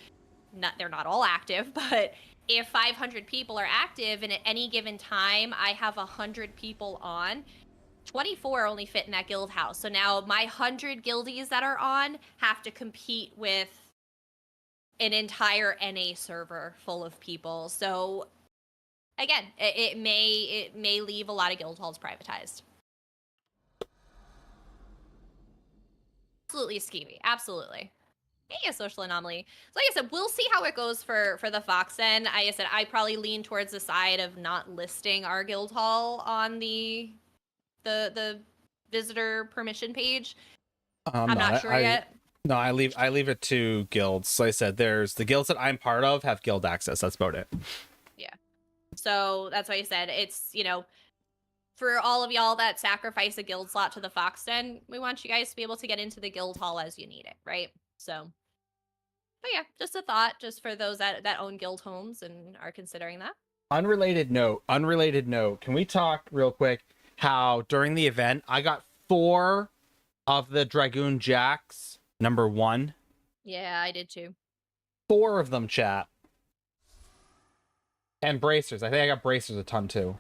They're not all active, but if 500 people are active and at any given time I have 100 people on, 24 only fit in that guild house. So now my 100 guildies that are on have to compete with an entire NA server full of people. So again, it may leave a lot of guild halls privatized. Absolutely skeevy. Absolutely. Hey, a social anomaly. So like I said, we'll see how it goes for the Fox Den. I said I probably lean towards the side of not listing our guild hall on the visitor permission page. I'm not sure yet. No, I leave it to guilds. Like I said, there's the guilds that I'm part of have guild access. That's about it. Yeah. So that's why I said it's, for all of y'all that sacrifice a guild slot to the Fox Den, we want you guys to be able to get into the guild hall as you need it, right? So, but yeah, just a thought, just for those that own guild homes and are considering that. Unrelated note. Can we talk real quick how during the event I got 4 of the Dragoon Jacks #1? Yeah, I did too. 4 of them, chat. And bracers. I think I got bracers a ton too.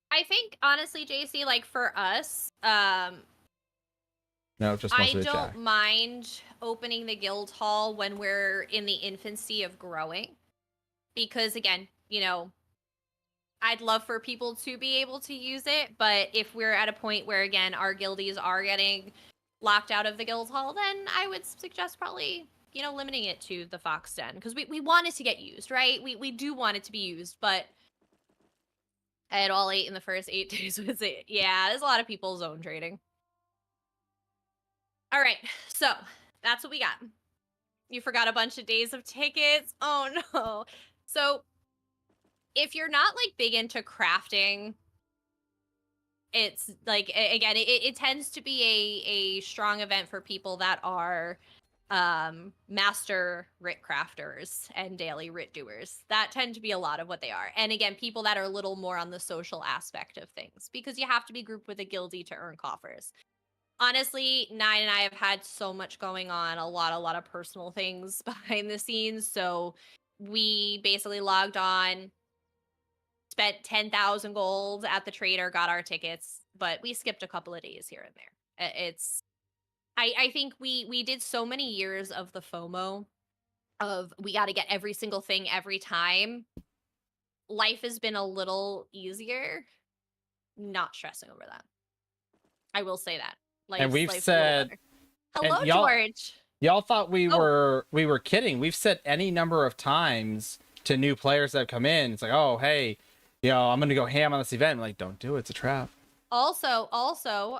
I think honestly, JC, like for us, No, just I mostly the don't Jack. mind opening the guild hall when we're in the infancy of growing. Because again, I'd love for people to be able to use it, but if we're at a point where again our guildies are getting locked out of the guild hall, then I would suggest probably, limiting it to the Fox Den. Because we want it to get used, right? We do want it to be used, but I had all 8 in the first 8 days was it. Yeah, there's a lot of people zone trading. All right, so that's what we got. You forgot a bunch of days of tickets. Oh no. So if you're not like big into crafting, it's like again, it tends to be a strong event for people that are master writ crafters and daily writ doers. That tend to be a lot of what they are. And again, people that are a little more on the social aspect of things, because you have to be grouped with a guildie to earn coffers. Honestly, Nine and I have had so much going on, a lot of personal things behind the scenes. So we basically logged on, spent 10,000 gold at the trader, got our tickets, but we skipped a couple of days here and there. I think we did so many years of the FOMO of we got to get every single thing every time. Life has been a little easier, not stressing over that. I will say that. And we've life's said, hello, and y'all, George. y'all thought we were kidding. We've said any number of times to new players that have come in, it's like, oh, hey, I'm gonna go ham on this event. I'm like, don't do it. It's a trap. Also,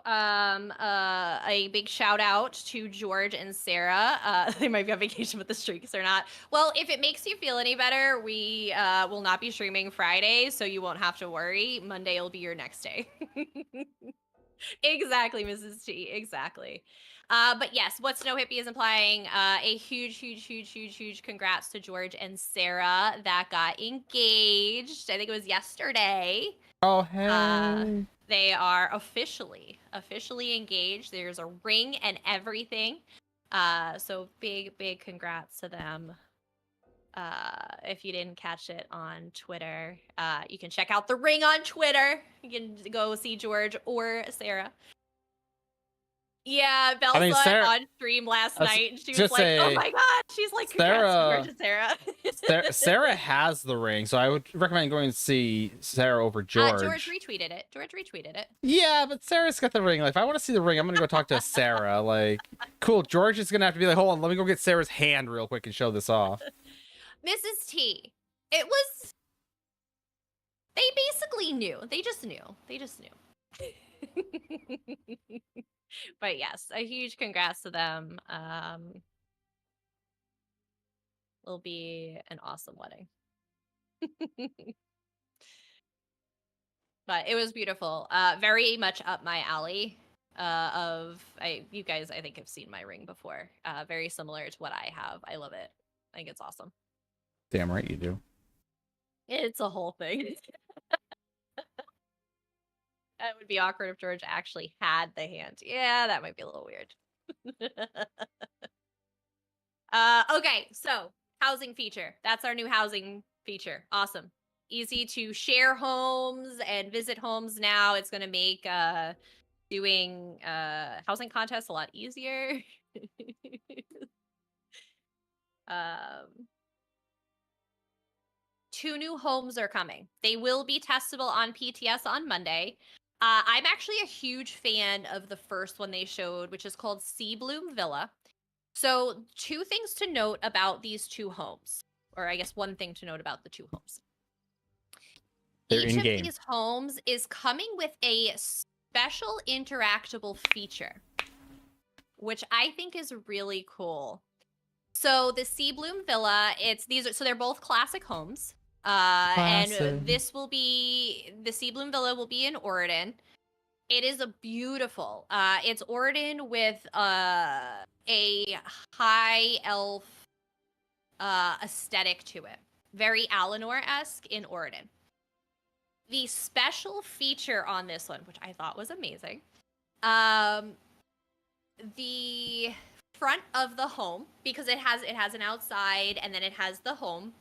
a big shout out to George and Sarah. They might be on vacation with the streaks or not. Well, if it makes you feel any better, we will not be streaming Friday, so you won't have to worry. Monday will be your next day. Exactly, Mrs. T. Exactly. But yes, what Snow Hippie is implying, a huge congrats to George and Sarah that got engaged. I think it was yesterday. Oh, hey. They are officially engaged. There's a ring and everything. So big congrats to them. If you didn't catch it on Twitter, you can check out the ring on Twitter. You can go see George or Sarah. Yeah, Belle saw it on stream last night, and she was like, "Oh my god!" She's like, "Congrats to George and Sarah." Sarah has the ring, so I would recommend going to see Sarah over George. George retweeted it. Yeah, but Sarah's got the ring. Like, if I want to see the ring, I'm gonna go talk to Sarah. Like, cool. George is gonna have to be like, hold on, let me go get Sarah's hand real quick and show this off. Mrs. T, it was. They basically knew. They just knew. But yes, a huge congrats to them. Will be an awesome wedding. But it was beautiful. Very much up my alley. You guys, I think, have seen my ring before. Very similar to what I have. I love it. I think it's awesome. Damn right you do. It's a whole thing. It would be awkward if George actually had the hand. Yeah, that might be a little weird. Okay, so housing feature. That's our new housing feature. Awesome. Easy to share homes and visit homes now. It's going to make doing housing contests a lot easier. 2 new homes are coming. They will be testable on PTS on Monday. I'm actually a huge fan of the first one they showed, which is called Sea Bloom Villa. So, two things to note about these two homes, or I guess one thing to note about the two homes. They're Each of in-game. these homes is coming with a special interactable feature, which I think is really cool. So the Sea Bloom Villa, so they're both classic homes. And this will be the Sea Bloom Villa will be in Oregon. It is a beautiful. It's Oregon with a high elf aesthetic to it, very Alinor-esque in Oregon. The special feature on this one, which I thought was amazing, the front of the home, because it has an outside and then it has the home.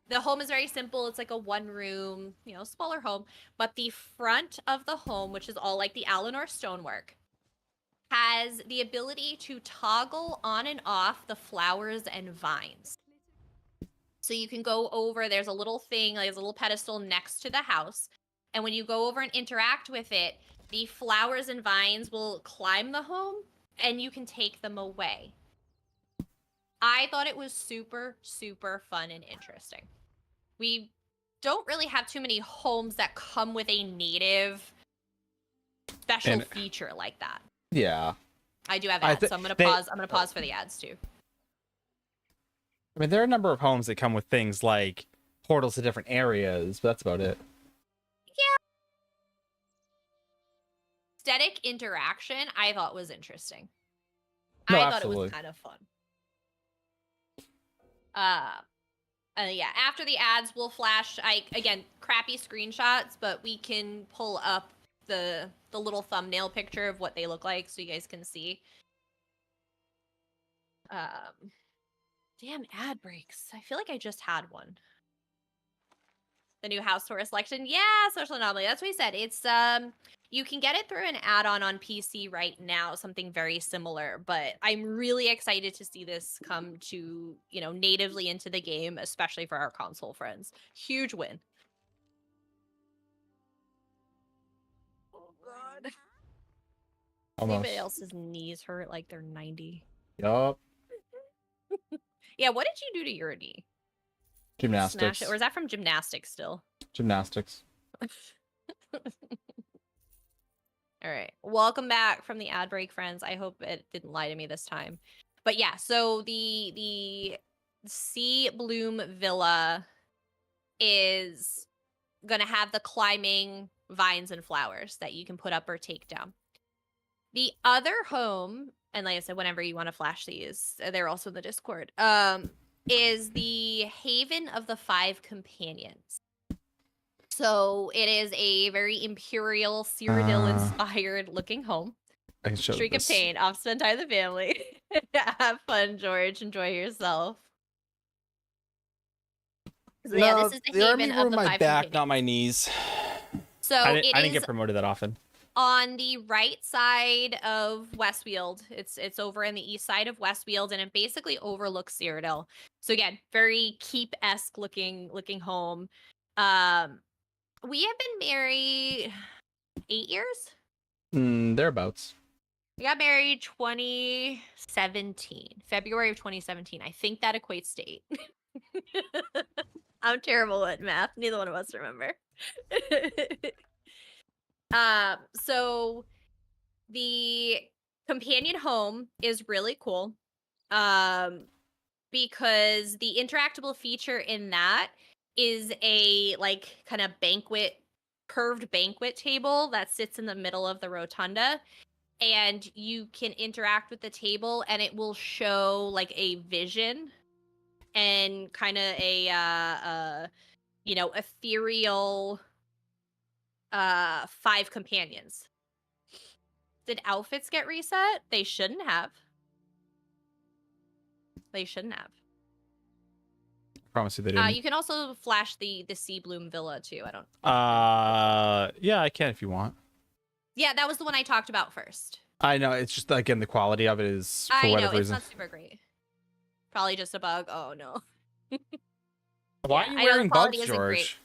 The home is very simple. It's like a one room, smaller home. But the front of the home, which is all like the Alinor stonework, has the ability to toggle on and off the flowers and vines. So you can go over, there's a little thing, like a little pedestal next to the house. And when you go over and interact with it, the flowers and vines will climb the home and you can take them away. I thought it was super, super fun and interesting. We don't really have too many homes that come with a native special feature like that. Yeah. I do have ads, so I'm gonna pause. I'm gonna pause for the ads too. I mean, there are a number of homes that come with things like portals to different areas, but that's about it. Yeah. Aesthetic interaction, I thought was interesting. No, I absolutely. thought it was kind of fun. Yeah, after the ads, we'll flash, again, crappy screenshots, but we can pull up the little thumbnail picture of what they look like so you guys can see. Damn ad breaks. I feel like I just had one. The new house tour selection. Yeah, Social Anomaly. That's what he said. It's you can get it through an add-on on PC right now, something very similar, but I'm really excited to see this come to, natively into the game, especially for our console friends. Huge win. Oh god. Almost. Anybody else's knees hurt like they're 90. Yup. Yeah, what did you do to your knee? Gymnastics. Smash it, or is that from gymnastics still? Gymnastics. All right. Welcome back from the ad break, friends. I hope it didn't lie to me this time. But yeah, so the Sea Bloom Villa is going to have the climbing vines and flowers that you can put up or take down. The other home, and like I said, whenever you want to flash these, they're also in the Discord, is the Haven of the Five Companions. So it is a very Imperial Cyrodiil-inspired looking home. I can show Streak this. of Pain, Obstinate Tie the Family. Have fun, George. Enjoy yourself. So, yeah, this is the Haven of the my Five back, Companions. not my knees. So I didn't get promoted that often. On the right side of Westfield. It's over in the east side of Westfield, and it basically overlooks Cyrodiil. So again, very keep-esque looking home. We have been married 8 years? Thereabouts. We got married 2017. February of 2017. I think that equates to 8. I'm terrible at math. Neither one of us remember. So the companion home is really cool. Because the interactable feature in that is a kind of curved banquet table that sits in the middle of the rotunda, and you can interact with the table and it will show like a vision and kind of a ethereal 5 companions. Did outfits get reset? They shouldn't have. I promise you they didn't. You can also flash the Sea Bloom Villa too. I don't. Yeah, I can if you want. Yeah, that was the one I talked about first. I know, it's just again the quality of it is for whatever reason. It's not super great. Probably just a bug. Oh no. Why are you wearing bugs, George? Great,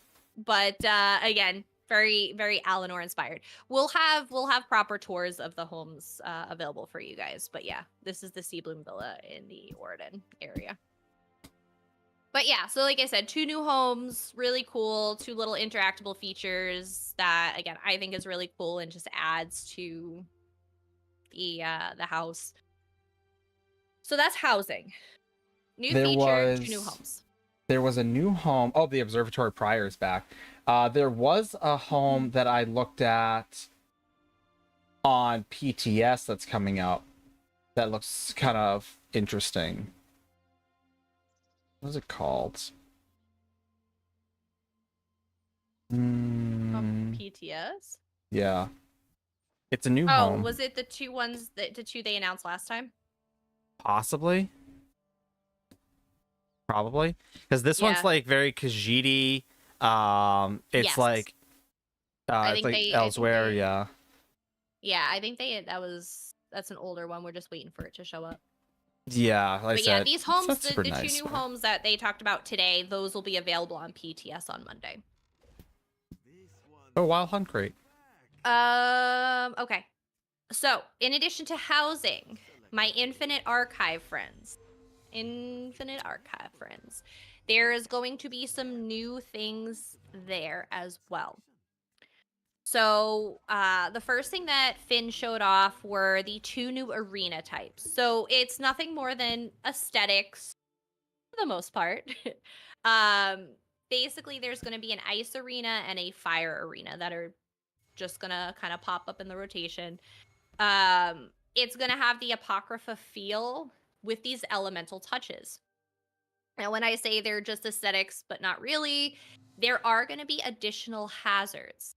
but again, Very, very Eleanor inspired. We'll have proper tours of the homes available for you guys. But yeah, this is the Sea Bloom Villa in the Orden area. But yeah, so like I said, 2 new homes, really cool, 2 little interactable features that again I think is really cool and just adds to the house. So that's housing. New feature, 2 new homes. There was a new home. Oh, the Observatory Prior is back. There was a home that I looked at on PTS that's coming out that looks kind of interesting. What is it called? PTS? Yeah. It's a new Oh, home. was it the 2 ones that the 2 they announced last time? Possibly. Probably. Because this one's like very Khajiit. It's Yes. like I it's think like elsewhere, yeah. Yeah, I think that's an older one. We're just waiting for it to show up. Yeah, like I But said, yeah, these homes, that's the super 2 nice, new homes that they talked about today, those will be available on PTS on Monday. Oh, Wild Hunt Crate. Okay. So, in addition to housing, my Infinite Archive friends, there is going to be some new things there as well. So, the first thing that Finn showed off were the 2 new arena types. So, it's nothing more than aesthetics for the most part. Basically, there's going to be an ice arena and a fire arena that are just going to kind of pop up in the rotation. It's going to have the Apocrypha feel with these elemental touches. Now, when I say they're just aesthetics, but not really, there are going to be additional hazards,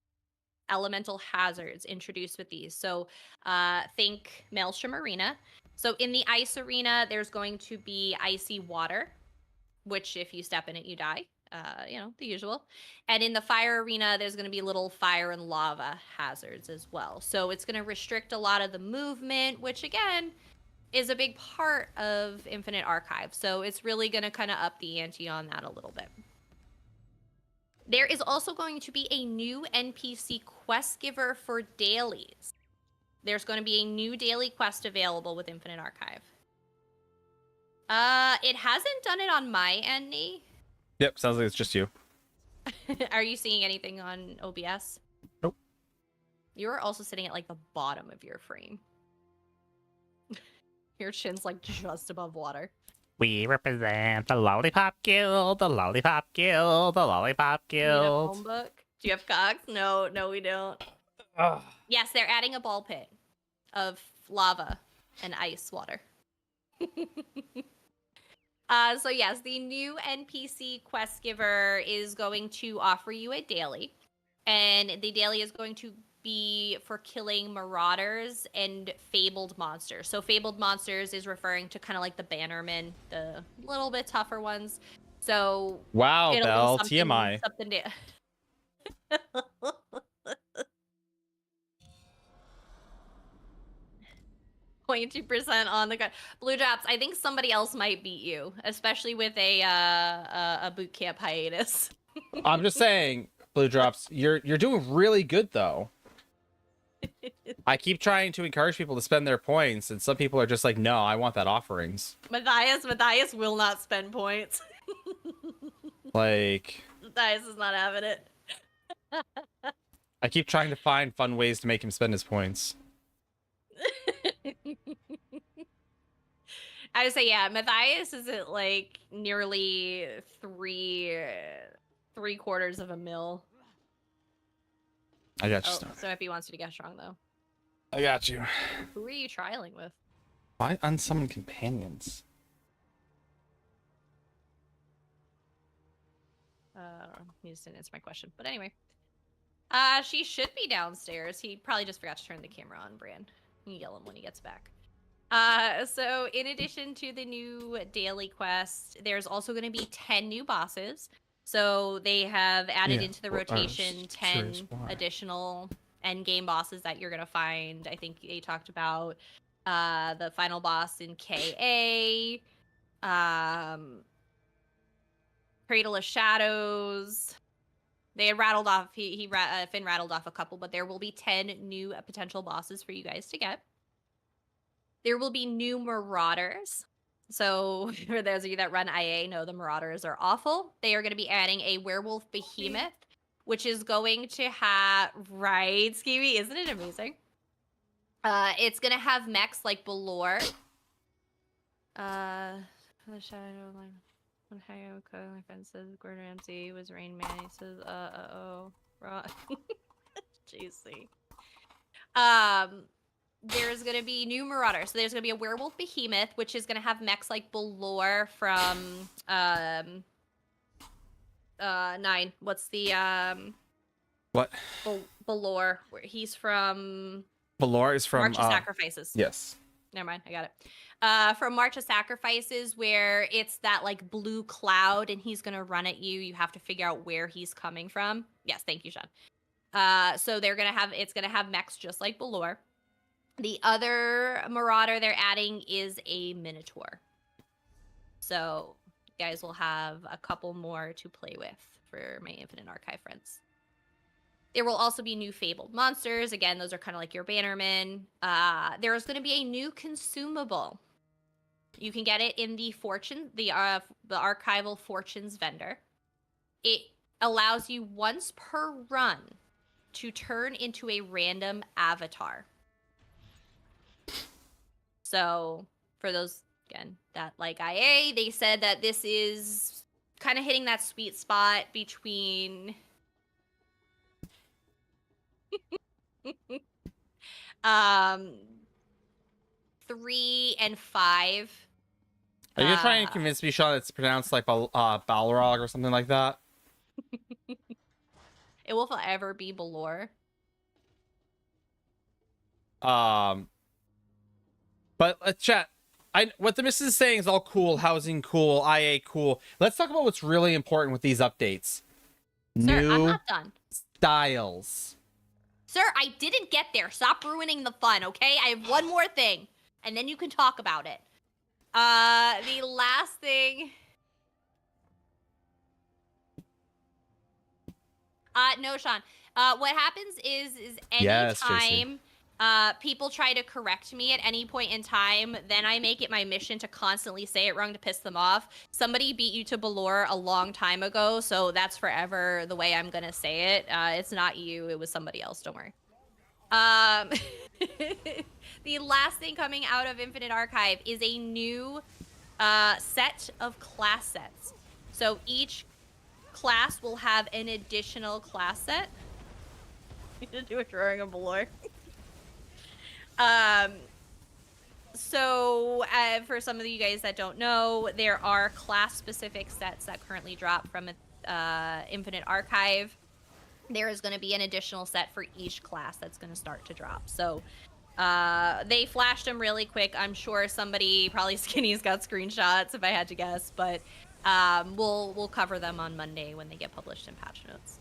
elemental hazards introduced with these. So think Maelstrom Arena. So in the ice arena, there's going to be icy water, which if you step in it, you die. The usual. And in the fire arena, there's going to be little fire and lava hazards as well. So it's going to restrict a lot of the movement, which again is a big part of Infinite Archive. So it's really going to kind of up the ante on that a little bit. There is also going to be a new NPC quest giver for dailies. There's going to be a new daily quest available with Infinite Archive. It hasn't done it on my end, Nee. Yep, sounds like it's just you. Are you seeing anything on OBS? Nope. You're also sitting at like the bottom of your frame. Your chin's like just above water. We represent the Lollipop Guild, the Lollipop Guild, the Lollipop Do you need a Guild. phone book? Do you have cocks? No, we don't. Yes, they're adding a ball pit of lava and ice water. So yes, the new NPC quest giver is going to offer you a daily, and the daily is going to be for killing marauders and fabled monsters. So fabled monsters is referring to kind of like the bannermen, the little bit tougher ones. So wow, it'll Belle, be something, TMI. something 0.2% on the Blue Drops. I think somebody else might beat you, especially with a boot camp hiatus. I'm just saying, Blue Drops, you're doing really good though. I keep trying to encourage people to spend their points, and some people are just like, no, I want that offerings. Matthias will not spend points. Like, Matthias is not having it. I keep trying to find fun ways to make him spend his points. I would say, yeah, Matthias is at like nearly three quarters of a mil. I got you. Oh, so if he wants you to get strong though. I got you. Who are you trialing with? Why unsummon companions? He just didn't answer my question. But anyway. She should be downstairs. He probably just forgot to turn the camera on, Bran. You can yell him when he gets back. So in addition to the new daily quest, there's also going to be 10 new bosses. So they have added into the rotation 10 additional endgame bosses that you're going to find. I think they talked about the final boss in KA, Cradle of Shadows. They had rattled off. Finn rattled off a couple, but there will be 10 new potential bosses for you guys to get. There will be new Marauders. So for those of you that run IA, know the Marauders are awful. They are going to be adding a Werewolf Behemoth, which is going to have right, Skeevy, isn't it amazing? It's going to have mechs like Belor. The Shadow Line. When Hayo Code, my friend says Gordon Ramsay was Rain Man. He says, raw. JC. There's gonna be new Marauders. So there's gonna be a Werewolf Behemoth, which is gonna have mechs like Belor from 9. What's the What? Belor? Where he's from Valor is from March of Sacrifices. Yes. Never mind, I got it. From March of Sacrifices, where it's that like blue cloud and he's gonna run at you. You have to figure out where he's coming from. Yes, thank you, Sean. So it's gonna have mechs just like Belor. The other Marauder they're adding is a Minotaur. So you guys will have a couple more to play with for my Infinite Archive friends. There will also be new Fabled Monsters. Again, those are kind of like your Bannermen. There's going to be a new consumable. You can get it in the Archival Fortunes vendor. It allows you once per run to turn into a random avatar. So for those, again, that like IA, they said that this is kind of hitting that sweet spot between 3 and 5. Are you trying to convince me, Sean, it's pronounced like Balrog or something like that? It will forever be Belor. But chat. What the missus is saying is all cool, housing cool, IA cool. Let's talk about what's really important with these updates. Sir, New I'm not done. styles. Sir, I didn't get there. Stop ruining the fun, okay? I have one more thing, and then you can talk about it. The last thing... no, Sean. What happens is anytime people try to correct me at any point in time, then I make it my mission to constantly say it wrong to piss them off. Somebody beat you to Belor a long time ago, so that's forever the way I'm gonna say it. It's not you, it was somebody else, don't worry. The last thing coming out of Infinite Archive is a new set of class sets. So each class will have an additional class set. We need to do a drawing of Belor. So for some of you guys that don't know, there are class-specific sets that currently drop from Infinite Archive. There is going to be an additional set for each class that's going to start to drop. So they flashed them really quick. I'm sure somebody, probably Skinny's got screenshots if I had to guess, but we'll cover them on Monday when they get published in patch notes.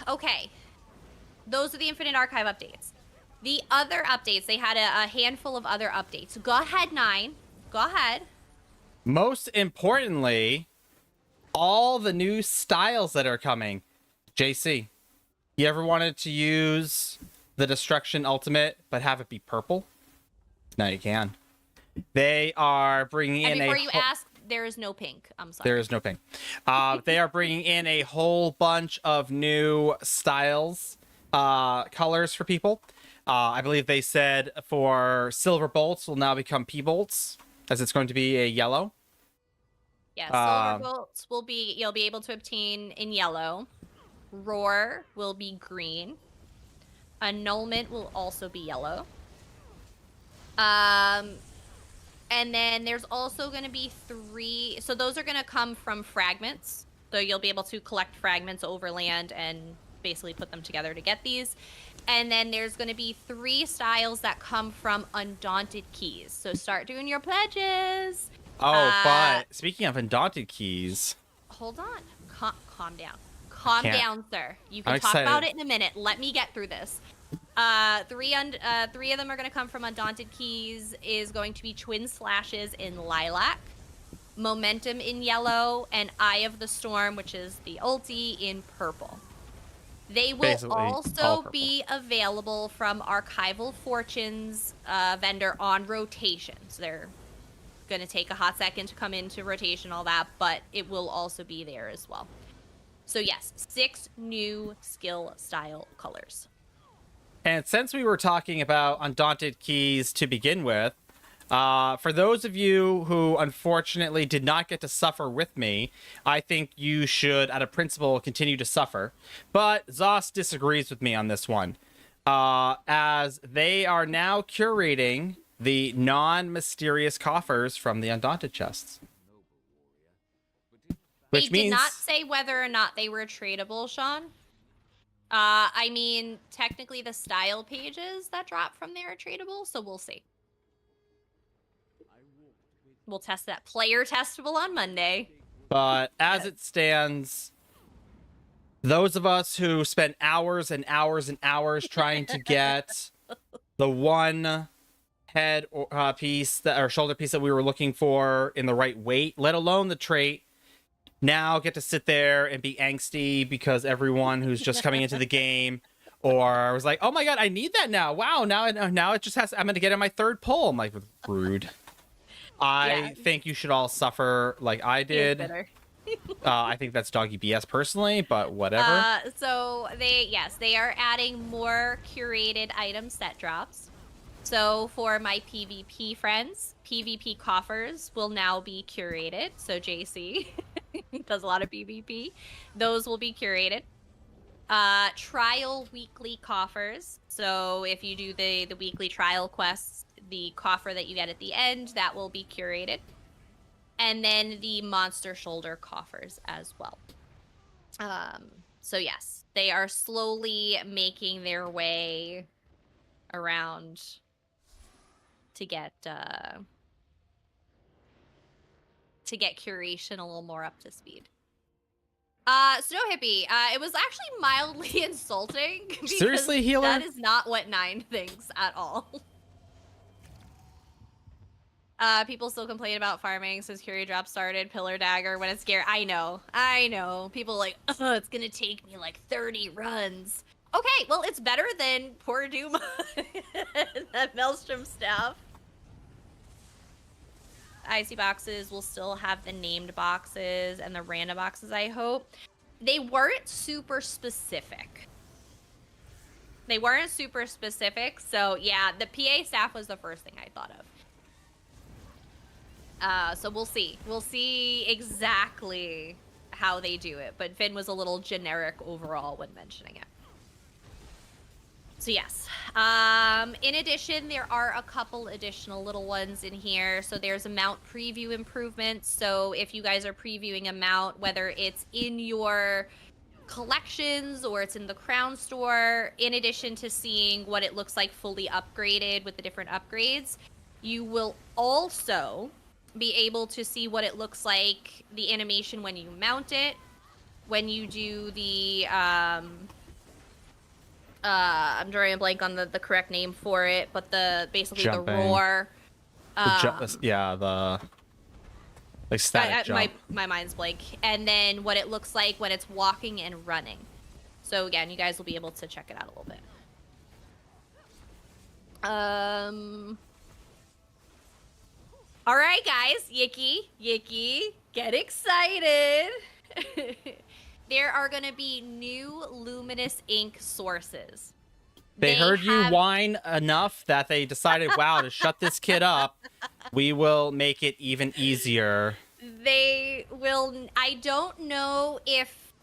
Okay. Those are the Infinite Archive updates. The other updates, they had a handful of other updates. Go ahead, 9. Go ahead. Most importantly, all the new styles that are coming. JC, you ever wanted to use the Destruction Ultimate but have it be purple? Now you can. They are bringing in before you ask, there is no pink. I'm sorry. There is no pink. They are bringing in a whole bunch of new styles, colors for people. I believe they said for Silver Bolts will now become P-Bolts, as it's going to be a yellow. Yeah, Silver Bolts you'll be able to obtain in yellow. Roar will be green. Annulment will also be yellow. And then there's also going to be 3... So those are going to come from fragments. So you'll be able to collect fragments overland and basically put them together to get these. And then there's going to be 3 styles that come from Undaunted Keys. So start doing your pledges. Oh, but speaking of Undaunted Keys... Hold on. Calm down. Calm down, sir. You can I'm talk excited. about it in a minute. Let me get through this. 3 of them are going to come from Undaunted Keys. Is going to be Twin Slashes in Lilac. Momentum in yellow, and Eye of the Storm, which is the ulti, in purple. They will Basically, all also purple. be available from Archival Fortunes vendor on rotation. So they're going to take a hot second to come into rotation, all that, but it will also be there as well. So yes, 6 new skill style colors. And since we were talking about Undaunted keys to begin with, for those of you who unfortunately did not get to suffer with me, I think you should, out of principle, continue to suffer. But Zos disagrees with me on this one, as they are now curating the non-mysterious coffers from the Undaunted chests. Which They means did not say whether or not they were tradable, Sean. I mean, technically the style pages that drop from there are tradable, so we'll see. We'll test that. Player testable on Monday. But as it stands, those of us who spent hours and hours and hours trying to get the one head piece or shoulder piece that we were looking for in the right weight, let alone the trait, now get to sit there and be angsty because everyone who's just coming into the game or was like, oh my god, I need that now. Wow, now it just has. I'm going to get in my third pull. I'm like, rude. I think you should all suffer like I did. I think that's doggy BS personally, but whatever. So they are adding more curated item set drops. So for my PvP friends, PvP coffers will now be curated. So JC does a lot of PvP. Those will be curated. Trial weekly coffers. So if you do the weekly trial quests, the coffer that you get at the end, that will be curated. And then the monster shoulder coffers as well. So yes, they are slowly making their way around to get curation a little more up to speed. Snow Hippie, it was actually mildly insulting. Seriously, healer? That is not what 9 thinks at all. People still complain about farming since Curie Drop started, Pillar Dagger, when it's scary. I know. People are like, oh, it's gonna take me like 30 runs. Okay, well, it's better than poor Doom, that Maelstrom staff. Icy boxes will still have the named boxes and the random boxes, I hope. They weren't super specific. So yeah, the PA staff was the first thing I thought of. So we'll see. We'll see exactly how they do it. But Finn was a little generic overall when mentioning it. So yes. In addition, there are a couple additional little ones in here. So there's a mount preview improvements. So if you guys are previewing a mount, whether it's in your collections or it's in the crown store, in addition to seeing what it looks like fully upgraded with the different upgrades, you will also be able to see what it looks like, the animation when you mount it, when you do the I'm drawing a blank on the correct name for it, but basically Jumping. the roar. The like static jump. My mind's blank. And then what it looks like when it's walking and running. So again, you guys will be able to check it out a little bit. All right, guys, Yicky, get excited. There are going to be new Luminous ink sources. They heard you whine enough that they decided, wow, to shut this kid up, we will make it even easier. They will. I don't know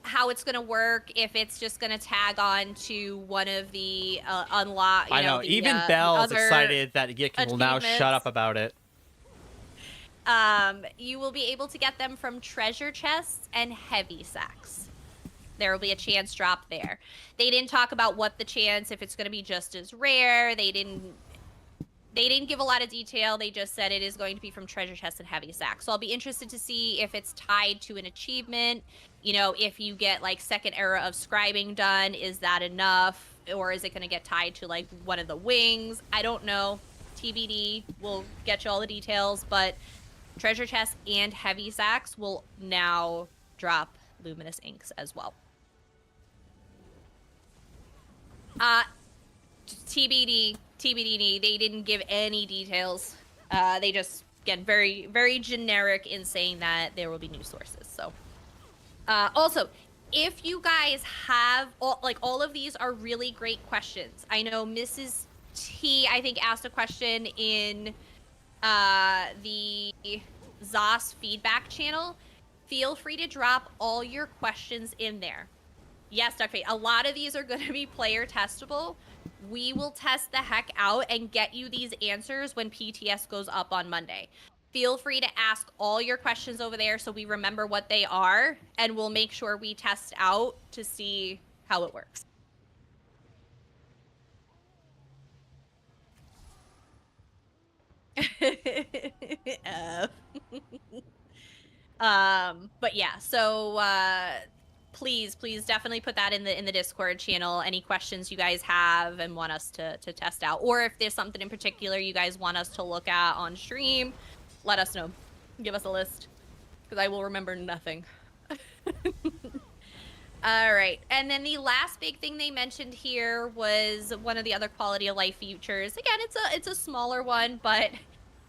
how it's going to work, if it's just going to tag on to one of the unlock. I know, even Belle's excited that Yicky will now shut up about it. You will be able to get them from treasure chests and heavy sacks. There will be a chance drop there. They didn't talk about what the chance, if it's going to be just as rare. They didn't give a lot of detail. They just said it is going to be from treasure chests and heavy sacks. So I'll be interested to see if it's tied to an achievement. You know, if you get like second era of scribing done, is that enough? Or is it going to get tied to like one of the wings? I don't know. TBD. We'll get you all the details, but treasure chests and heavy sacks will now drop luminous inks as well. TBD, they didn't give any details. They just, again, very, very generic in saying that there will be new sources. So, also, if you guys have, all of these are really great questions. I know Mrs. T, I think, asked a question in the ZOS feedback channel. Feel free to drop all your questions in there. Yes, Duckface, a lot of these are going to be player testable. We will test the heck out and get you these answers when PTS goes up on Monday. Feel free to ask all your questions over there so we remember what they are, and we'll make sure we test out to see how it works. But yeah, so please definitely put that in the Discord channel, any questions you guys have and want us to test out, or if there's something in particular you guys want us to look at on stream, let us know. Give us a list, because I will remember nothing. All right, and then the last big thing they mentioned here was one of the other quality of life features. Again, it's a smaller one, but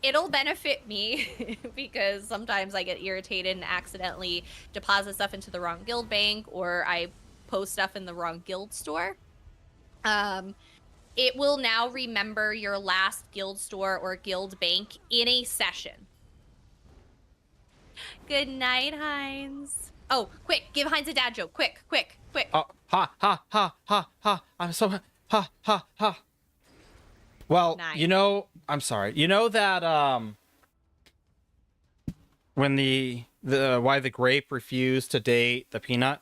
it'll benefit me because sometimes I get irritated and accidentally deposit stuff into the wrong guild bank, or I post stuff in the wrong guild store. It will now remember your last guild store or guild bank in a session. Good night, Heinz. Oh, quick, give Heinz a dad joke. Quick. Oh, ha, ha, ha, ha, ha. I'm so, ha, ha, ha. Well, Nice. you know, I'm sorry. You know that, when why the grape refused to date the peanut?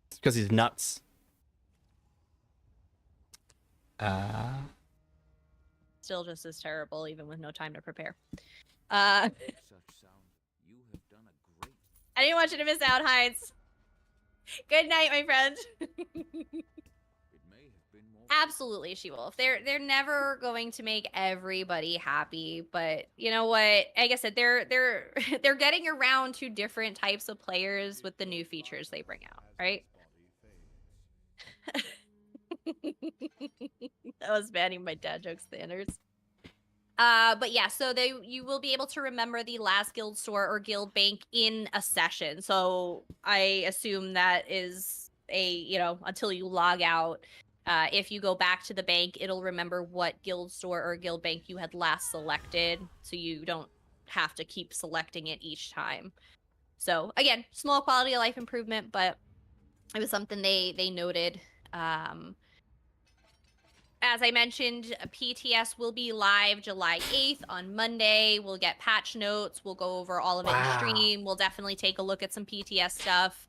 It's because he's nuts. Still just as terrible, even with no time to prepare. I didn't want you to miss out, Heinz. Good night, my friend. Absolutely, She-Wolf. They're never going to make everybody happy, but you know what? Like I said, they're getting around to different types of players with the new features they bring out, right? That was banning my dad joke standards. But yeah, so you will be able to remember the last guild store or guild bank in a session. So I assume that is until you log out. If you go back to the bank, it'll remember what guild store or guild bank you had last selected, so you don't have to keep selecting it each time. So again, small quality of life improvement, but it was something they noted. As I mentioned, PTS will be live July 8th on Monday. We'll get patch notes. We'll go over all of it in stream. We'll definitely take a look at some PTS stuff.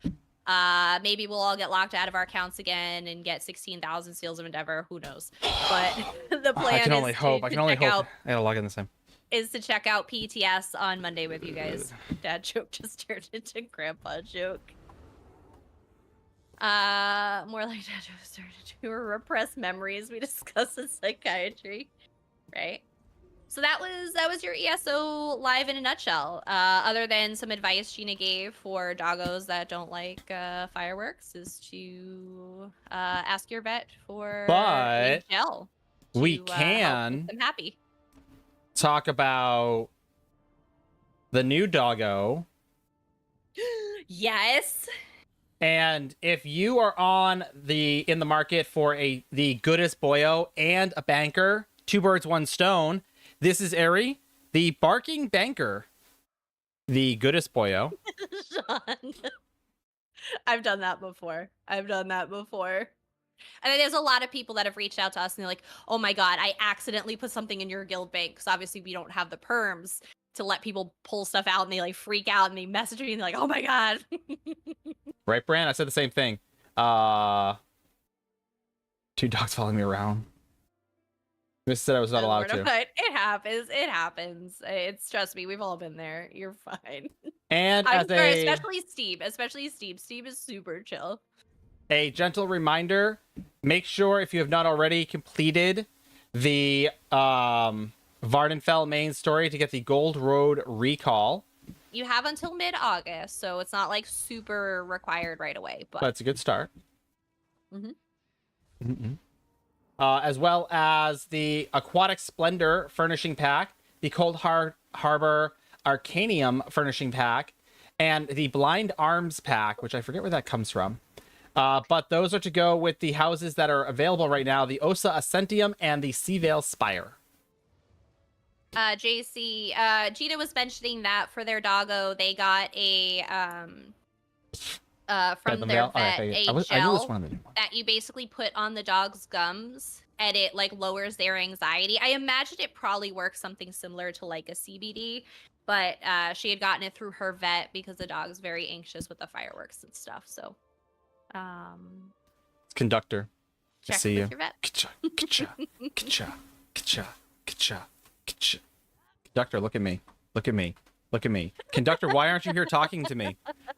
Maybe we'll all get locked out of our accounts again and get 16,000 Seals of Endeavor. Who knows? But the plan I can only hope. I gotta log in the same. Is to check out PTS on Monday with you guys. Dad joke just turned into grandpa joke. More like dad joke started to repress memories we discussed in psychiatry, right? So that was your ESO live in a nutshell. Other than some advice Gina gave for doggos that don't like fireworks, is to ask your vet for a gel. We to, can help make them happy. Talk about the new doggo. Yes. And if you are in the market for the goodest boyo and a banker, 2 birds, 1 stone, this is Eri, the barking banker, the goodest boyo. Sean. I've done that before. And then there's a lot of people that have reached out to us and they're like, oh my god, I accidentally put something in your guild bank, because obviously we don't have the perms to let people pull stuff out, and they like freak out and they message me and they're like, oh my god. Right, Bran? I said the same thing. 2 dogs following me around. Miss said I was not allowed to. It happens. It's, trust me, we've all been there. You're fine. And especially Steve. Steve is super chill. A gentle reminder, make sure if you have not already completed the Vardenfell main story to get the Gold Road recall. You have until mid-August, so it's not like super required right away. But It's a good start. Mhm. As well as the Aquatic Splendor furnishing pack, the Cold Harbor Arcanium furnishing pack, and the Blind Arms pack, which I forget where that comes from. But those are to go with the houses that are available right now, the Osa Ascentium and the Seavale Spire. JC, Gina was mentioning that for their doggo, they got a from their Bedlam vet Veil? a I knew this gel one of them. that you basically put on the dog's gums, and it like lowers their anxiety. I imagine it probably works something similar to like a CBD, but she had gotten it through her vet because the dog's very anxious with the fireworks and stuff. So, Conductor. I check see with you. your vet. Ka-cha, ka-cha, ka-cha, ka-cha, ka-cha, ka-cha. Conductor, look at me. Look at me. Look at me. Conductor, why aren't you here talking to me?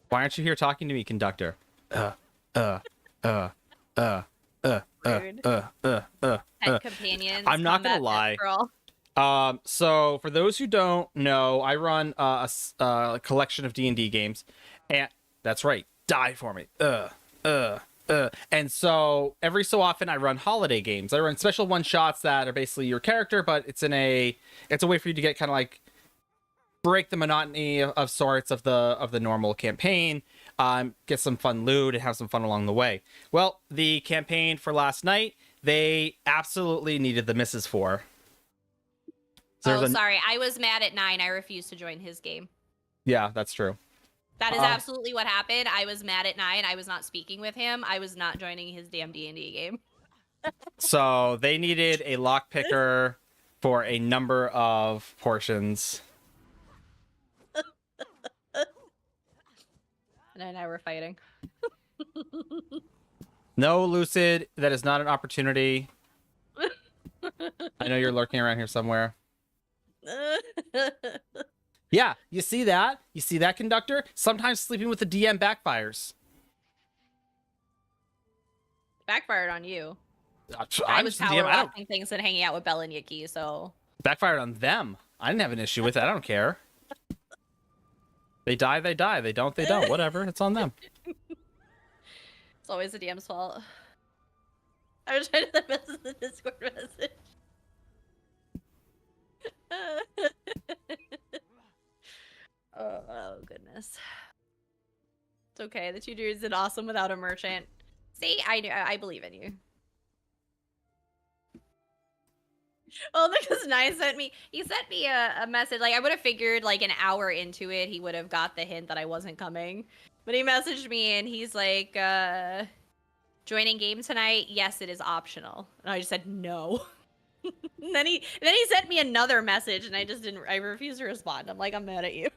Why aren't you here talking to me, conductor? Rude. Pet companions. I'm not gonna combat lie. pet girl. So for those who don't know, I run a collection of D&D games, and that's right, die for me. And so every so often I run holiday games. I run special one shots that are basically your character, but it's a way for you to get kind of like break the monotony of sorts of the normal campaign, get some fun loot and have some fun along the way. Well, the campaign for last night, they absolutely needed the misses for. So Sorry. I was mad at 9. I refused to join his game. Yeah, that's true. That is absolutely what happened. I was mad at 9. I was not speaking with him. I was not joining his damn D&D game. So they needed a lockpicker for a number of portions. And I were fighting. No, Lucid, that is not an opportunity. I know you're lurking around here somewhere. Yeah, you see that? You see that, conductor? Sometimes sleeping with the DM backfires. Backfired on you. I I'm was just the DM. power I don't watching things and hanging out with Bella and Yuki, so backfired on them. I didn't have an issue with it. I don't care. They die, they die. They don't, they don't. Whatever. It's on them. it's always the DM's fault. I was trying to message the Discord message. Oh goodness. It's okay. The two dudes did awesome without a merchant. See, I believe in you. Well, because Nine sent me a message. Like I would have figured like an hour into it, he would have got the hint that I wasn't coming. But he messaged me and he's like, joining game tonight? Yes, it is optional. And I just said no. and then he sent me another message and I refused to respond. I'm like, I'm mad at you.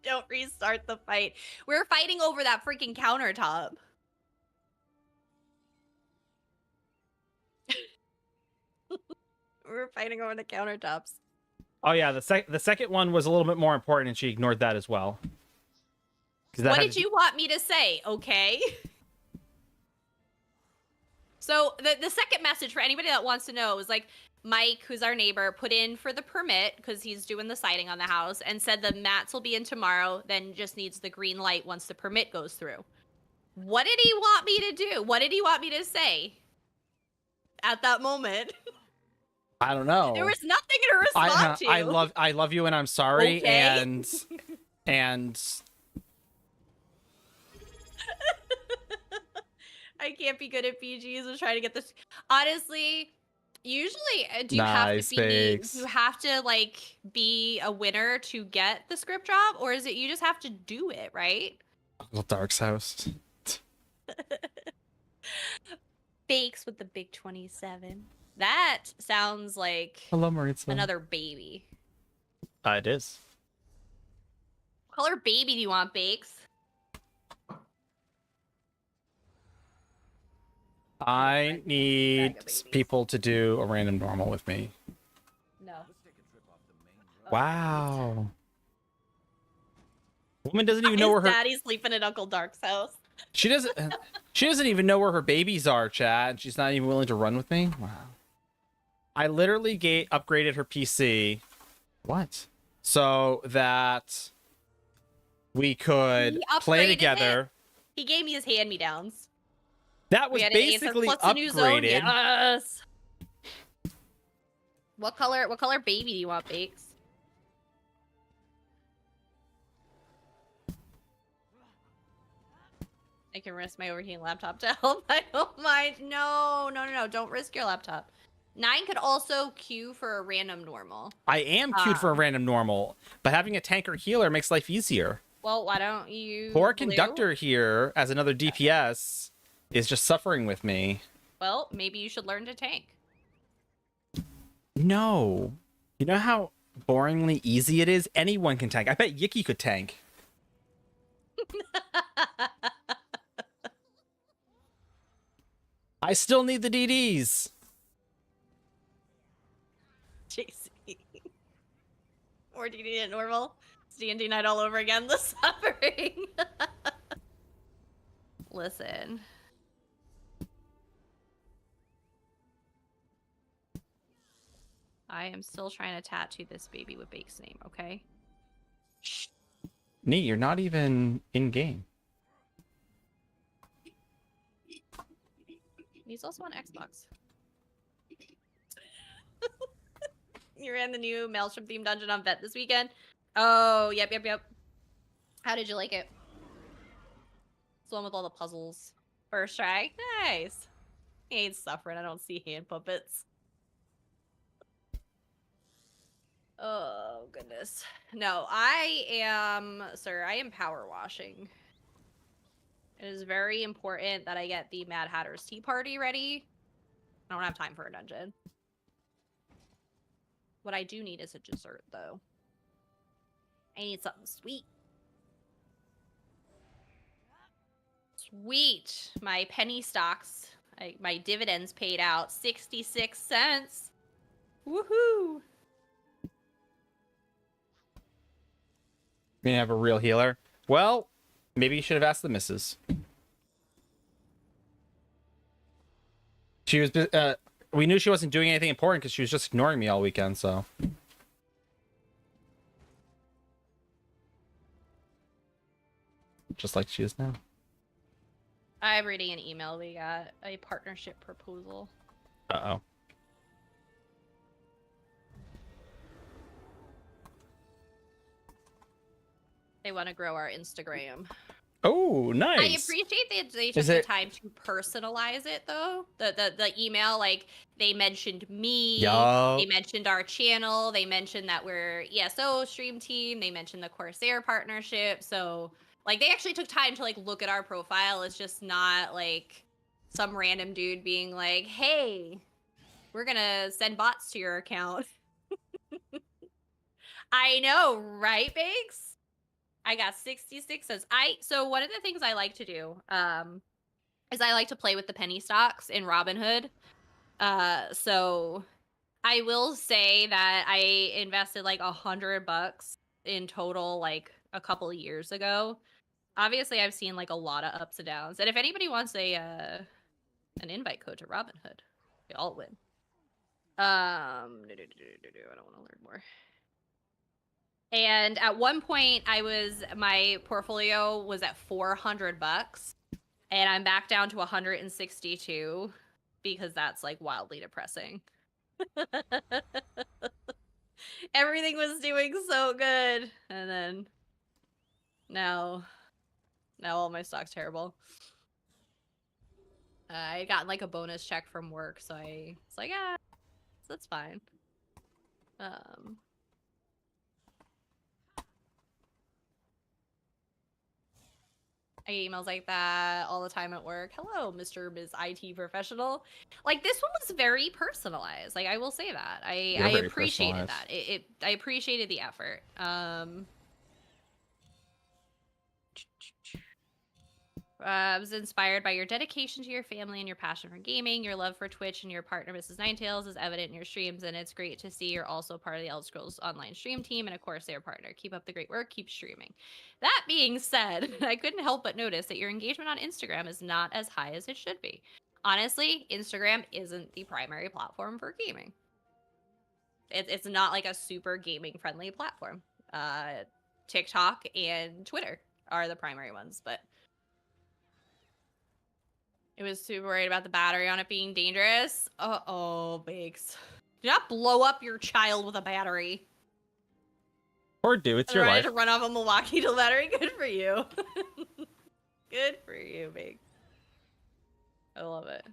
Don't restart the fight. We're fighting over that freaking countertop. We're fighting over the countertops. Oh yeah, the second one was a little bit more important, and she ignored that as well. What did you want me to say? Okay. So the second message for anybody that wants to know was like Mike, who's our neighbor, put in for the permit because he's doing the siding on the house and said the mats will be in tomorrow. Then just needs the green light once the permit goes through. What did he want me to do? What did he want me to say at that moment? I don't know. There was nothing to respond to. I love you, and I'm sorry, Okay. and I can't be good at PGs. Was trying to get this. Honestly, usually, do you Nice, thanks. you have to like be a winner to get the script drop, or is it you just have to do it, right? Uncle Dark's house. Bakes with the big 27. That sounds like Hello, Maritza. another baby. It is. What color baby do you want, Bakes? I need Bag of babies. people to do a random normal with me. No. Wow. Woman doesn't even know where her Daddy's sleeping at Uncle Dark's house. she doesn't even know where her babies are, chat, and she's not even willing to run with me. Wow. I literally upgraded her PC. What? So that we could He play upgraded together. He gave me his hand-me-downs. That We was had an Ace of basically what's the new zone? upgraded. Yes. What color baby do you want, Bakes? I can risk my overheating laptop to help. I don't mind. No. Don't risk your laptop. 9 could also queue for a random normal. I am queued for a random normal, but having a tanker healer makes life easier. Well, why don't you Poor blue? conductor here as another DPS is just suffering with me. Well, maybe you should learn to tank. No. You know how boringly easy it is? Anyone can tank. I bet Yicky could tank. I still need the DDs. JC. Or DD at normal. It's D&D night all over again. The suffering. Listen. I am still trying to tattoo this baby with Bake's name, okay? Shh. Neat, you're not even in game. He's also on Xbox. You ran the new Maelstrom themed dungeon on Vet this weekend? Oh, yep. How did you like it? It's the one with all the puzzles. First try? Nice. He ain't suffering. I don't see hand puppets. Oh, goodness. No, I am power washing. It is very important that I get the Mad Hatter's Tea Party ready. I don't have time for a dungeon. What I do need is a dessert, though. I need something sweet. Sweet. My penny stocks, my dividends paid out 66 cents. Woohoo! You have a real healer. Well, maybe you should have asked the missus. She was. We knew she wasn't doing anything important because she was just ignoring me all weekend. So. Just like she is now. I'm reading an email. We got a partnership proposal. Uh-oh. They want to grow our Instagram. Oh, nice. I appreciate that they took the time to personalize it, though. The email, like, they mentioned me. Yup. They mentioned our channel. They mentioned that we're ESO stream team. They mentioned the Corsair partnership. So, like, they actually took time to, like, look at our profile. It's just not, like, some random dude being like, hey, we're gonna send bots to your account. I know, right, Bakes? I got 66 cents. So one of the things I like to do is I like to play with the penny stocks in Robinhood. So I will say that I invested like $100 in total like a couple of years ago. Obviously, I've seen like a lot of ups and downs. And if anybody wants an invite code to Robinhood, we all win. I don't want to learn more. And at one point, my portfolio was at $400, and I'm back down to 162 because that's like wildly depressing. Everything was doing so good, and then now all my stock's terrible. I got like a bonus check from work, so it's like, that's fine. I get emails like that all the time at work. Hello, Mr. Ms. IT professional. Like, this one was very personalized. Like, I will say that. I appreciated that. I appreciated the effort. I was inspired by your dedication to your family and your passion for gaming. Your love for Twitch and your partner, Mrs. Ninetails, is evident in your streams, and it's great to see you're also part of the Elder Scrolls Online stream team and, of course, their partner. Keep up the great work. Keep streaming. That being said, I couldn't help but notice that your engagement on Instagram is not as high as it should be. Honestly, Instagram isn't the primary platform for gaming. It's not like a super gaming friendly platform. TikTok and Twitter are the primary ones, but it was super worried about the battery on it being dangerous. Uh-oh, Biggs. Do not blow up your child with a battery. Or do, it's your Ready life. to run off a Milwaukee to battery? Good for you. Good for you, Biggs. I love it.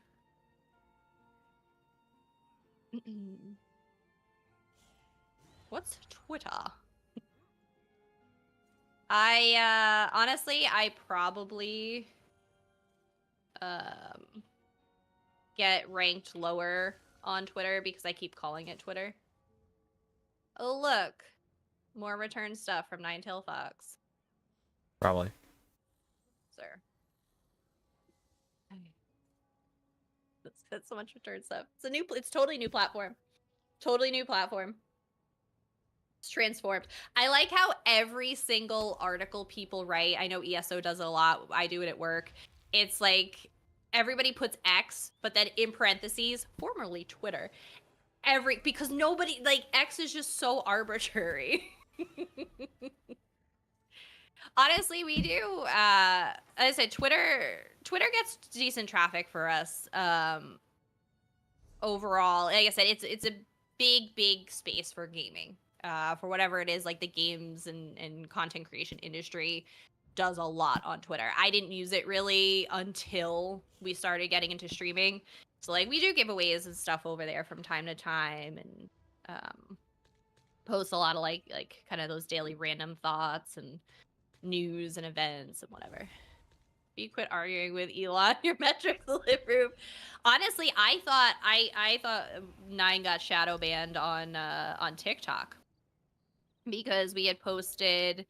What's Twitter? Honestly, I probably get ranked lower on Twitter because I keep calling it Twitter. Oh, look. More return stuff from Ninetail Fox. Probably. Sir. That's so much return stuff. It's totally new platform. Totally new platform. It's transformed. I like how every single article people write, I know ESO does it a lot, I do it at work. It's like everybody puts X, but then in parentheses, formerly Twitter. Because nobody, like, X is just so arbitrary. Honestly, we do. As I said, Twitter gets decent traffic for us. Overall, like I said, it's a big space for gaming. For whatever it is, like the games and content creation industry does a lot on Twitter. I didn't use it really until we started getting into streaming. So like we do giveaways and stuff over there from time to time, and post a lot of like kind of those daily random thoughts and news and events and whatever. If you quit arguing with Elon, your metrics will improve. Honestly, I thought Nine got shadow banned on TikTok because we had posted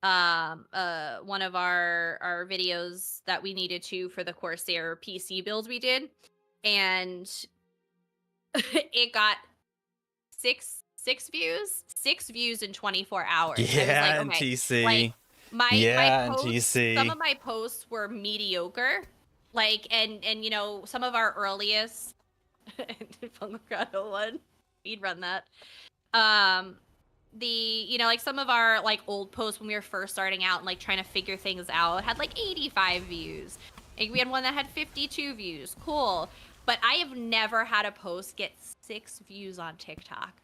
one of our videos that we needed to for the Corsair PC build we did, and it got six views in 24 hours. Yeah, I was like, okay, NTC. like, my posts, NTC. some of my posts were mediocre, like, and you know, some of our earliest Fungal Grotto one, we'd run that. You know, like some of our like old posts when we were first starting out and like trying to figure things out had like 85 views. Like we had one that had 52 views. Cool. But I have never had a post get 6 views on TikTok.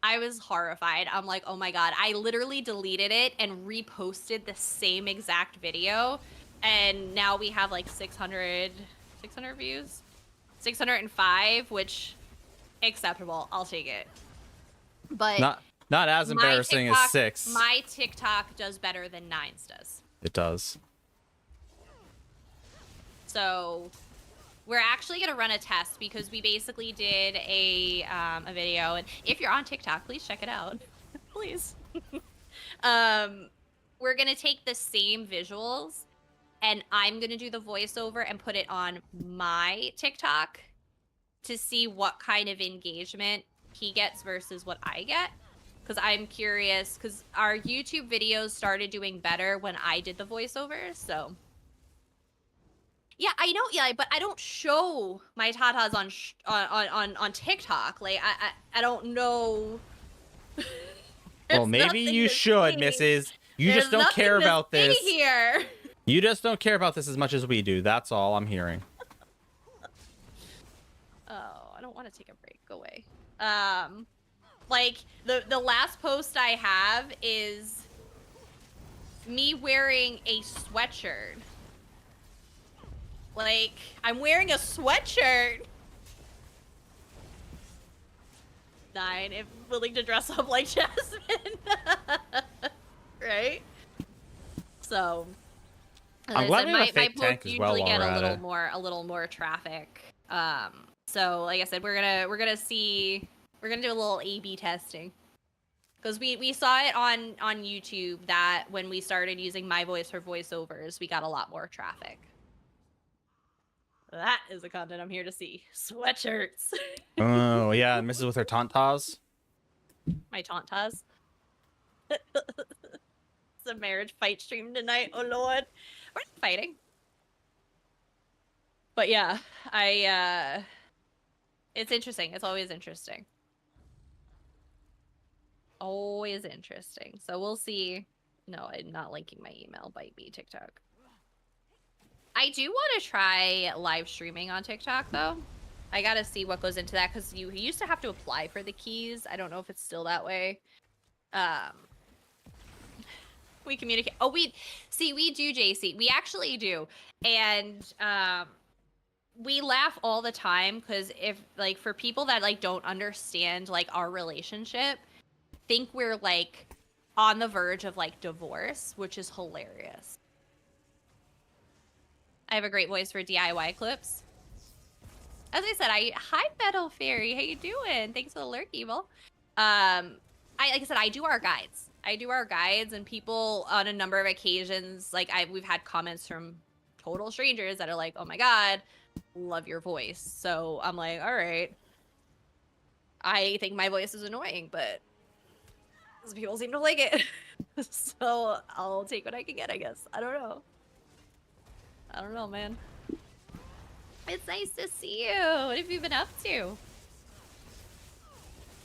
I was horrified. I'm like, oh my god. I literally deleted it and reposted the same exact video. And now we have like 600 views? 605, which, acceptable. I'll take it. But not as embarrassing as 6. My TikTok does better than Nine's does. It does. So we're actually going to run a test because we basically did a video, and if you're on TikTok, please check it out. Please. We're going to take the same visuals, and I'm going to do the voiceover and put it on my TikTok to see what kind of engagement he gets versus what I get. Because I'm curious, because our YouTube videos started doing better when I did the voiceovers, so... Yeah, I know, yeah, but I don't show my tatas on TikTok. Like, I don't know. Well, maybe you should, Mrs. You just don't care about this. Here. You just don't care about this as much as we do. That's all I'm hearing. Oh, I don't want to take a break. Go away. Like, the last post I have is me wearing a sweatshirt. Like, I'm wearing a sweatshirt. Nine, if willing to dress up like Jasmine. Right? So, I'm glad we have a fake tank as well usually while get we're at a little more traffic. So like I said, we're gonna do a little A/B testing. Because we saw it on YouTube that when we started using my voice for voiceovers, we got a lot more traffic. That is the content I'm here to see. Sweatshirts. Oh, yeah, Mrs. with her tauntaws. My tauntas. It's a marriage fight stream tonight. Oh, Lord. We're not fighting. But yeah, it's interesting. It's always interesting. always interesting. So we'll see. No, I'm not linking my email. Bite me, TikTok. I do want to try live streaming on TikTok, though. I gotta see what goes into that, because you used to have to apply for the keys. I don't know if it's still that way. We communicate. Oh, we do, JC. We actually do. And we laugh all the time, because if, like, for people that, like, don't understand, like, our relationship, think we're, like, on the verge of, like, divorce, which is hilarious. I have a great voice for DIY clips. As I said, hi Metal Fairy, how you doing? Thanks for the lurk, Evil. Like I said, I do our guides. And people on a number of occasions, like we've had comments from total strangers that are like, "Oh my god, love your voice." So I'm like, all right. I think my voice is annoying, but those people seem to like it. So I'll take what I can get, I guess. I don't know, man. It's nice to see you. What have you been up to?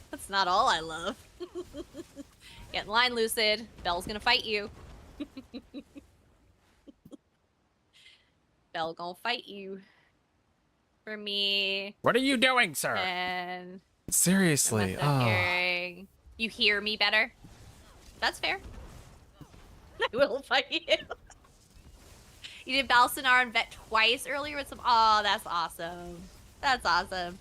That's not all I love. Get in line, Lucid. Belle's gonna fight you. Belle gonna fight you. For me. What are you doing, sir? And Seriously. hearing. You hear me better? That's fair. I will fight you. You did Balsanar and Vet twice earlier with some. Oh, that's awesome. That's awesome.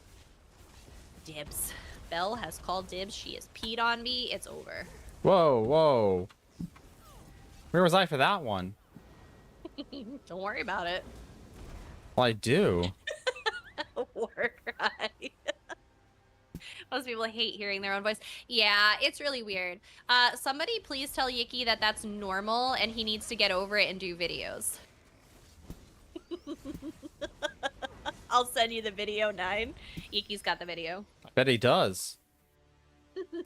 Dibs. Belle has called dibs. She has peed on me. It's over. Whoa. Where was I for that one? Don't worry about it. Well, I do. War cry. Most people hate hearing their own voice. Yeah, it's really weird. Somebody please tell Yicky that that's normal and he needs to get over it and do videos. I'll send you the video, 9. Yiki's got the video. I bet he does.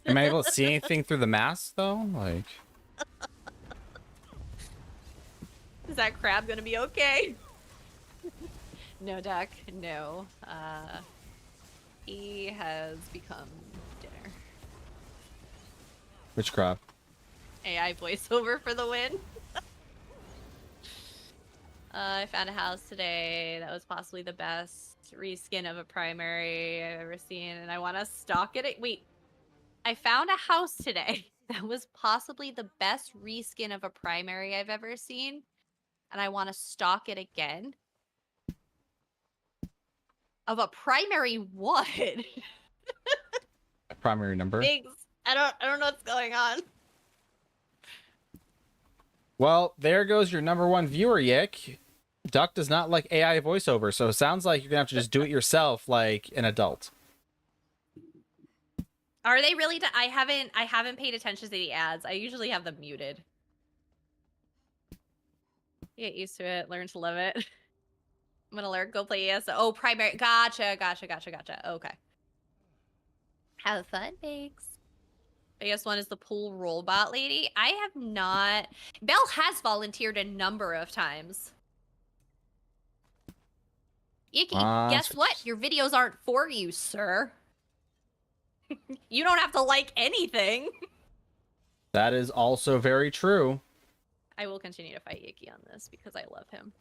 Am I able to see anything through the mask, though? Like... Is that crab gonna be okay? No, Doc. No. He has become dinner. Which crab? AI voiceover for the win. I found a house today that was possibly the best reskin of a primary I've ever seen, and I want to stalk it. Wait, I found a house today that was possibly the best reskin of a primary I've ever seen, and I want to stalk it again. Of a primary what? A primary number? Thanks. I don't know what's going on. Well, there goes your #1 viewer, Yick. Duck does not like AI voiceover, so it sounds like you're gonna have to just do it yourself like an adult. Are they really? I haven't paid attention to the ads. I usually have them muted. Get used to it. Learn to love it. I'm gonna learn. Go play ESO. Oh, primary. Gotcha. Okay. Have fun, thanks. Biggest one is the pool robot lady. I have not. Belle has volunteered a number of times. Yicky, guess what? Your videos aren't for you, sir. You don't have to like anything. That is also very true. I will continue to fight Yicky on this because I love him.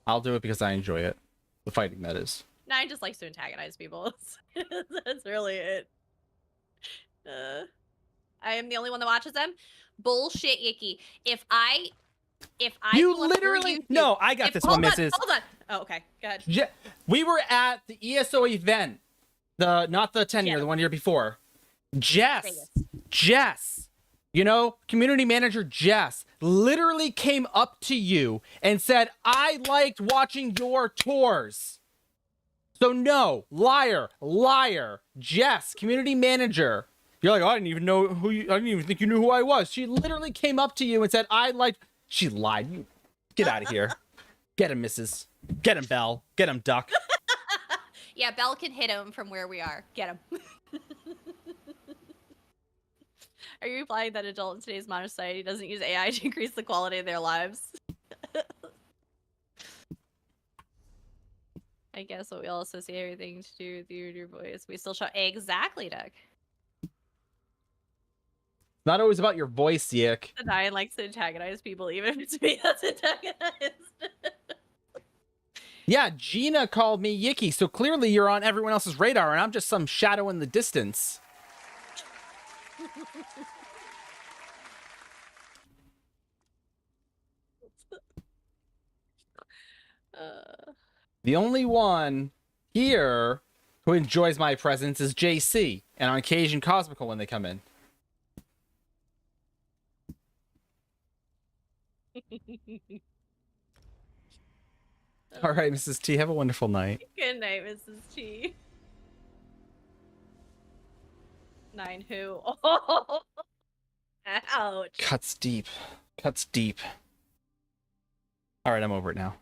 I'll do it because I enjoy it. The fighting, that is. No, I just likes to antagonize people. That's really it. I am the only one that watches them. Bullshit, Yicky. If I you literally no, I got this one, Mrs. Hold on. Oh, okay. Go ahead. Yeah, we were at the ESO event, not the 10-year, the 1 year before. Jess, you know, community manager Jess literally came up to you and said, "I liked watching your tours." So no, liar, Jess, community manager. You're like, oh, I didn't even know who you. I didn't even think you knew who I was. She literally came up to you and said, "I liked." She lied. You get out of here. Get him, Mrs. Get him, Belle. Get him, Duck. Yeah, Belle can hit him from where we are. Get him. Are you implying that adult in today's modern society doesn't use AI to increase the quality of their lives? I guess what we all associate everything to do with your voice. We still show exactly, Doug. Not always about your voice, Yick. The 9 likes to antagonize people, even if it's me that's antagonized. Yeah, Gina called me Yicky, so clearly you're on everyone else's radar, and I'm just some shadow in the distance. The only one here who enjoys my presence is JC, and on occasion Cosmical when they come in. All right, Mrs. T, have a wonderful night. Good night, Mrs. T. 9 who? Oh, ouch. Cuts deep. Cuts deep. All right, I'm over it now.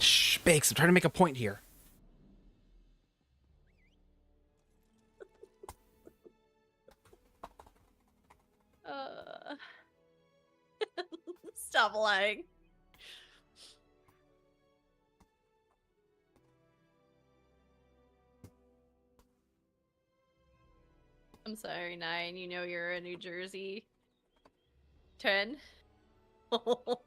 Shh, Bakes, I'm trying to make a point here. Stop lying. I'm sorry, 9. You know you're a New Jersey 10. Oh.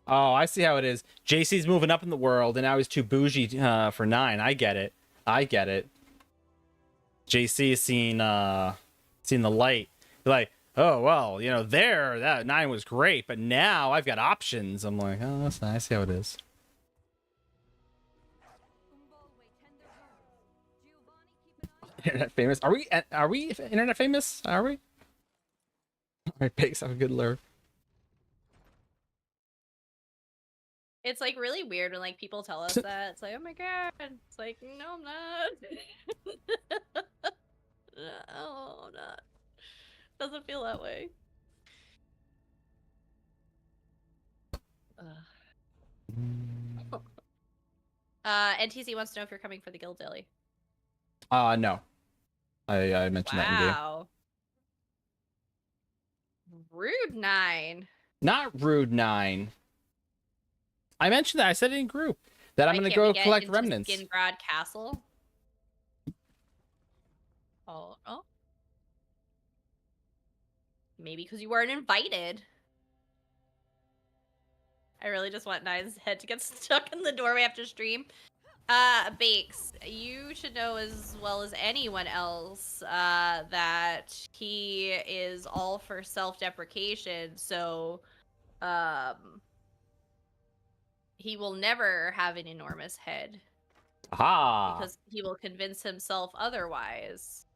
Oh, I see how it is. JC's moving up in the world, and now he's too bougie for 9. I get it. I get it. JC has seen the light. Like, oh well, you know, that 9 was great, but now I've got options. I'm like, oh, that's nice. I see how it is. Internet famous? Are we internet famous? Are we? All right, Bakes, have a good lure. It's like really weird when like people tell us that. It's like, oh my god. It's like, no, I'm not. No, I'm not. Doesn't feel that way. NTC wants to know if you're coming for the Guild Daily. No. I mentioned that in game. Wow. Rude 9. Not rude 9. I mentioned that. I said it in group that I'm Why gonna can't we go get collect into remnants. Skingrad Castle. Oh. Maybe because you weren't invited. I really just want 9's head to get stuck in the doorway after stream. Bakes, you should know as well as anyone else that he is all for self-deprecation, so he will never have an enormous head. Ah. Because he will convince himself otherwise.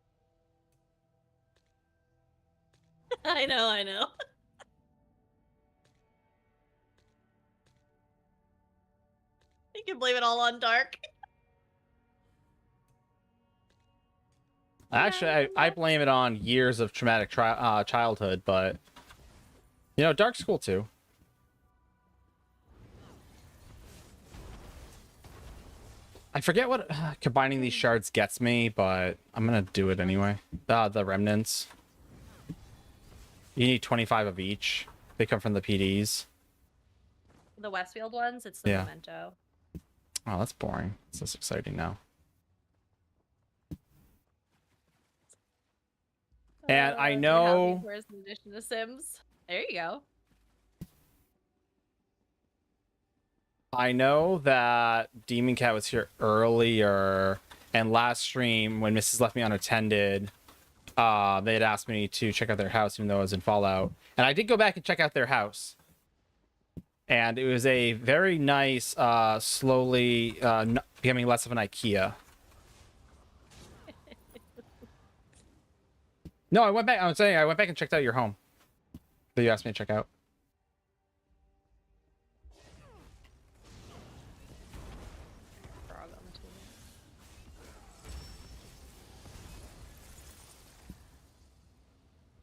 I know. You can blame it all on Dark. Actually, I blame it on years of traumatic childhood, but you know, Dark's cool too. I forget what combining these shards gets me, but I'm gonna do it anyway. The remnants. You need 25 of each. They come from the PDs. The Westfield ones, it's the Yeah. Memento. Oh, that's boring. It's less exciting now. And I know. Where's the addition to Sims? There you go. I know that Demon Cat was here earlier, and last stream when Mrs. left me unattended, they had asked me to check out their house, even though I was in Fallout, and I did go back and check out their house, and it was a very nice, slowly becoming less of an IKEA. No, I went back. I was saying I went back and checked out your home that you asked me to check out.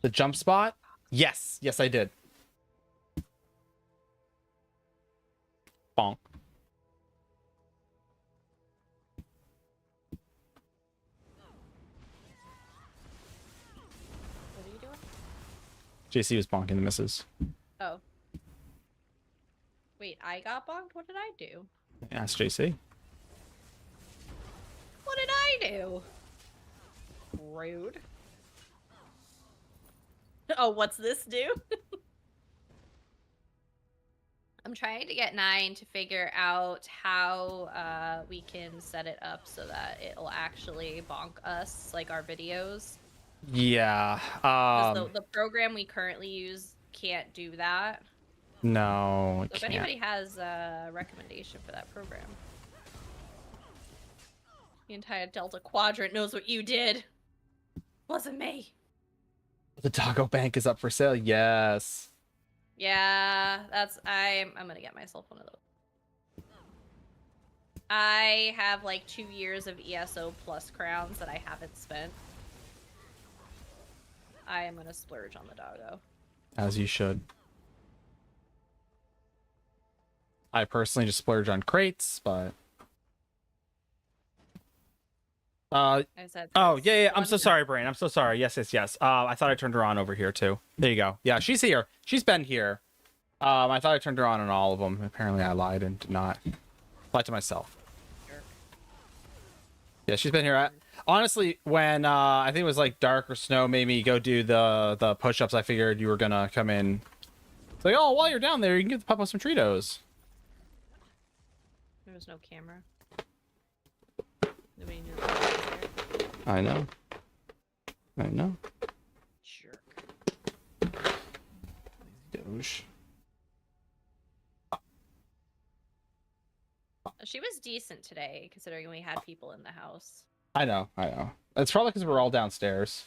The jump spot? Yes, I did. Bonk. What are you doing? JC was bonking the misses. Oh. Wait, I got bonked? What did I do? Ask JC. What did I do? Rude. Oh, what's this do? I'm trying to get 9 to figure out how we can set it up so that it'll actually bonk us, like our videos. Yeah. 'Cause the program we currently use can't do that. No, So if can't. anybody has a recommendation for that program. The entire Delta Quadrant knows what you did. Wasn't me. The Doggo Bank is up for sale. Yes. Yeah, I'm gonna get myself one of those. I have like 2 years of ESO plus crowns that I haven't spent. I am gonna splurge on the doggo. As you should. I personally just splurge on crates, but I said oh yeah, I'm one so sorry, Brain. I'm so sorry. Yes. I thought I turned her on over here too. There you go. Yeah, she's here. She's been here. I thought I turned her on all of them. Apparently I lied and did not. Lied to myself. Jerk. Yeah, she's been here. Honestly, when I think it was like dark or snow made me go do the push-ups, I figured you were gonna come in. It's like, oh, while you're down there, you can give the pup some Treatos. There was no camera. Nobody knew that was there. I know. I know. Jerk. Doge. She was decent today, considering we had people in the house. I know. It's probably because we're all downstairs.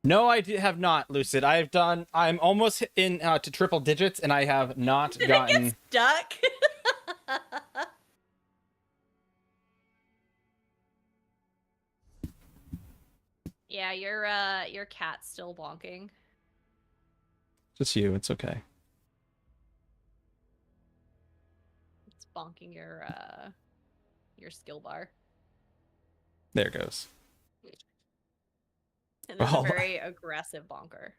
No, I have not, Lucid. I'm almost in to triple digits, and I have not gotten. Get stuck. Yeah, your cat's still bonking. Just you. It's okay. It's bonking your skill bar. There it goes. And it's Oh. a very aggressive bonker.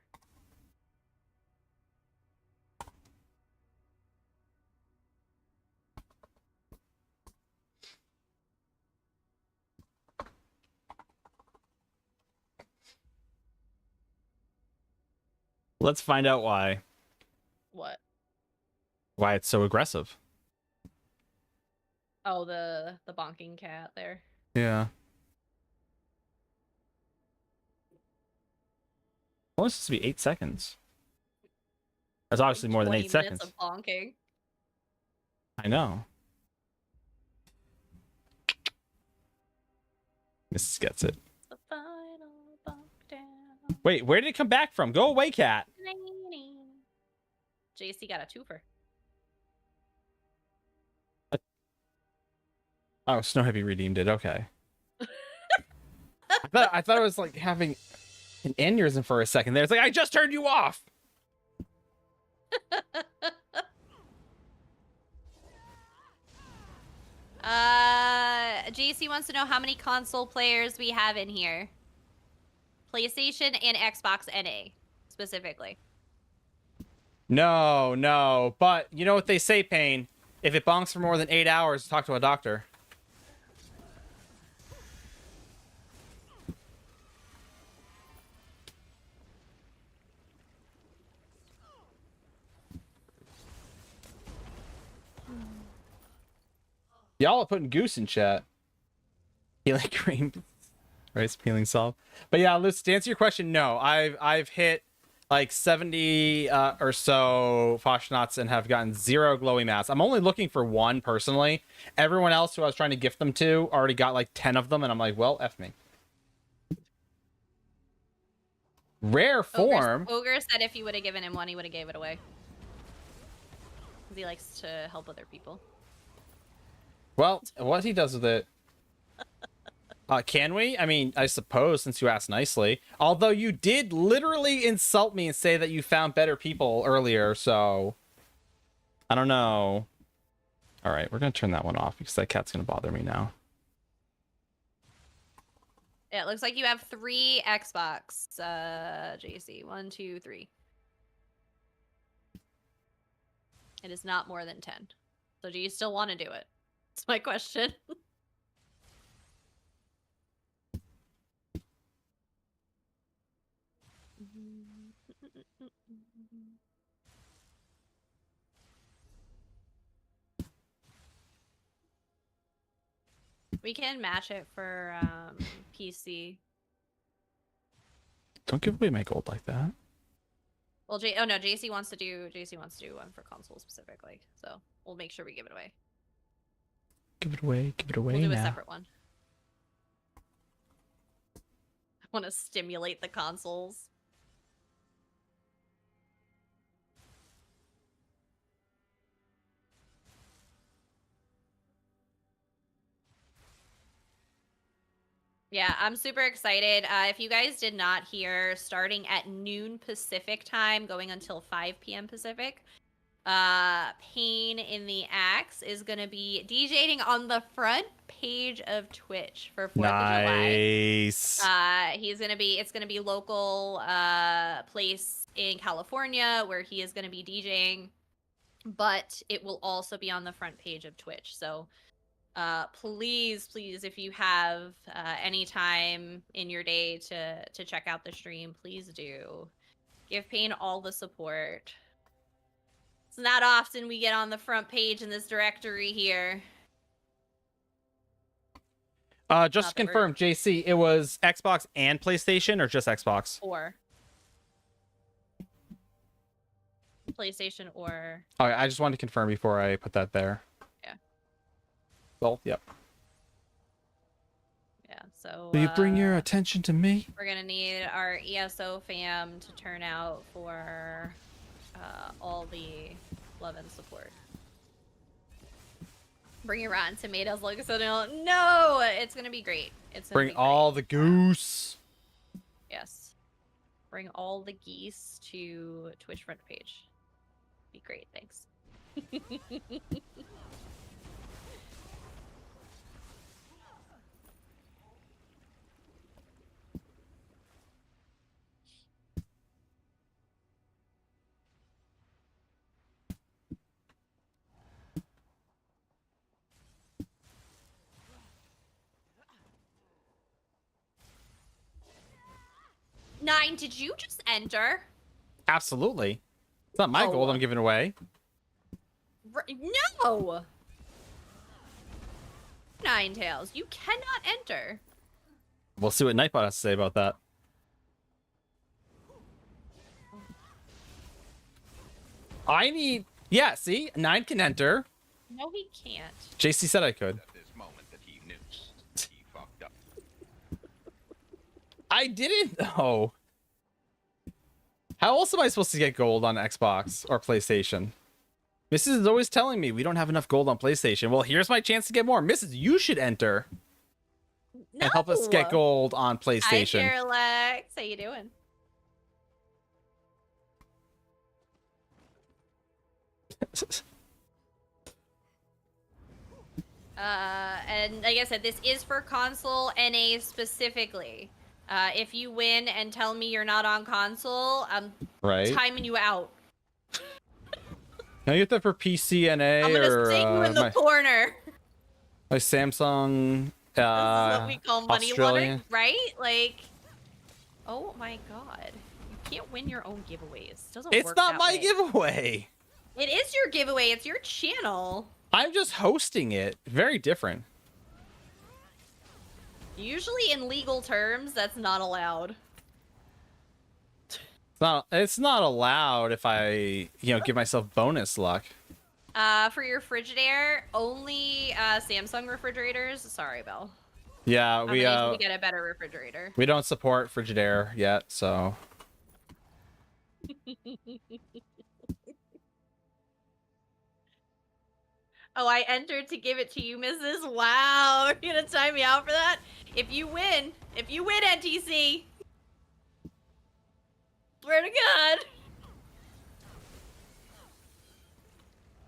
Let's find out why. What? Why it's so aggressive. Oh, the bonking cat there. Yeah. Well, it's supposed to be 8 seconds. That's obviously more than 8 20 seconds. minutes of bonking. I know. Mrs. gets it. The final bonk down. Wait, where did it come back from? Go away, cat. JC got a twofer. Oh, Snow Heavy redeemed it. Okay. I thought I was like having an aneurysm for a second there. It's like, I just turned you off. JC wants to know how many console players we have in here. PlayStation and Xbox NA, specifically. No. But you know what they say, Pain? If it bonks for more than 8 hours, talk to a doctor. Y'all are putting goose in chat. Healing cream. Rice peeling salt. But yeah, let's to answer your question, no. I've hit like 70 or so Foshnauts and have gotten 0 glowy mats. I'm only looking for 1 personally. Everyone else who I was trying to gift them to already got like 10 of them, and I'm like, well, F me. Rare form. Ogre said if you would have given him one, he would have gave it away. Because he likes to help other people. Well, what he does with it. Can we? I mean, I suppose, since you asked nicely. Although you did literally insult me and say that you found better people earlier, so I don't know. All right, we're gonna turn that one off because that cat's gonna bother me now. Yeah, it looks like you have 3 Xbox, JC. 1, 2, 3. It is not more than 10. So do you still want to do it? That's my question. We can match it for PC. Don't give away my gold like that. Well, oh no, JC wants to do one for console specifically, so we'll make sure we give it away. Give it away. Give it away We'll do now. a separate one. I want to stimulate the consoles. Yeah, I'm super excited. If you guys did not hear, starting at noon Pacific time, going until 5 p.m. Pacific, Pain in the Axe is going to be DJing on the front page of Twitch for 4th of July. Nice. It's going to be local place in California where he is going to be DJing, but it will also be on the front page of Twitch. So please, if you have any time in your day to check out the stream, please do. Give Pain all the support. It's not often we get on the front page in this directory here. Just to confirm, JC, it was Xbox and PlayStation or just Xbox? Or PlayStation or... Okay, I just wanted to confirm before I put that there. Yeah. Well, yep. Yeah, so... Will you bring your attention to me? We're gonna need our ESO fam to turn out for all the love and support. Bring your rotten tomatoes like so no, it's gonna be great. It's gonna Bring be all the great. goose. Yes. Bring all the geese to Twitch front page. Be great, thanks. Nine, did you just enter? Absolutely. It's not my gold I'm giving away. No! Ninetales, you cannot enter. We'll see what Nightbot has to say about that. I need... Yeah, see? 9 can enter. No, he can't. JC said I could. At this moment that he knew he fucked up. I didn't know. How else am I supposed to get gold on Xbox or PlayStation? Mrs. is always telling me we don't have enough gold on PlayStation. Well, here's my chance to get more. Mrs., you should enter and help us get gold on PlayStation. Hi, Parallax. How you doing? And like I said, this is for console NA specifically. If you win and tell me you're not on console, I'm timing you out. Now you get that for PCNA I'm gonna stick you in the corner. My Samsung. This is what we call money Australian. laundering, right? Like, oh my god, you can't win your own giveaways. It doesn't It's work not that my way. giveaway. It is your giveaway. It's your channel. I'm just hosting it. Very different. Usually, in legal terms, that's not allowed. It's not allowed if I, give myself bonus luck. For your Frigidaire, only Samsung refrigerators. Sorry, Belle. Yeah, I'm gonna need to get a better refrigerator. we don't support Frigidaire yet, so. Oh, I entered to give it to you, Mrs. Wow, you're gonna time me out for that? If you win, NTC. Swear to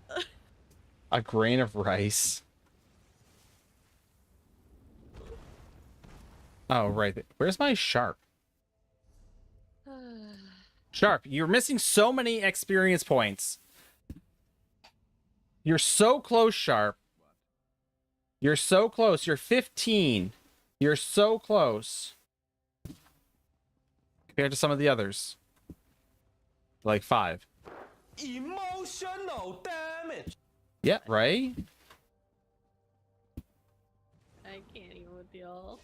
God. A grain of rice. Oh, right. Where's my Sharp? Sharp, you're missing so many experience points. You're so close, Sharp. You're so close. You're 15. You're so close. Compared to some of the others. Like 5. Emotional damage. Yeah, right? I can't even with y'all.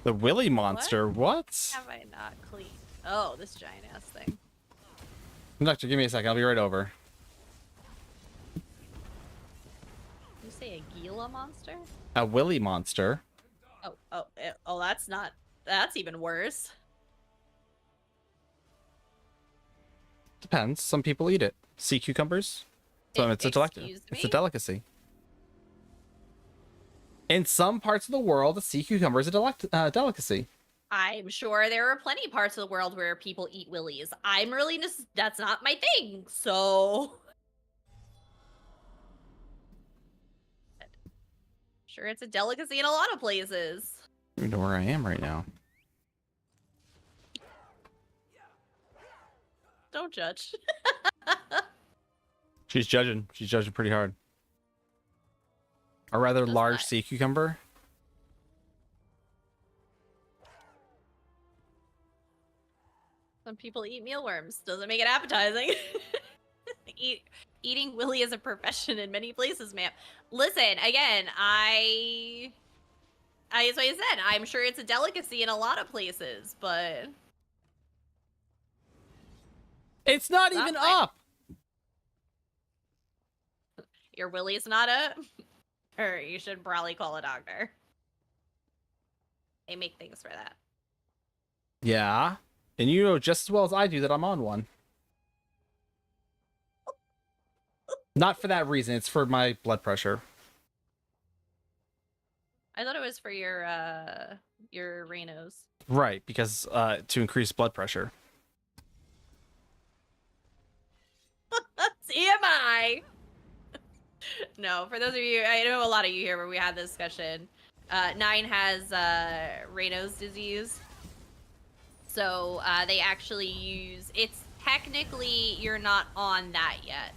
The Willy monster. What? Have I not cleaned? Oh, this giant ass thing. Conductor, give me a second. I'll be right over. You say a Gila monster? A Willy monster. Oh, that's not. That's even worse. Depends. Some people eat it. Sea cucumbers. So it's a Excuse it's a me? delicacy. In some parts of the world, a sea cucumber is a delicacy. I'm sure there are plenty of parts of the world where people eat willies. I'm really just that's not my thing. So sure it's a delicacy in a lot of places. I don't even know where I am right now. Don't judge. She's judging. She's judging pretty hard. A rather Does large not. sea cucumber. Some people eat mealworms. Doesn't make it appetizing. Eating willy is a profession in many places, ma'am. Listen, again, as I said, I'm sure it's a delicacy in a lot of places, but It's not Not even quite. up. your willy's not up, or you should probably call a doctor. They make things for that. Yeah. And you know just as well as I do that I'm on one. Not for that reason. It's for my blood pressure. I thought it was for your Rhinos. Right, because to increase blood pressure. TMI. No, for those of you, I know a lot of you here where we had this discussion. Nine has Raynaud's disease, so they actually use. It's technically you're not on that yet.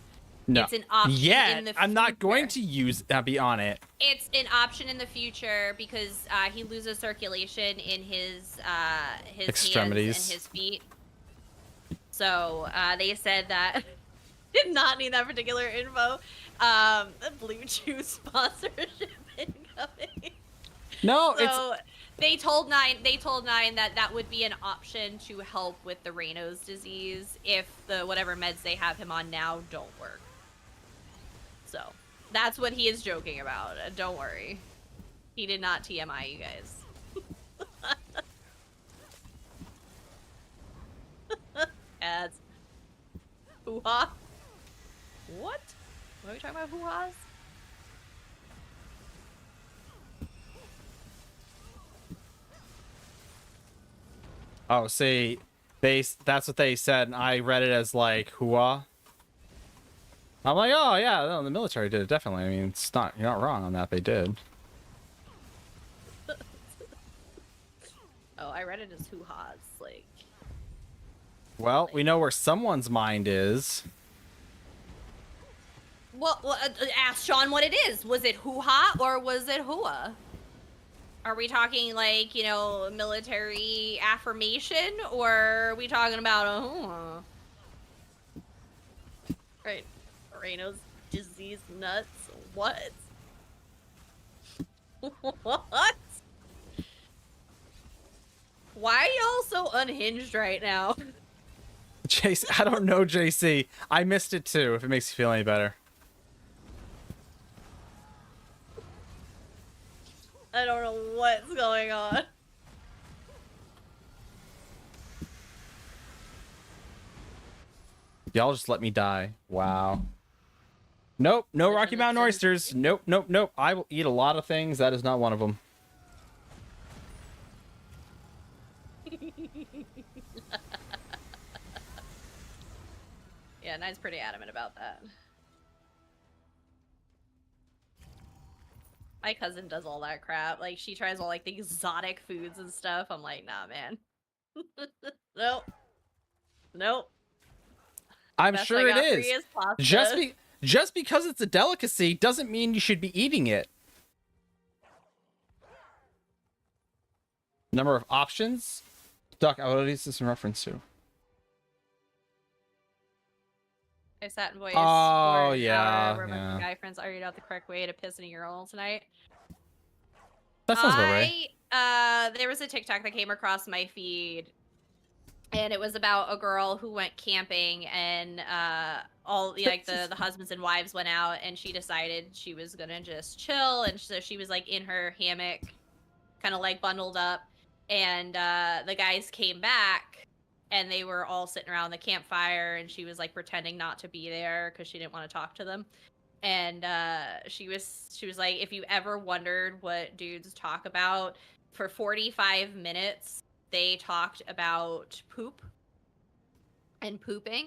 No. It's an option in Yet, the I'm not going future. to be on it. It's an option in the future because he loses circulation in his Extremities. hands and his feet. So they said that did not need that particular info. The Blue Chew sponsorship incoming. No, it's So they told Nine that would be an option to help with the Raynaud's disease if the whatever meds they have him on now don't work. So that's what he is joking about. Don't worry. He did not TMI you guys. Ads. Hoo-ha. What? What are we talking about hoo-has? oh, see, that's what they said, and I read it as like hooah. I'm like, oh yeah, no, the military did it definitely. I mean, you're not wrong on that. They did. Oh, I read it as hoo-has. Like, Well, we know where someone's mind is. well, ask Sean what it is. Was it hoo-ha or was it hooah? Are we talking like, military affirmation, or are we talking about a hoo-ha? Right. Raynaud's disease nuts. What? What? Why are y'all so unhinged right now? JC, I don't know, JC. I missed it too. If it makes you feel any better. I don't know what's going on. Y'all just let me die. Wow. Nope, no Which Rocky one Mountain is oysters. Nope, nope, nope. I will eat a lot of things. That is not one of them. Yeah, Nine's pretty adamant about that. My cousin does all that crap. Like, she tries all, like, the exotic foods and stuff. I'm like, nah, man. Nope. Nope. I'm Best sure I it got for is. you pasta. Just because it's a delicacy doesn't mean you should be eating it. Number of options. Duck, what is this in reference to? I sat and voiced Oh, for an yeah, hour where yeah. my guy friends argued out the correct way to piss in a urinal tonight. That sounds about right. There was a TikTok that came across my feed, and it was about a girl who went camping, and all like the husbands and wives went out, and she decided she was gonna just chill, and so she was like in her hammock, kind of like bundled up, and the guys came back, and they were all sitting around the campfire, and she was like pretending not to be there because she didn't want to talk to them. And she was like, if you ever wondered what dudes talk about, for 45 minutes they talked about poop and pooping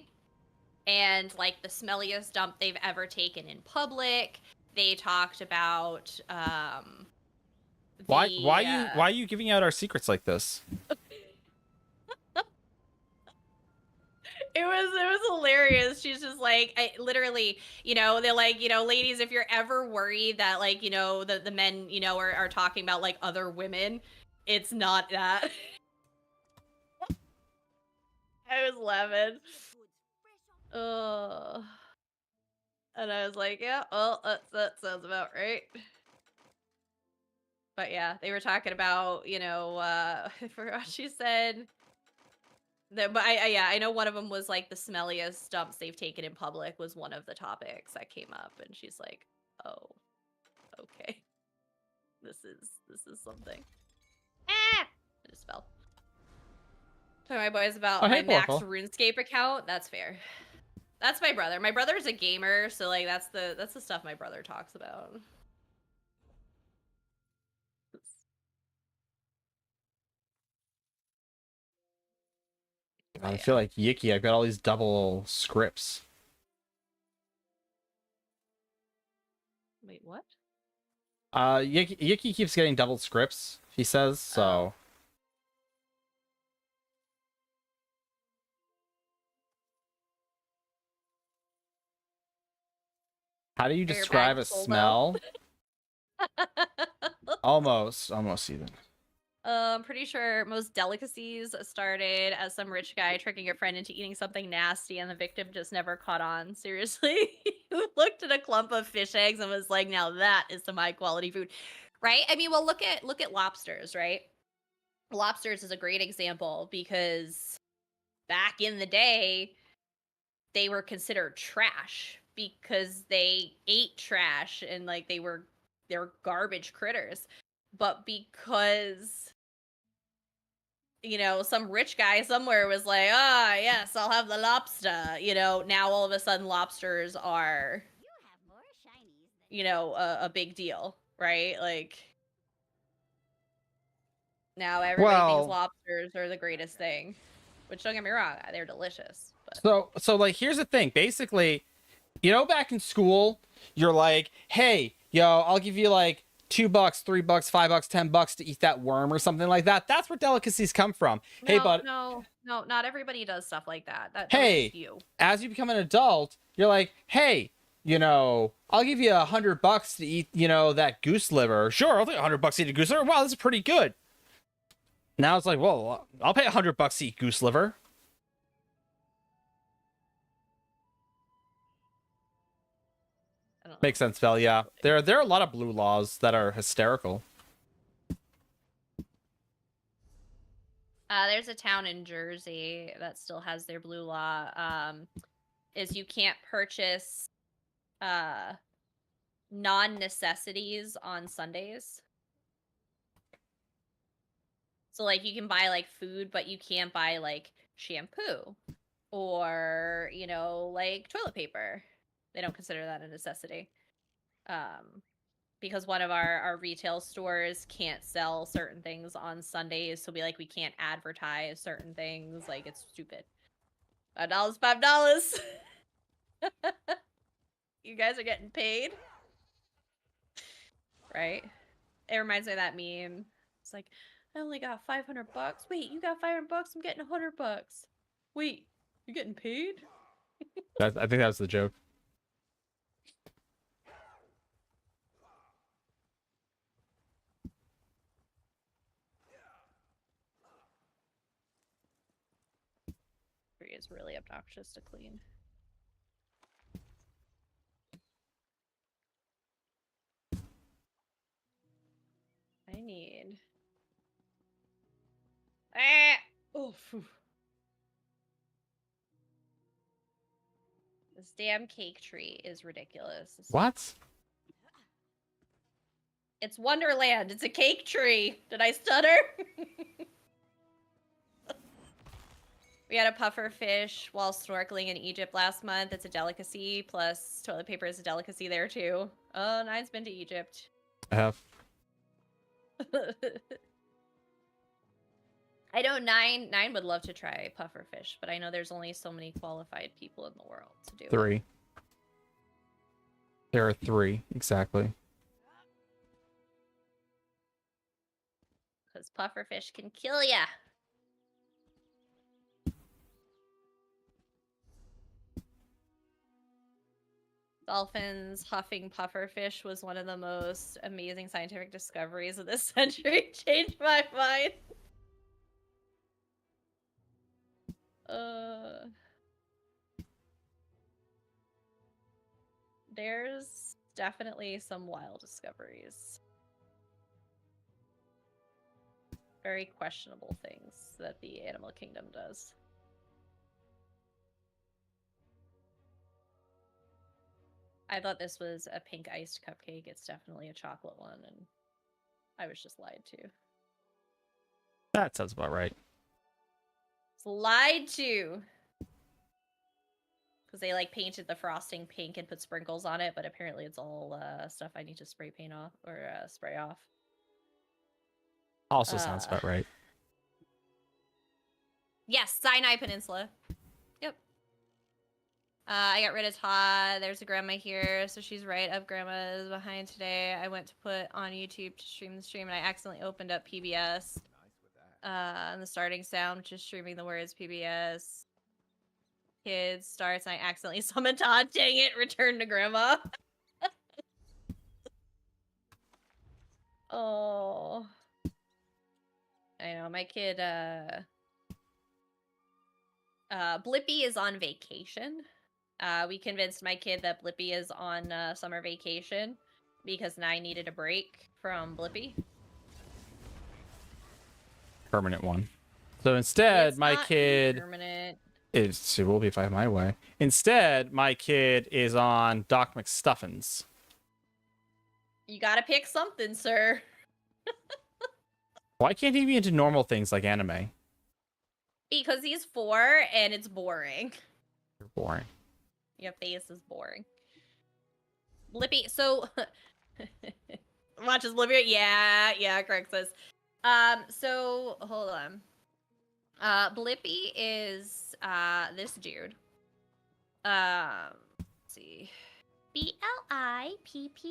and like the smelliest dump they've ever taken in public. They talked about Why are you giving out our secrets like this? It was hilarious. She's just like, literally, they're like, ladies, if you're ever worried that like, the men, are talking about like other women, it's not that. I was laughing. And I was like, yeah, well, that sounds about right. But yeah, they were talking about, I forgot what she said. But I know one of them was like the smelliest dumps they've taken in public was one of the topics that came up, and she's like, "Oh, okay, this is something." Ah, I just fell. Talking to my boys about my Max RuneScape account. That's fair. That's my brother. My brother's a gamer, so like that's the stuff my brother talks about. I feel like Yicky, I've got all these double scripts. Wait, what? Yicky keeps getting double scripts, he says, so. Oh. How do you describe a smell? Almost even. I'm pretty sure most delicacies started as some rich guy tricking a friend into eating something nasty, and the victim just never caught on. Seriously, who looked at a clump of fish eggs and was like, "Now that is some high quality food," right? I mean, well, look at lobsters, right? Lobsters is a great example because back in the day, they were considered trash because they ate trash and like they're garbage critters. But because some rich guy somewhere was like, "Ah, yes, I'll have the lobster." Now all of a sudden lobsters are a big deal, right? Like now everybody thinks lobsters are the greatest thing. Which, don't get me wrong, they're delicious. But... So like here's the thing. Basically, back in school, you're like, hey, I'll give you like $2, $3, $5, $10 to eat that worm or something like that. That's where delicacies come from. No, hey, bud. No, not everybody does stuff like that. That hey, was you. As you become an adult, you're like, hey, I'll give you $100 to eat, that goose liver. Sure, I'll take $100 to eat a goose liver. Wow, this is pretty good. Now it's like, well, I'll pay $100 to eat goose liver. Makes sense, Val. Yeah, there are a lot of blue laws that are hysterical. There's a town in Jersey that still has their blue law. Is you can't purchase non-necessities on Sundays. So like you can buy like food, but you can't buy like shampoo or like toilet paper. They don't consider that a necessity. Because one of our retail stores can't sell certain things on Sundays, so we can't advertise certain things. Like, it's stupid. $5. You guys are getting paid, right? It reminds me of that meme. It's like, I only got $500. Wait, you got $500? I'm getting $100. Wait, you getting paid? I think that was the joke. Is really obnoxious to clean. I need. Oh, phew. This damn cake tree is ridiculous. What? It's Wonderland. It's a cake tree. Did I stutter? We had a puffer fish while snorkeling in Egypt last month. It's a delicacy. Plus, toilet paper is a delicacy there too. Oh, Nine's been to Egypt. I have. I know Nine would love to try puffer fish, but I know there's only so many qualified people in the world to do it. 3. There are 3, exactly. Because puffer fish can kill ya. Dolphins huffing pufferfish was one of the most amazing scientific discoveries of this century. Changed my mind. There's definitely some wild discoveries. Very questionable things that the animal kingdom does. I thought this was a pink iced cupcake. It's definitely a chocolate one, and I was just lied to. That sounds about right. It's lied to. Because they like painted the frosting pink and put sprinkles on it, but apparently it's all stuff I need to spray paint off or spray off. Also sounds about right. Yes, Sinai Peninsula. Yep. I got rid of Todd. There's a grandma here, so she's right up. Grandma is behind today. I went to put on YouTube to stream the stream, and I accidentally opened up PBS. And the starting sound, which is streaming the words PBS. Kids starts, and I accidentally summoned Todd. Dang it! Return to grandma. Oh. I know, my kid, Blippi is on vacation. We convinced my kid that Blippi is on summer vacation because Nine needed a break from Blippi. Permanent one. So instead, It's my not kid permanent. is. It will be if I have my way. Instead, my kid is on Doc McStuffins. You gotta pick something, sir. Why can't he be into normal things like anime? Because he's 4 and it's boring. You're boring. Your face is boring. Blippi, so watches Blippi. Yeah, correct says. So hold on. Blippi is this dude. Let's see. BLIPPI.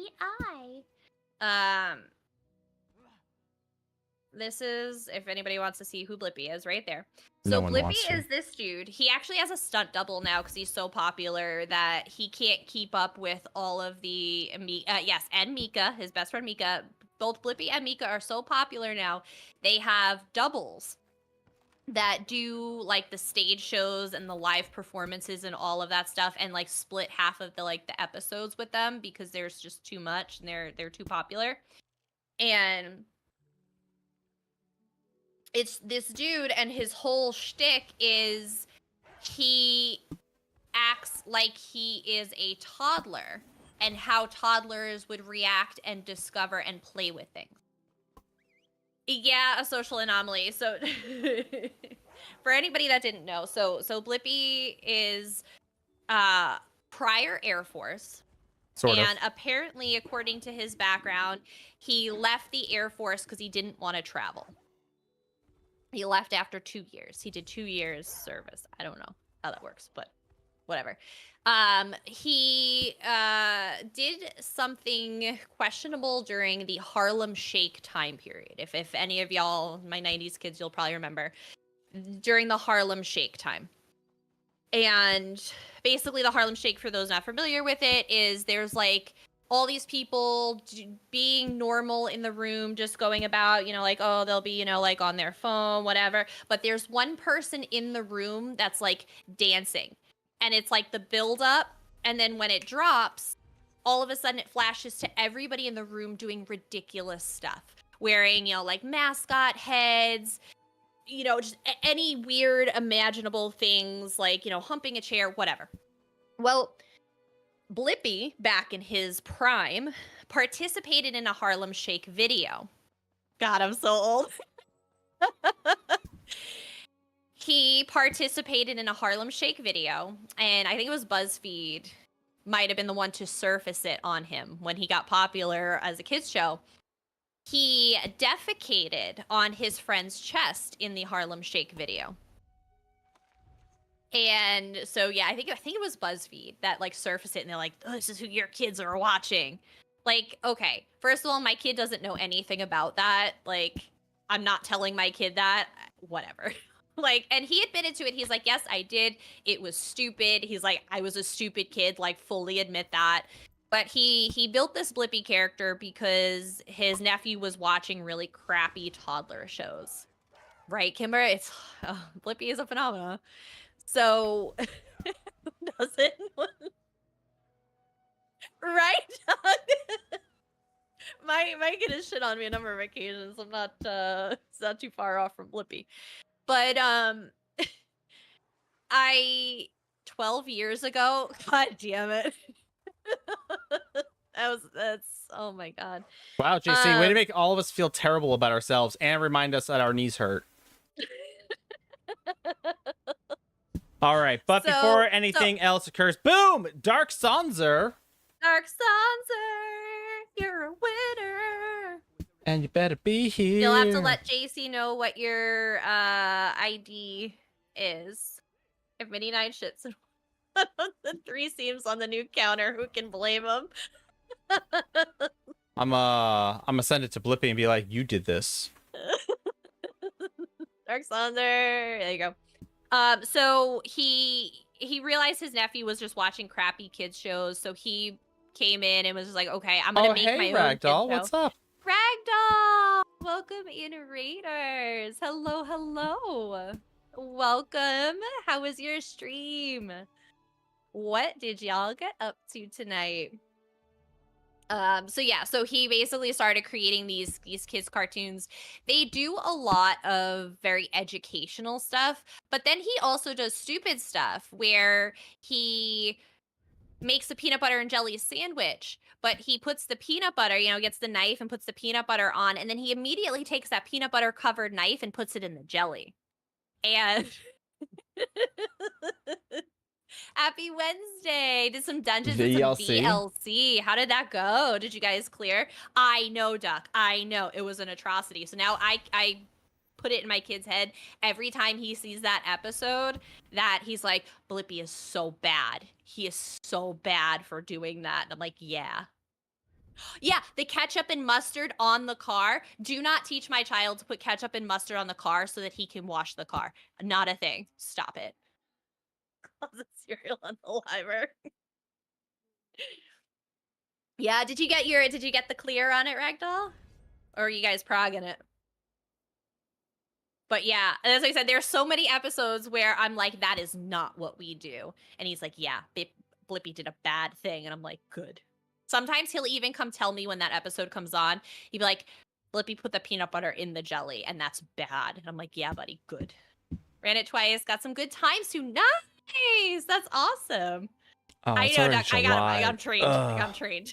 This is, if anybody wants to see who Blippi is, right there. No So one Blippi wants to. is this dude. He actually has a stunt double now because he's so popular that he can't keep up with all of the and Mika, his best friend Mika. Both Blippi and Mika are so popular now. They have doubles that do like the stage shows and the live performances and all of that stuff, and like split half of the episodes with them because there's just too much and they're too popular. And it's this dude, and his whole shtick is he acts like he is a toddler and how toddlers would react and discover and play with things. Yeah, a social anomaly. So for anybody that didn't know, so Blippi is prior Air Force. Sort of. And apparently, according to his background, he left the Air Force because he didn't want to travel. He left after 2 years. He did 2 years service. I don't know how that works, but whatever. He did something questionable during the Harlem Shake time period. If any of y'all, my 90s kids, you'll probably remember. During the Harlem Shake time. And basically the Harlem Shake, for those not familiar with it, is there's like all these people being normal in the room, just going about, you know, like, oh, they'll be, you know, like on their phone, whatever. But there's one person in the room that's like dancing. And it's like the build up. And then when it drops, all of a sudden it flashes to everybody in the room doing ridiculous stuff. Wearing, you know, like mascot heads, you know, just any weird imaginable things, like, you know, humping a chair, whatever. Well, Blippi, back in his prime, participated in a Harlem Shake video. God, I'm so old. He participated in a Harlem Shake video, and I think it was BuzzFeed might have been the one to surface it on him when he got popular as a kids show. He defecated on his friend's chest in the Harlem Shake video. And so yeah, I think it was BuzzFeed that like surfaced it, and they're like, oh, this is who your kids are watching. Like, okay, first of all, my kid doesn't know anything about that. Like, I'm not telling my kid that. Whatever. Like, and he admitted to it. He's like, yes, I did. It was stupid. He's like, I was a stupid kid. Like, fully admit that. But he built this Blippi character because his nephew was watching really crappy toddler shows. Right, Kimber? It's Blippi is a phenomenon. So does it? Right? my kid has shit on me a number of occasions. I'm not it's not too far off from Blippi. But I 12 years ago, god damn it. That's oh my god. Wow, JC, way to make all of us feel terrible about ourselves and remind us that our knees hurt. All right, but before anything else occurs, boom! Dark Sanser. Dark Sanser, you're a winner. And you better be here. You'll have to let JC know what your ID is. If Mini Nine shits and the 3 seams on the new counter, who can blame him? I'm gonna send it to Blippi and be like, you did this. Dark Sanser, there you go. So he realized his nephew was just watching crappy kids shows, so he came in and was just like, okay, I'm gonna make my own Ragdoll, kid show. what's up? Ragdoll, welcome in, Raiders. Hello. Welcome. How was your stream? What did y'all get up to tonight? So he basically started creating these kids cartoons. They do a lot of very educational stuff, but then he also does stupid stuff where he makes a peanut butter and jelly sandwich, but he puts the peanut butter, you know, gets the knife and puts the peanut butter on, and then he immediately takes that peanut butter covered knife and puts it in the jelly. And happy Wednesday. Did some dungeons and some VLC. How did that go? Did you guys clear? I know, Duck. I know. It was an atrocity. So now I put it in my kid's head every time he sees that episode that he's like, Blippi is so bad. He is so bad for doing that. And I'm like, yeah. Yeah, the ketchup and mustard on the car. Do not teach my child to put ketchup and mustard on the car so that he can wash the car. Not a thing. Stop it. The cereal on the library. Yeah, did you get the clear on it, Ragdoll? Or are you guys progging it? But yeah, as I said, there's so many episodes where I'm like, that is not what we do. And he's like, yeah, Blippi did a bad thing. And I'm like, good. Sometimes he'll even come tell me when that episode comes on. He'd be like, Blippi put the peanut butter in the jelly, and that's bad. And I'm like, yeah, buddy, good. Ran it twice, got some good times too. Nice! That's awesome. Oh, I know, Duck. I'm trained. I'm trained.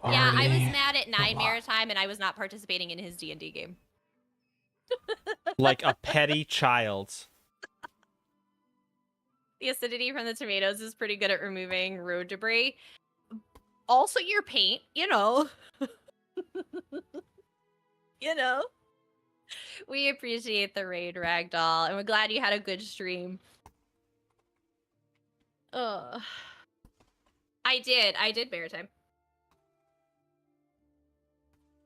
Yeah, I was mad at Nine Maritime, and I was not participating in his D&D game. Like a petty child. The acidity from the tomatoes is pretty good at removing road debris. Also, your paint, you know. You know. We appreciate the raid, Ragdoll, and we're glad you had a good stream. Ugh. I did Maritime.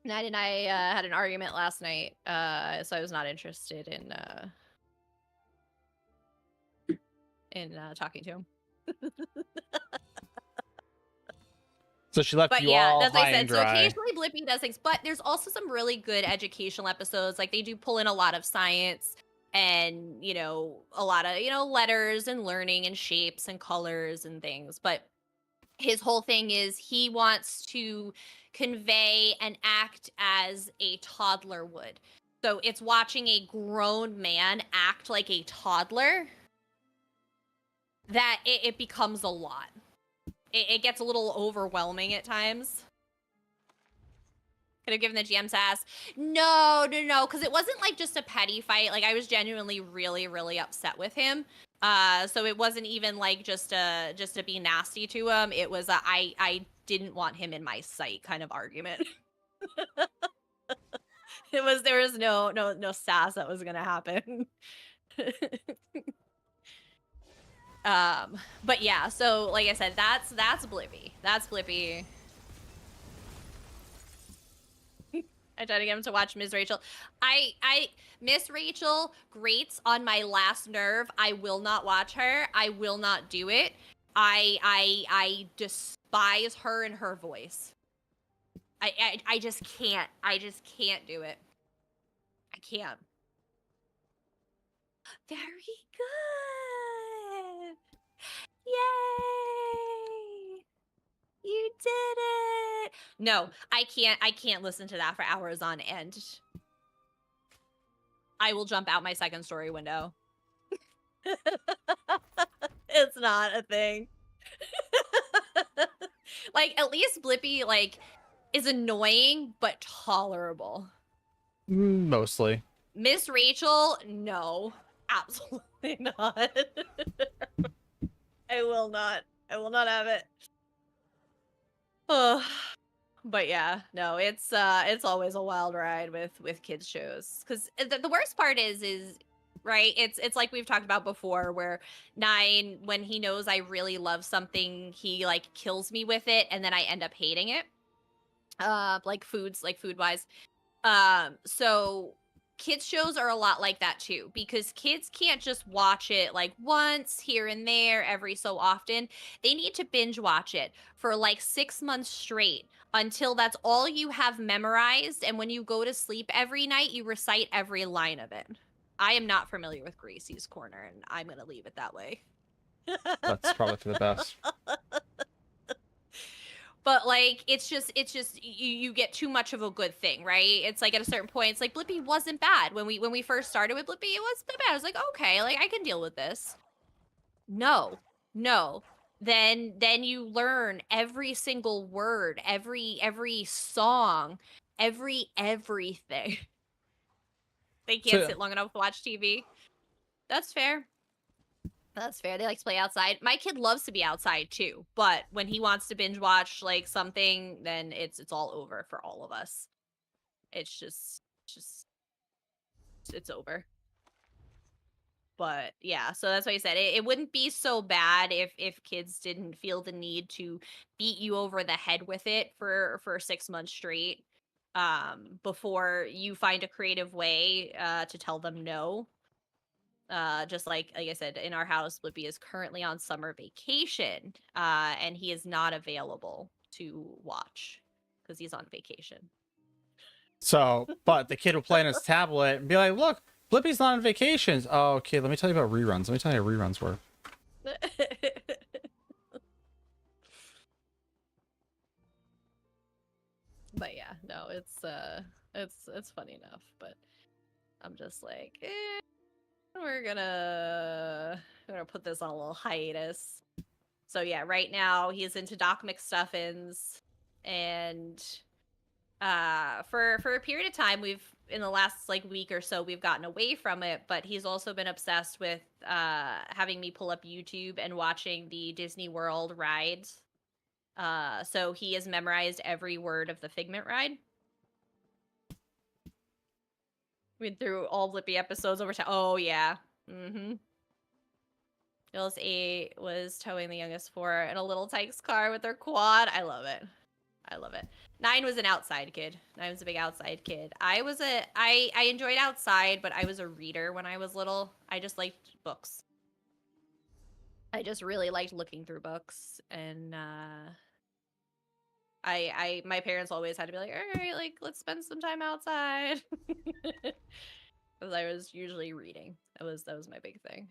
Ned and I had an argument last night, so I was not interested in in talking to him. So she left But you yeah, all that's what high I and said. So dry. occasionally Blippi does things, but there's also some really good educational episodes. Like they do pull in a lot of science and, you know, a lot of, you know, letters and learning and shapes and colors and things. But his whole thing is he wants to convey and act as a toddler would. So it's watching a grown man act like a toddler that it becomes a lot. It gets a little overwhelming at times. Could have given the GM sass. No, because it wasn't like just a petty fight. Like I was genuinely really, really upset with him. So it wasn't even like just to be nasty to him. It was a I didn't want him in my sight kind of argument. There was no sass that was gonna happen. But yeah, so like I said, that's Blippi. That's Blippi. I tried to get him to watch Miss Rachel. I Miss Rachel grates on my last nerve. I will not watch her. I will not do it. I despise her and her voice. I just can't. I just can't do it. I can't. Very good. Yay! You did it. No, I can't listen to that for hours on end. I will jump out my second story window. It's not a thing. Like at least Blippi like is annoying but tolerable. Mostly. Miss Rachel, no. Absolutely not. I will not. I will not have it. Oh, but yeah, no, it's always a wild ride with kids shows because the worst part is right. It's like we've talked about before, where Nine, when he knows I really love something, he like kills me with it, and then I end up hating it. Like food wise. So kids shows are a lot like that too, because kids can't just watch it like once here and there every so often. They need to binge watch it for like 6 months straight until that's all you have memorized, and when you go to sleep every night you recite every line of it. I am not familiar with Gracie's Corner, and I'm gonna leave it that way. That's probably for the best. But like it's just you get too much of a good thing, right? It's like at a certain point, it's like Blippi wasn't bad when we first started with Blippi. It wasn't bad. I was like, okay, like I can deal with this. No. Then you learn every single word, every song, everything. They can't So- sit long enough to watch TV. That's fair. That's fair. They like to play outside. My kid loves to be outside too, but when he wants to binge watch like something, then it's all over for all of us. It's just it's over. But yeah, so that's why I said it wouldn't be so bad if kids didn't feel the need to beat you over the head with it for 6 months straight, before you find a creative way to tell them no. Just like I said, in our house, Blippi is currently on summer vacation, and he is not available to watch because he's on vacation. So, but the kid will play on his tablet and be like, "Look, Blippi's not on vacations." Oh, okay. Let me tell you about reruns. Let me tell you how reruns work. But yeah, no, it's funny enough. But I'm just like, we're gonna put this on a little hiatus. So yeah, right now he's into Doc McStuffins, and for a period of time in the last like week or so we've gotten away from it, but he's also been obsessed with having me pull up YouTube and watching the Disney World rides. So he has memorized every word of the Figment ride. Went through all Blippi episodes over time. Oh yeah. Mm-hmm. Phyllis 8 was towing the youngest 4 in a little Tykes car with their quad. I love it. 9 was an outside kid. 9 was a big outside kid. I enjoyed outside, but I was a reader when I was little. I just liked books. I just really liked looking through books, and my parents always had to be like, all right, like let's spend some time outside, because I was usually reading. That was my big thing.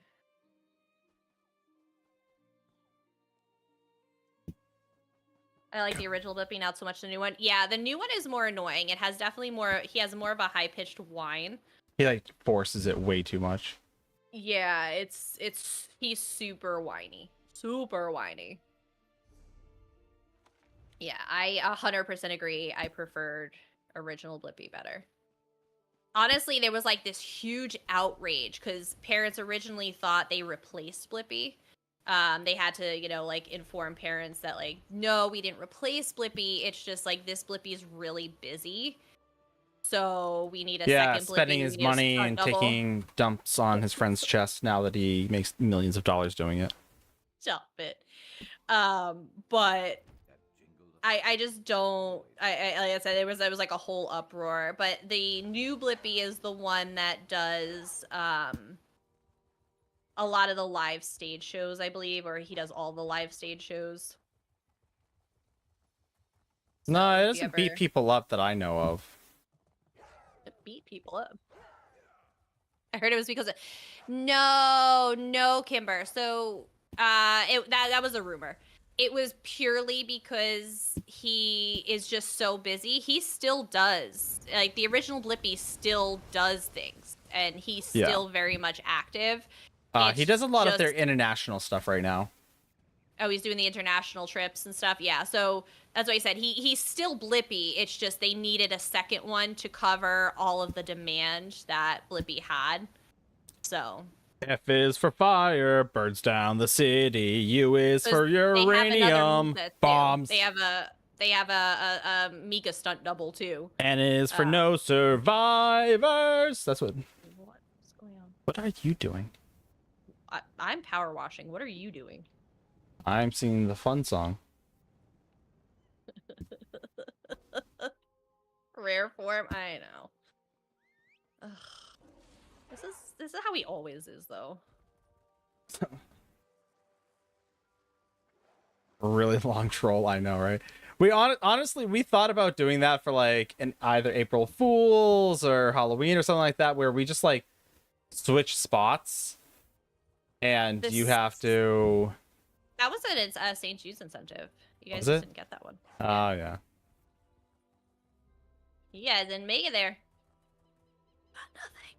I like the original Blippi, not so much the new one. Yeah, the new one is more annoying. It has definitely more. He has more of a high pitched whine. He like forces it way too much. Yeah, he's super whiny. Super whiny. Yeah, I 100% agree. I preferred original Blippi better. Honestly, there was like this huge outrage because parents originally thought they replaced Blippi. They had to, you know, like inform parents that like, no, we didn't replace Blippi. It's just like this Blippi is really busy. So we need a second Blippi. Spending his money and taking dumps on his friend's chest now that he makes millions of dollars doing it. Stop it. But I just don't. I like I said, there was like a whole uproar. But the new Blippi is the one that does a lot of the live stage shows, I believe, or he does all the live stage shows. No, it doesn't beat people up that I know of. It beat people up. I heard it was because of... No, Kimber. So that was a rumor. It was purely because he is just so busy. He still does, like, the original Blippi still does things, and he's still very much active. He does a lot of their international stuff right now. Oh, he's doing the international trips and stuff. Yeah, so that's what he said. He's still Blippi. It's just they needed a second one to cover all of the demand that Blippi had. So F is for fire, burns down the city. U is for uranium bombs. They have a Mika stunt double too. N is for no survivors. That's what. What's going on? What are you doing? I'm power washing. What are you doing? I'm singing the fun song. Rare form. I know. Ugh. This is how he always is, though. Really long troll, I know, right? We honestly we thought about doing that for like an either April Fools or Halloween or something like that, where we just like switch spots, and you have to. That was a St. Jude's incentive. You guys just didn't get that one. Oh yeah. You guys didn't make it there. Nothing.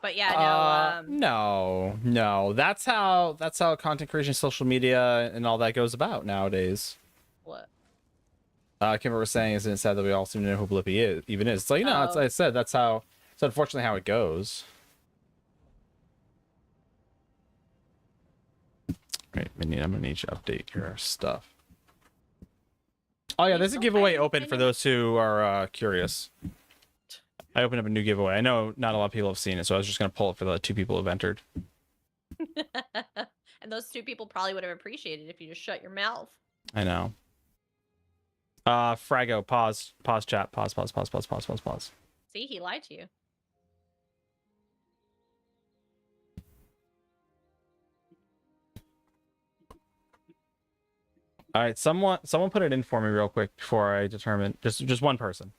But yeah, no. That's how content creation, social media, and all that goes about nowadays. What? Kimber was saying, isn't it sad that we all seem to know who Blippi is? Even is. It's like, no, I said that's how. It's unfortunately how it goes. Right, Minion, I'm gonna need you to update your stuff. Oh yeah, there's a giveaway open for those who are curious. I opened up a new giveaway. I know not a lot of people have seen it, so I was just gonna pull it for the 2 people who've entered. And those 2 people probably would have appreciated it if you just shut your mouth. I know. Frago, pause chat, pause. See, he lied to you. All right, someone put it in for me real quick before I determine. Just one person.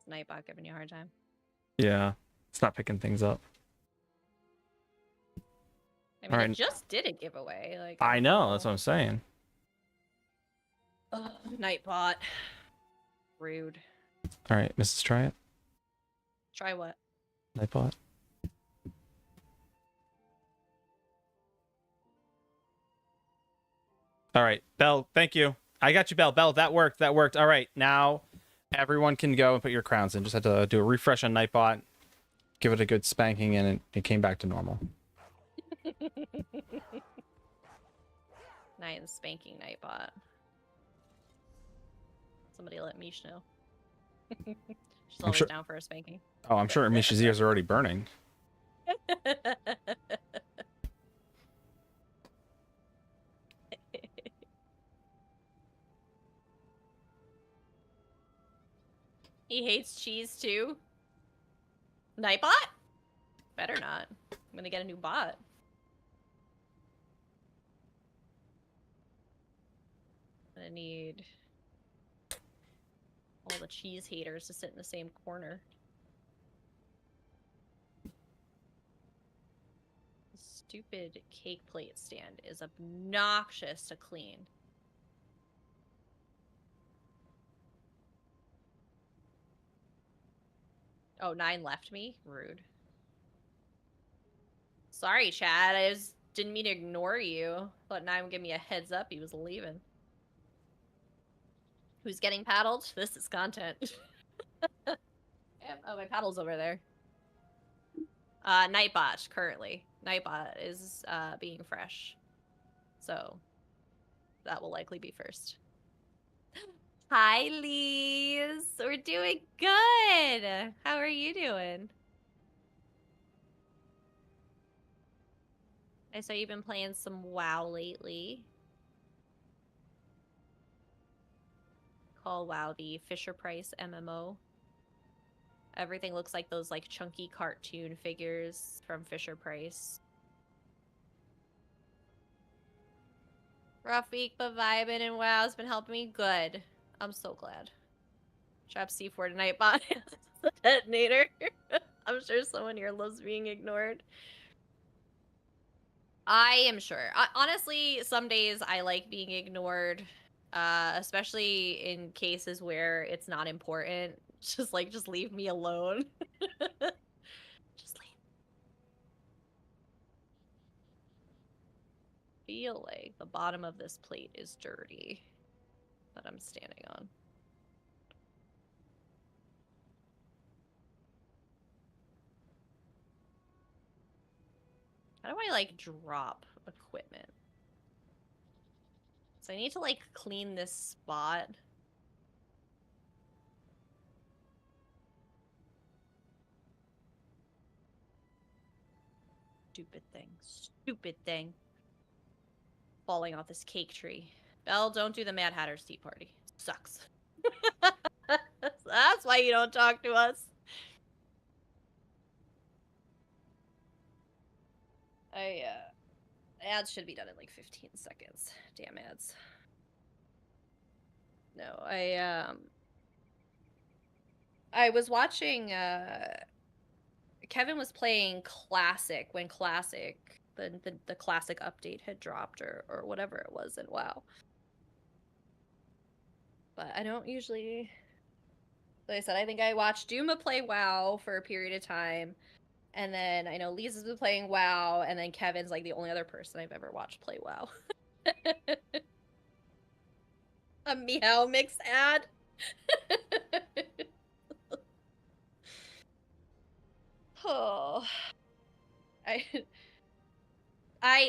Nightbot giving you a hard time. Yeah, it's not picking things up. I mean, I just did a giveaway. Like, I know, that's what I'm saying. Ugh, Nightbot. Rude. All right, Mrs. Try it. Try what? Nightbot. All right, Belle, thank you. I got you, Belle. Belle, that worked. All right, now everyone can go and put your crowns in. Just had to do a refresh on Nightbot, give it a good spanking, and it came back to normal. Nice spanking Nightbot. Somebody let Mish know. She's always down for a spanking. Oh, I'm sure Mish's ears are already burning. He hates cheese too. Nightbot? Better not. I'm gonna get a new bot. I'm gonna need all the cheese haters to sit in the same corner. The stupid cake plate stand is obnoxious to clean. Oh, 9 left me? Rude. Sorry, Chad. I just didn't mean to ignore you. Thought 9 would give me a heads up he was leaving. Who's getting paddled? This is content. Oh, my paddle's over there. Nightbot, currently. Nightbot is being fresh. So, that will likely be first. Hi, Lise! We're doing good! How are you doing? I saw you've been playing some WoW lately. Call WoW the Fisher Price MMO. Everything looks like those like chunky cartoon figures from Fisher Price. Rough week, but vibing, and WoW's been helping me good. I'm so glad. Trap C4 tonight, bot. The detonator. I'm sure someone here loves being ignored. I am sure. Honestly, some days I like being ignored, especially in cases where it's not important. Just leave me alone. Just leave. Feel like the bottom of this plate is dirty that I'm standing on. How do I like drop equipment? So I need to like clean this spot. Stupid thing. Stupid thing. Falling off this cake tree. Belle, don't do the Mad Hatter's Tea Party. Sucks. That's why you don't talk to us. Ads should be done in like 15 seconds. Damn ads. No, I was watching, Kevin was playing Classic when Classic, the Classic update had dropped or whatever it was in WoW. But I don't usually, like I said, I think I watched Duma play WoW for a period of time. And then I know Lisa's been playing WoW, and then Kevin's like the only other person I've ever watched play WoW. A meow mix ad. Oh,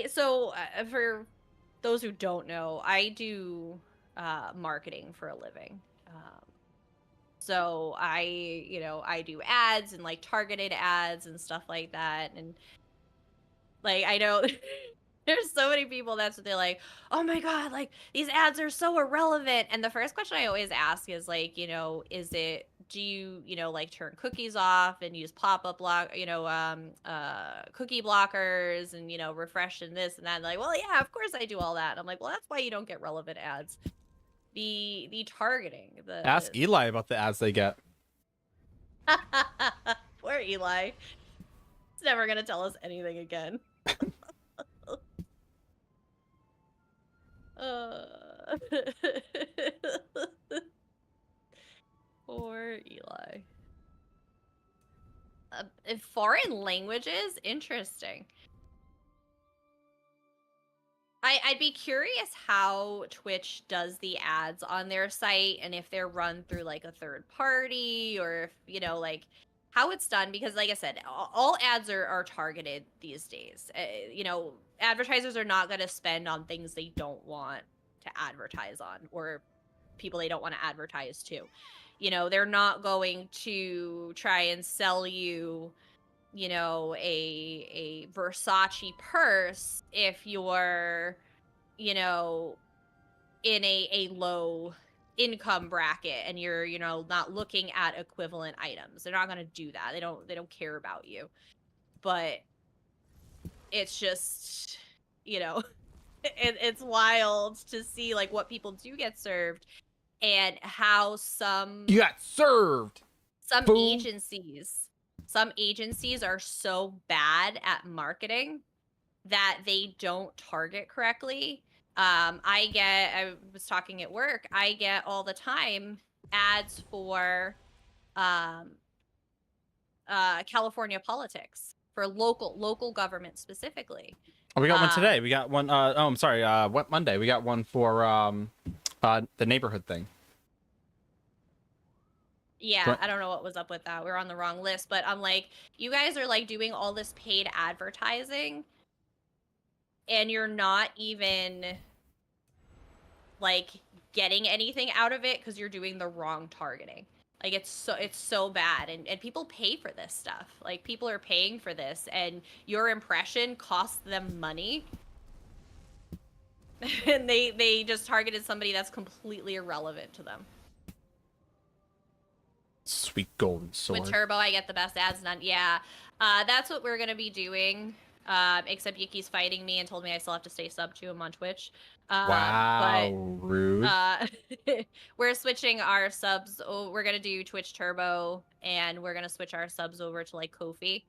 so for those who don't know, I do marketing for a living. So I do ads and like targeted ads and stuff like that, and like I know there's so many people that's what they're like, oh my god, like these ads are so irrelevant. And the first question I always ask is like, do you like turn cookies off and use pop-up block, cookie blockers and refresh and this and that. And like, well, yeah, of course I do all that. And I'm like, well, that's why you don't get relevant ads. The targeting. Ask Eli about the ads they get. Poor Eli. He's never gonna tell us anything again. Poor Eli. Foreign languages? Interesting. I'd be curious how Twitch does the ads on their site and if they're run through like a third party or if, like how it's done, because like I said, all ads are targeted these days. Advertisers are not going to spend on things they don't want to advertise on or people they don't want to advertise to. They're not going to try and sell you a Versace purse if you're, in a low income bracket and you're, you know, not looking at equivalent items. They're not going to do that. They don't care about you. But it's just, you know, it's wild to see like what people do get served and how You got served. some Boom. agencies are so bad at marketing that they don't target correctly. I was talking at work, I get all the time ads for California politics, for local government specifically. Oh, we got one today. We got one. Oh, I'm sorry. What Monday? We got one for the neighborhood thing. Yeah, I don't know what was up with that. We were on the wrong list, but I'm like, you guys are like doing all this paid advertising and you're not even like getting anything out of it because you're doing the wrong targeting. Like it's so bad, and people pay for this stuff. Like people are paying for this, and your impression costs them money. And they just targeted somebody that's completely irrelevant to them. Sweet golden sword. With Turbo, I get the best ads done. Yeah, that's what we're gonna be doing. Except Yuki's fighting me and told me I still have to stay sub to him on Twitch. Wow, rude. We're switching our subs. We're gonna do Twitch Turbo, and we're gonna switch our subs over to like Kofi.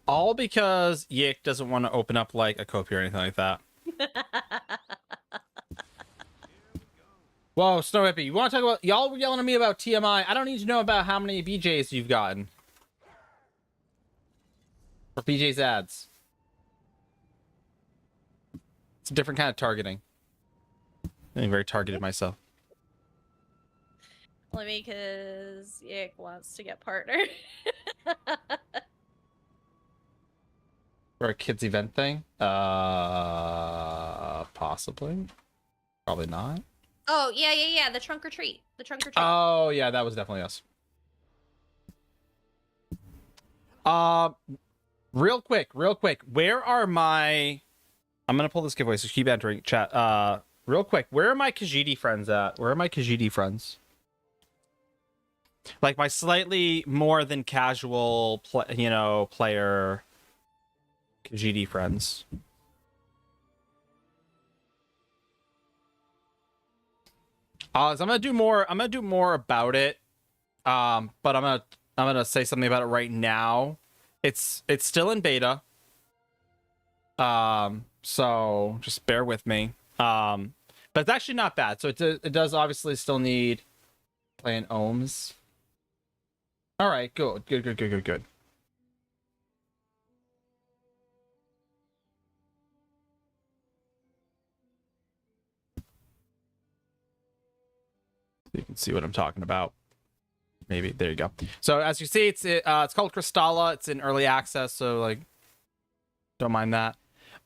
All because Yik doesn't want to open up like a Kofi or anything like that. Whoa, Snow Hippie, you want to talk about... Y'all were yelling at me about TMI. I don't need to know about how many BJs you've gotten. Or BJ's ads. It's a different kind of targeting. I'm being very targeted myself. Only because Yik wants to get partnered. For a kids event thing? Possibly. Probably not. Oh, yeah. The trunk or treat. The trunk or treat. Oh, yeah, that was definitely us. Real quick. Where are my... I'm gonna pull this giveaway, so keep entering chat. Real quick, where are my Khajiit friends at? Where are my Khajiit friends? Like my slightly more than casual, player Khajiit friends. So I'm gonna do more. I'm gonna do more about it. But I'm gonna say something about it right now. It's still in beta. So just bear with me. But it's actually not bad. So it does obviously still need playing ohms. All right, good. You can see what I'm talking about. Maybe there you go. So as you see, it's called Crystalla. It's in early access, so like, don't mind that.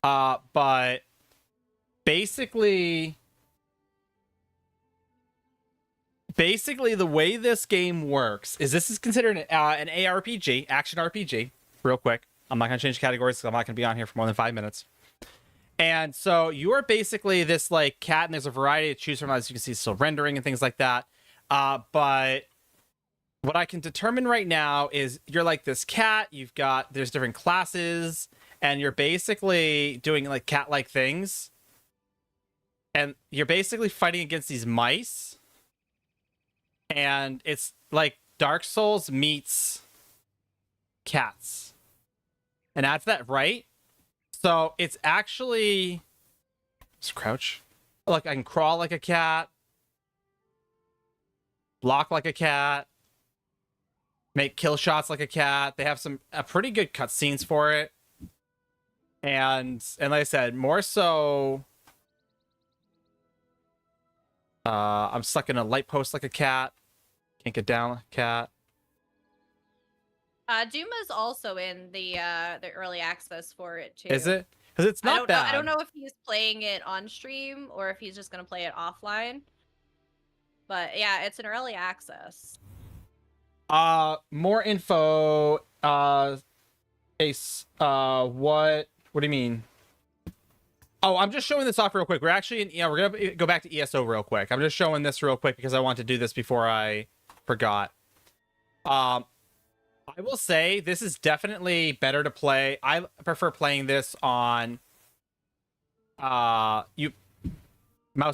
But basically the way this game works is this is considered an ARPG, action RPG. Real quick, I'm not gonna change categories because I'm not gonna be on here for more than 5 minutes. And so you are basically this like cat, and there's a variety to choose from. As you can see, still rendering and things like that. But what I can determine right now is you're like this cat. There's different classes, and you're basically doing like cat-like things. And you're basically fighting against these mice. And it's like Dark Souls meets cats. And that's that, right? So it's actually... Just crouch. Like I can crawl like a cat. Block like a cat. Make kill shots like a cat. They have some pretty good cutscenes for it. And like I said, more so... I'm stuck in a light post like a cat. Can't get down like a cat. Duma's also in the early access for it too. Is it? Because it's not bad. I don't know if he's playing it on stream or if he's just gonna play it offline. But yeah, it's an early access. More info. Ace. What do you mean? Oh, I'm just showing this off real quick. We're actually, we're gonna go back to ESO real quick. I'm just showing this real quick because I want to do this before I forgot. I will say this is definitely better to play. I prefer playing this on mouse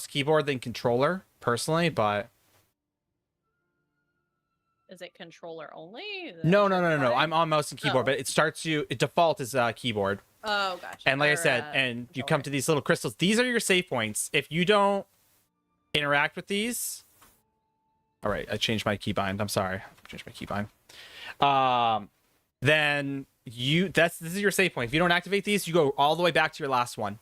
keyboard than controller personally, but Is it controller only? no. I'm on mouse and keyboard, Oh. but it default is keyboard. Oh, gotcha. And like I Or, said, and you come controller. to these little crystals. These are your save points. If you don't interact with these, all right, I changed my keybind. I'm sorry, I changed my keybind. Then this is your save point. If you don't activate these, you go all the way back to your last one.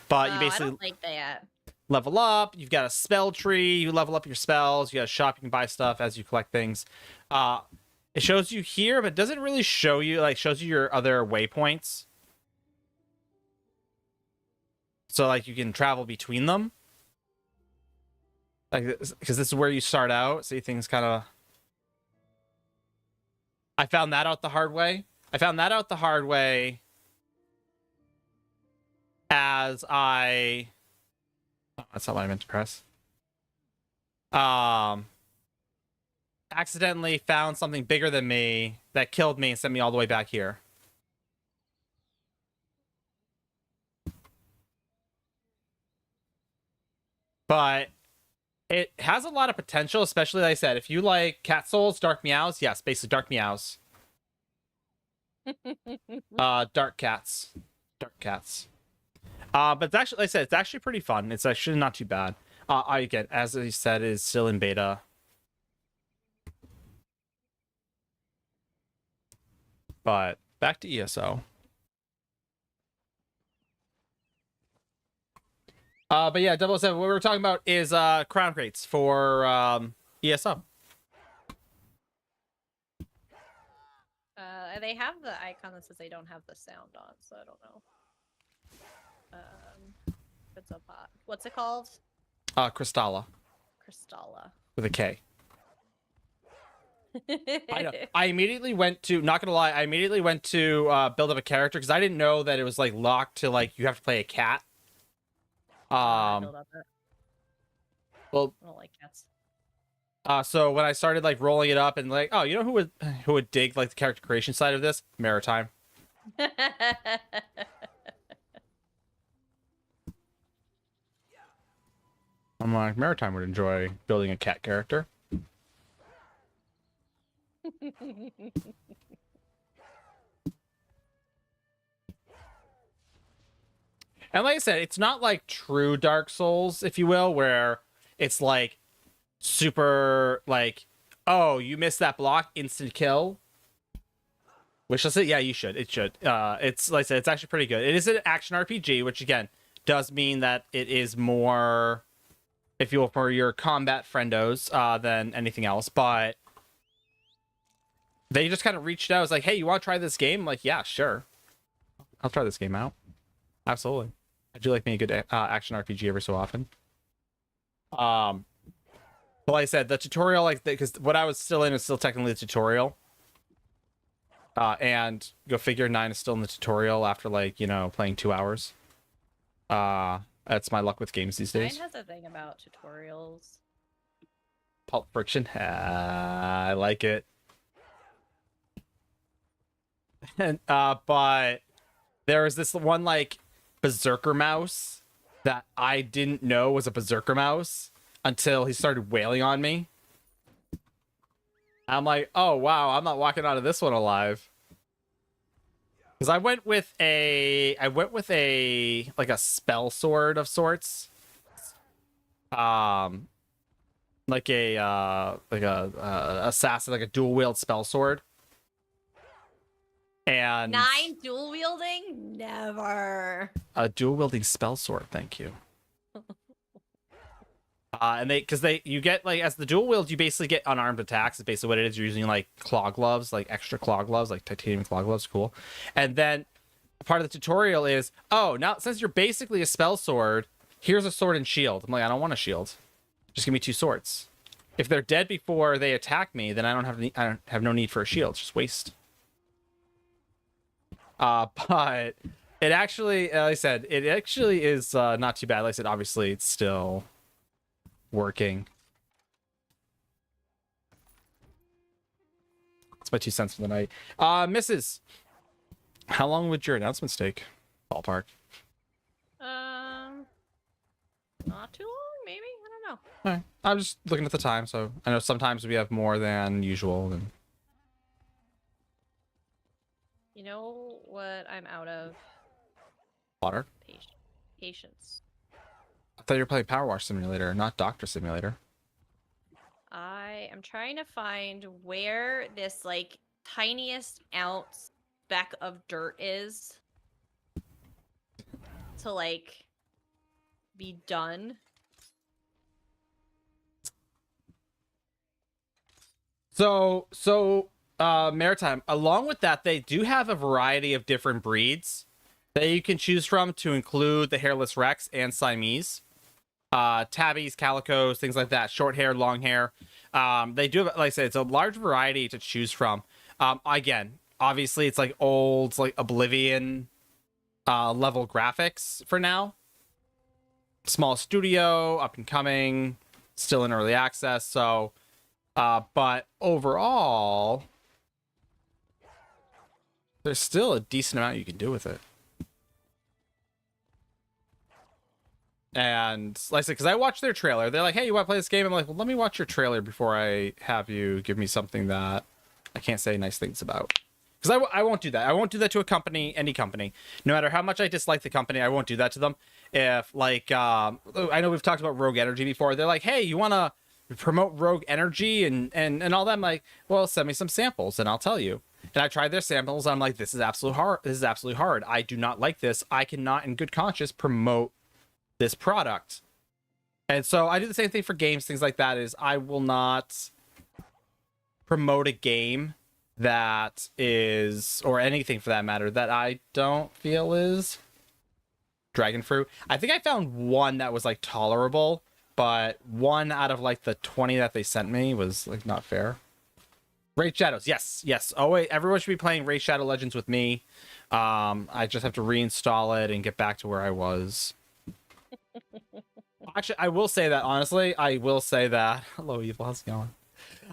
But you I basically don't like that. level up. You've got a spell tree. You level up your spells. You got a shop. You can buy stuff as you collect things. It shows you here, but it doesn't really show you, like, shows you your other waypoints. So, like, you can travel between them. Like, because this is where you start out. See, things kind of... I found that out the hard way. As I... Oh, that's not what I meant to press. Accidentally found something bigger than me that killed me and sent me all the way back here. But it has a lot of potential, especially, like I said, if you like cat souls, dark meows, yes, basically dark meows. Dark cats. But it's actually, like I said, it's actually pretty fun. It's actually not too bad. Again, as I said, is still in beta. But back to ESO. But yeah, 007, what we were talking about is crown crates for ESO. They have the icon that says they don't have the sound on, so I don't know. It's a pot. What's it called? Crystalla Crystalla. with a K. I know. I immediately went to, not gonna lie, build up a character because I didn't know that it was like locked to, like, you have to play a cat. Build up it. Well, I don't like cats. so when I started like rolling it up and like, oh, you know who would dig like the character creation side of this? Maritime. I'm like, Maritime would enjoy building a cat character. And like I said, it's not like true Dark Souls, if you will, where it's like super like, oh, you missed that block, instant kill. Which, let's say, yeah, you should. It should. It's like I said, it's actually pretty good. It is an action RPG, which again does mean that it is more, if you will, for your combat friendos than anything else. But they just kind of reached out. I was like, hey, you want to try this game? I'm like, yeah, sure. I'll try this game out. Absolutely. I do like me a good action RPG every so often. But like I said, the tutorial, like, because what I was still in is still technically the tutorial. And go figure, 9 is still in the tutorial after, like, you know, playing 2 hours. That's my luck with games these days. 9 has a thing about tutorials. Pulp Friction. I like it. And, but there was this one, like, berserker mouse that I didn't know was a berserker mouse until he started wailing on me. I'm like, oh wow, I'm not walking out of this one alive. Because I went with a like a spell sword of sorts. Like a assassin, like a dual wield spell sword. And 9 dual wielding? Never. a dual wielding spell sword, thank you. And you get, like, as the dual wield, you basically get unarmed attacks. It's basically what it is. You're using like claw gloves, like extra claw gloves, like titanium claw gloves. Cool. And then part of the tutorial is, oh, now since you're basically a spell sword, here's a sword and shield. I'm like, I don't want a shield. Just give me 2 swords. If they're dead before they attack me, then I don't have no need for a shield. It's just waste. But It actually, like I said, it actually is not too bad. Like I said, obviously it's still working. That's my 2 cents for the night. Mrs. How long would your announcements take? Ballpark. Not too long, maybe. I don't know. All right. I'm just looking at the time, so I know sometimes we have more than usual. And You know what? I'm out of water. patience. I thought you were playing Power Wash Simulator, not Doctor Simulator. I am trying to find where this like tiniest ounce speck of dirt is to like be done. So Maritime, along with that, they do have a variety of different breeds that you can choose from, to include the hairless Rex and Siamese. Tabbies, calicos, things like that, short hair, long hair. They do have, like I said, it's a large variety to choose from. Again, obviously it's like old, like Oblivion level graphics for now. Small studio, up and coming, still in early access. So, but overall, there's still a decent amount you can do with it. And like I said, because I watched their trailer, they're like, hey, you want to play this game? I'm like, well, let me watch your trailer before I have you give me something that I can't say nice things about. Because I won't do that. I won't do that to a company, any company. No matter how much I dislike the company, I won't do that to them. If, like, I know we've talked about Rogue Energy before. They're like, hey, you want to promote Rogue Energy and all that? I'm like, well, send me some samples and I'll tell you. And I tried their samples. And I'm like, this is absolutely hard. This is absolutely hard. I do not like this. I cannot, in good conscience, promote this product. And so I do the same thing for games, things like that. Is I will not promote a game that is, or anything for that matter, that I don't feel is dragon fruit. I think I found one that was like tolerable, but one out of like the 20 that they sent me was like not fair. Raid Shadows, yes. Oh wait, everyone should be playing Raid Shadow Legends with me. I just have to reinstall it and get back to where I was. Actually, I will say that, honestly, hello Evil, how's it going?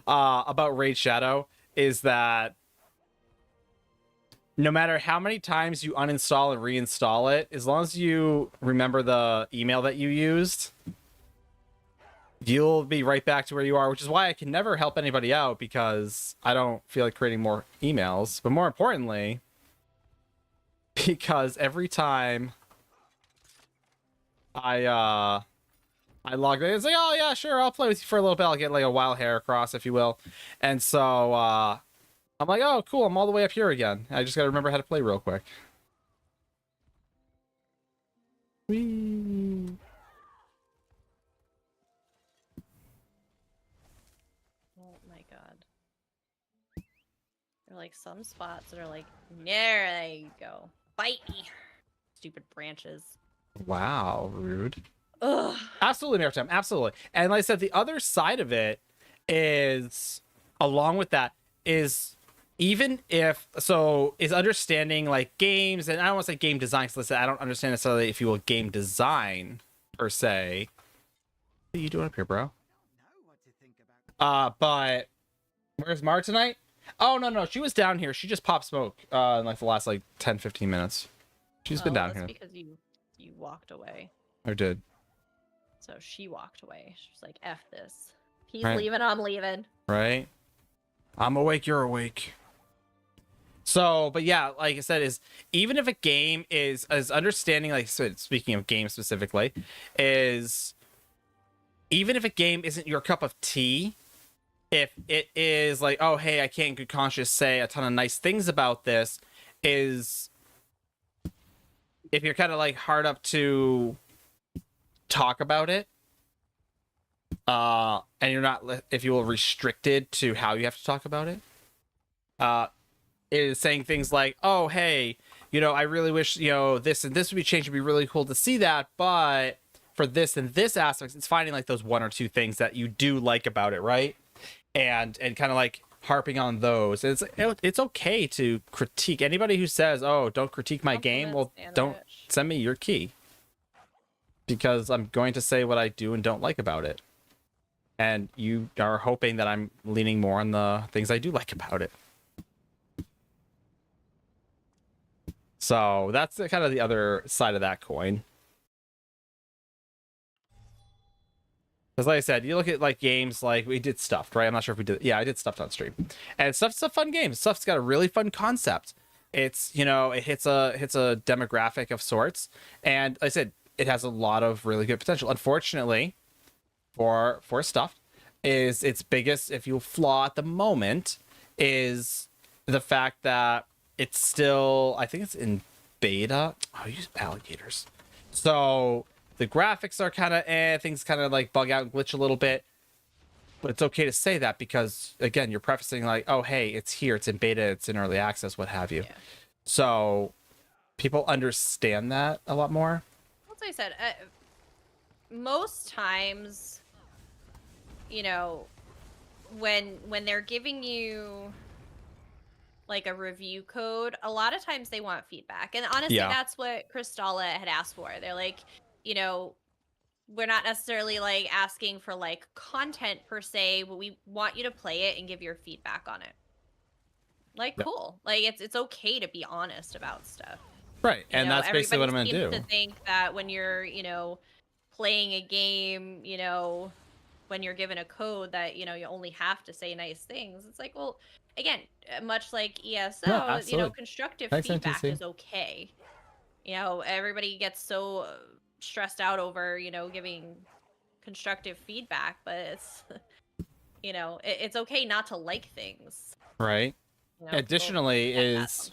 About Raid Shadow is that no matter how many times you uninstall and reinstall it, as long as you remember the email that you used, you'll be right back to where you are, which is why I can never help anybody out, because I don't feel like creating more emails. But more importantly, because every time I logged in, it's like, oh yeah, sure, I'll play with you for a little bit. I'll get like a wild hair across, if you will. And so I'm like, oh cool, I'm all the way up here again. I just gotta remember how to play real quick. Whee. Oh my god. There are like some spots that are like, there you go. Bite me. Stupid branches. Wow, rude. Ugh. Absolutely, Maritime, absolutely. And like I said, the other side of it is, along with that, is even if, so is understanding like games, and I don't want to say game design, because I don't understand necessarily, if you will, game design per se. What are you doing up here, bro? But where's Mar tonight? Oh no, she was down here. She just popped smoke in like the last like 10-15 minutes. She's been down that's here. Because you walked away. I did. So she walked away. She was like, F this. He's Right. leaving, I'm leaving. Right? I'm awake, you're awake. So, but yeah, like I said, is even if a game is understanding, like, so speaking of games specifically, is even if a game isn't your cup of tea, if it is like, oh hey, I can't in good conscience say a ton of nice things about this, is if you're kind of like hard up to talk about it, and you're not, if you will, restricted to how you have to talk about it, it is saying things like, oh hey, I really wish this and this would be changed. It'd be really cool to see that, but for this and this aspects, it's finding like those one or two things that you do like about it, right? And kind of like harping on those. It's okay to critique. Anybody who says, "Oh, don't critique my game," well, don't send me your key, because I'm going to say what I do and don't like about it. And you are hoping that I'm leaning more on the things I do like about it. So that's kind of the other side of that coin. Because like I said, you look at like games like we did Stuffed, right? I'm not sure if we did. Yeah, I did Stuffed on stream. And Stuffed's a fun game. Stuffed's got a really fun concept. It's, you know, it hits a demographic of sorts. And like I said, it has a lot of really good potential. Unfortunately, for Stuffed, is its biggest, if you flaw at the moment, is the fact that it's still, I think it's in beta. Oh, use alligators. So the graphics are kind of things kind of like bug out and glitch a little bit. But it's okay to say that because, again, you're prefacing like, oh, hey, it's here, it's in beta, it's in early access, what have you. Yeah. So people understand that a lot more. As I said, most times, you know, when they're giving you like a review code, a lot of times they want feedback. And honestly, that's what Crystalla had asked for. They're like, you know, we're not necessarily like asking for like content per se, but we want you to play it and give your feedback on it. Like, cool. Like, it's okay to be honest about stuff. Right. And that's basically what I'm going to do. To think that when you're, you know, playing a game, you know, when you're given a code that, you know, you only have to say nice things. It's like, well, again, much like ESO, you know, constructive feedback is okay. You know, everybody gets so stressed out over, you know, giving constructive feedback, but it's, you know, it's okay not to like things. Right. You know, additionally is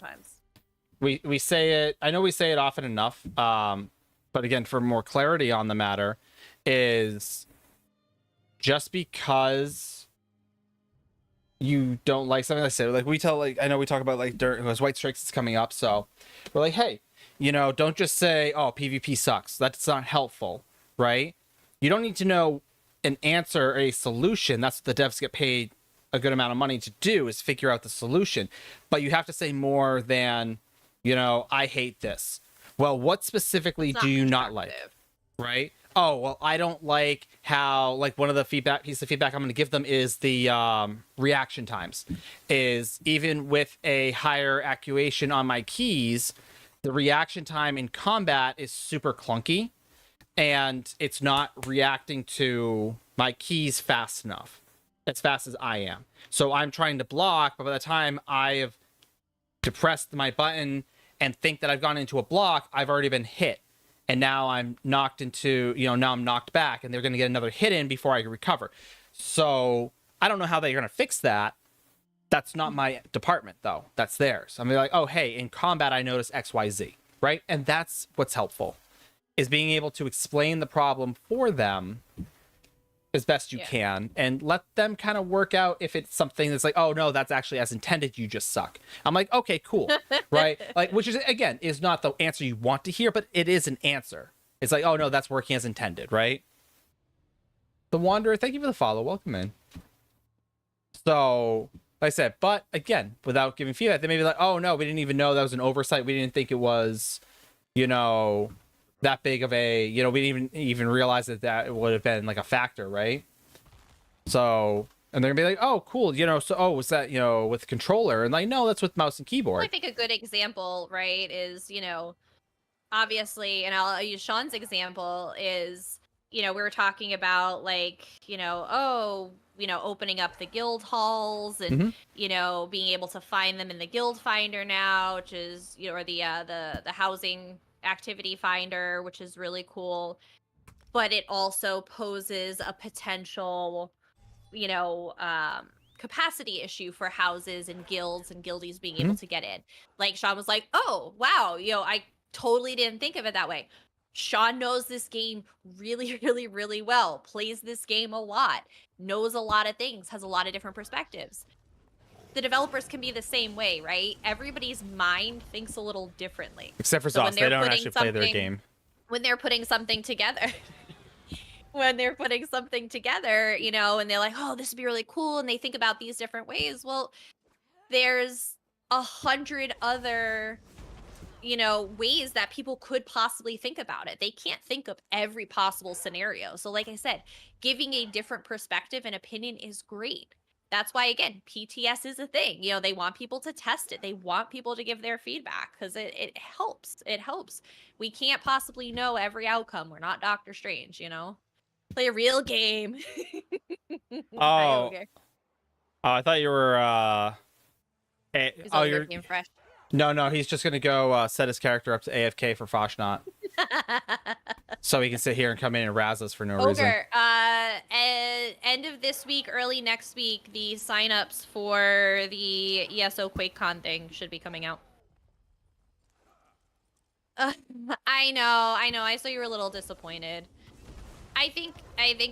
we say it, I know we say it often enough, but again, for more clarity on the matter, is just because you don't like something, I say, like we tell, like, I know we talk about like Dirt, who has White Strikes is coming up, so we're like, hey, you know, don't just say, oh, PvP sucks. That's not helpful, right? You don't need to know an answer or a solution. That's what the devs get paid a good amount of money to do, is figure out the solution. But you have to say more than, you know, I hate this. Well, what specifically do you not like, right? Oh, well, I don't like how, like, one of the pieces of feedback I'm going to give them is the reaction times. Is even with a higher activation on my keys, the reaction time in combat is super clunky, and it's not reacting to my keys fast enough, as fast as I am. So I'm trying to block, but by the time I have depressed my button and think that I've gone into a block, I've already been hit. And now I'm knocked into, you know, now I'm knocked back, and they're going to get another hit in before I can recover. So I don't know how they're going to fix that. That's not my department, though. That's theirs. I'm like, oh, hey, in combat, I notice XYZ, right? And that's what's helpful, is being able to explain the problem for them as best you can, and let them kind of work out if it's something that's like, oh, no, that's actually as intended, you just suck. I'm like, okay, cool, right? Like, which is, again, is not the answer you want to hear, but it is an answer. It's like, oh, no, that's working as intended, right? The Wanderer, thank you for the follow. Welcome in. So, like I said, but again, without giving feedback, they may be like, oh, no, we didn't even know that was an oversight. We didn't think it was, you know, that big of a, you know, we didn't even realize that it would have been like a factor, right? So, and they're gonna be like, oh, cool, you know, so, oh, was that, you know, with controller? And like, no, that's with mouse and keyboard. I think a good example, right, is, you know, obviously, and I'll use Sean's example, is, you know, we were talking about, like, you know, oh, you know, opening up the guild halls and, you know, being able to find them in the guild finder now, which is, you know, or the housing activity finder, which is really cool. But it also poses a potential, you know, capacity issue for houses and guilds and guildies being able to get in. Like, Sean was like, oh, wow, you know, I totally didn't think of it that way. Sean knows this game really, really, really well, plays this game a lot, knows a lot of things, has a lot of different perspectives. The developers can be the same way, right? Everybody's mind thinks a little differently. Except for Zoss, they don't actually play their game. When they're putting something together, when they're putting something together, you know, and they're like, oh, this would be really cool. And they think about these different ways. Well, there's 100 other, you know, ways that people could possibly think about it. They can't think of every possible scenario. So, like I said, giving a different perspective and opinion is great. That's why, again, PTS is a thing. You know, they want people to test it. They want people to give their feedback because it helps. It helps. We can't possibly know every outcome. We're not Doctor Strange, you know? Play a real game. Hi, Oh. Ogre. Oh, I thought you were Is oh, Ogre you're being fresh? no, he's just gonna go set his character up to AFK for Foshnot. So he can sit here and come in and razz us for no reason. Ogre, end of this week, early next week, the signups for the ESO QuakeCon thing should be coming out. I know. I saw you were a little disappointed. I think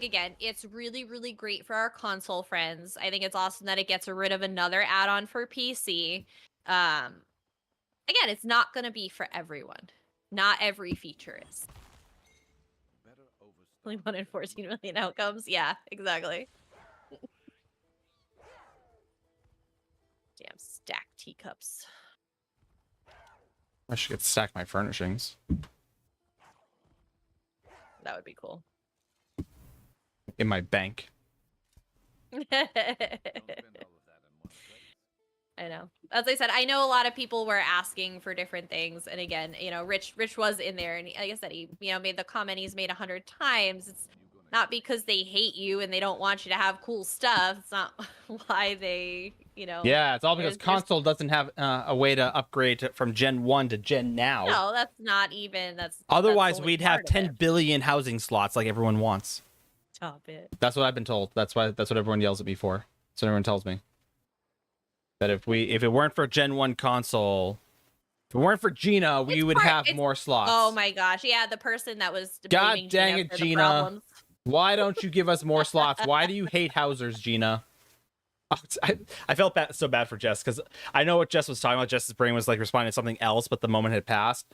again, it's really, really great for our console friends. I think it's awesome that it gets rid of another add-on for PC. Again, it's not going to be for everyone. Not every feature is. Only 1 in 14 million outcomes. Yeah, exactly. Damn stacked teacups. I should get stack my furnishings That would be cool. in my bank. I know. As I said, I know a lot of people were asking for different things, and again, you know, Rich was in there, and like I said, he, you know, made the comment he's made 100 times. It's not because they hate you and they don't want you to have cool stuff. It's not why they, you know. Yeah, it's all because there's- console doesn't have a way to upgrade from Gen 1 to Gen now. No, that's not even. That's Otherwise, only we'd have part of 10 it. billion housing slots like everyone wants. Stop it. That's what I've been told. That's what everyone yells at me for. That's what everyone tells me. That if it weren't for Gen 1 console, if it weren't for Gina, we would have more slots. Oh my gosh. Yeah, the person that was God blaming dang Gina it, for the Gina. problems. Why don't you give us more slots? Why do you hate Housers, Gina? Oh, I felt so bad for Jess because I know what Jess was talking about. Jess's brain was like responding to something else, but the moment had passed.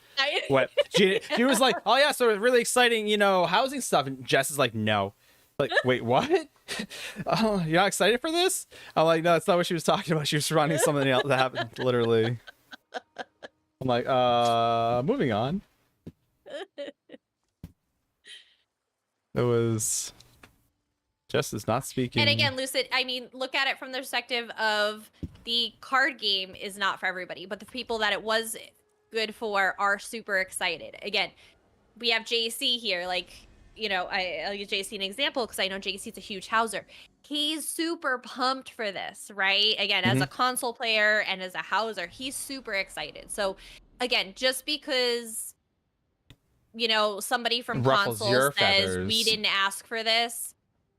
What she was like, oh yeah, so it's really exciting, you know, housing stuff, and Jess is like, no. Like, wait, what? Oh, you're not excited for this? I'm like, no, that's not what she was talking about. She was responding to something else that happened, literally. I'm like, moving on. It was... Jess is not speaking. And again, Lucid, I mean, look at it from the perspective of the card game is not for everybody, but the people that it was good for are super excited. Again, we have JC here, like... You know, I'll use JC an example because I know JC's a huge houser. He's super pumped for this, right? Again, as a console player and as a houser, he's super excited. So, again, just because, you know, somebody from Ruffles your console says feathers. we didn't ask for this,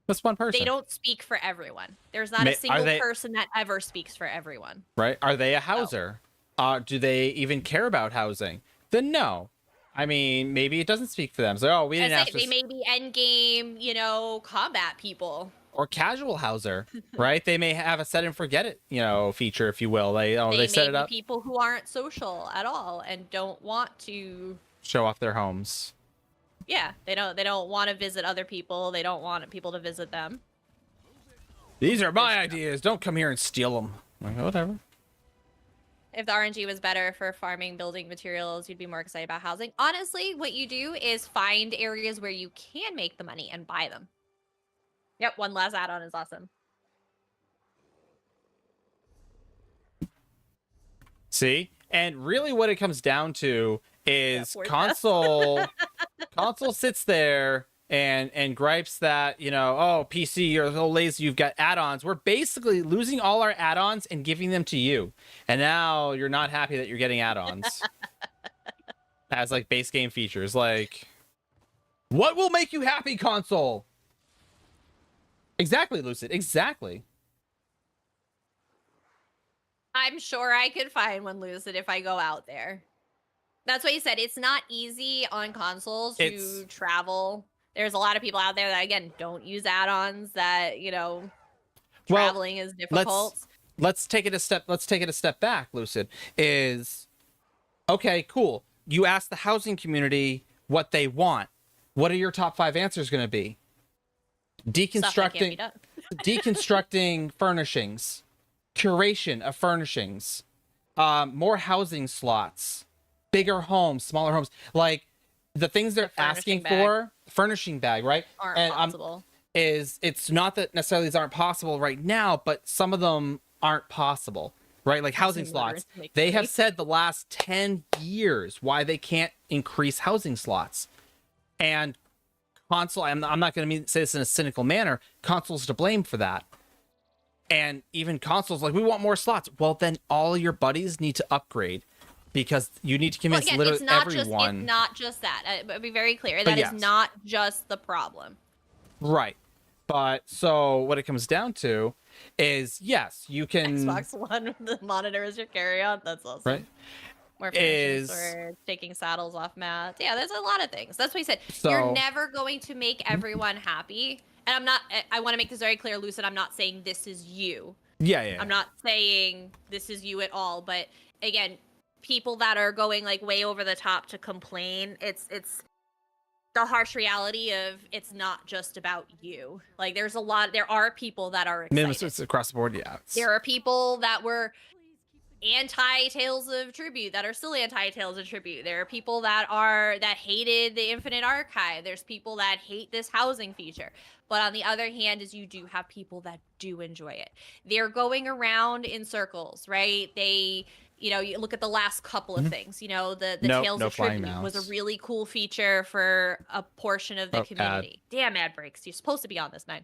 That's one person. they don't speak for everyone. There's not a single they- person that ever speaks for everyone. Right? Are they a houser? Do they even care about housing? Then no. I mean, maybe it doesn't speak for them. So, oh, we didn't ask They may be end game, you know, combat people. Or casual houser, right? They may have a set and forget it, you know, feature, if you will. They set may it be up, people who aren't social at all and don't want to. show off their homes. Yeah, they don't want to visit other people. They don't want people to visit them. These are my ideas. Don't come here and steal them. Like, whatever. If the RNG was better for farming building materials, you'd be more excited about housing. Honestly, what you do is find areas where you can make the money and buy them. Yep, one last add-on is awesome. See? And really what it comes down to is poor console sits there and gripes that, you know, oh, PC, you're so lazy, you've got add-ons. We're basically losing all our add-ons and giving them to you. And now you're not happy that you're getting add-ons as like base game features. Like, what will make you happy, console? Exactly, Lucid. Exactly. I'm sure I could find one, Lucid, if I go out there. That's what you said. It's not easy on consoles to travel. There's a lot of people out there that, again, don't use add-ons, that, you know, traveling is difficult. Let's take it a step back, Lucid. Is okay, cool. You ask the housing community what they want. What are your top 5 answers going to be? Stuff that can't be deconstructing done. deconstructing furnishings, curation of furnishings, more housing slots, bigger homes, smaller homes, like the things they're asking for. Furnishing bag, right? Aren't possible. It's not that necessarily these aren't possible right now, but some of them aren't possible, right? Like housing slots. They have said the last 10 years why they can't increase housing slots. And console, I'm not going to say this in a cynical manner, console's to blame for that. And even consoles like, we want more slots. Well, then all your buddies need to upgrade, because you need to convince literally everyone. It's not just that. I'll be very clear. That is not just the problem. Right. But so what it comes down to is, yes, you can Xbox One with the monitor as your carry-on. That's awesome. Right. More furnishing storage, taking saddles off mats. Yeah, there's a lot of things. That's what he said. You're never going to make everyone happy. And I want to make this very clear, Lucid. I'm not saying this is you. Yeah. I'm not saying this is you at all. But again, people that are going like way over the top to complain, it's the harsh reality of it's not just about you. Like there are people that are excited. It's across the board, yeah. There are people that were anti-Tales of Tribute that are still anti-Tales of Tribute. There are people that hated the Infinite Archive. There's people that hate this housing feature. But on the other hand is you do have people that do enjoy it. They're going around in circles, right? You look at the last couple of things. The Tales of Tribute was a really cool feature for a portion of the community. Damn, ad breaks. You're supposed to be on this, man.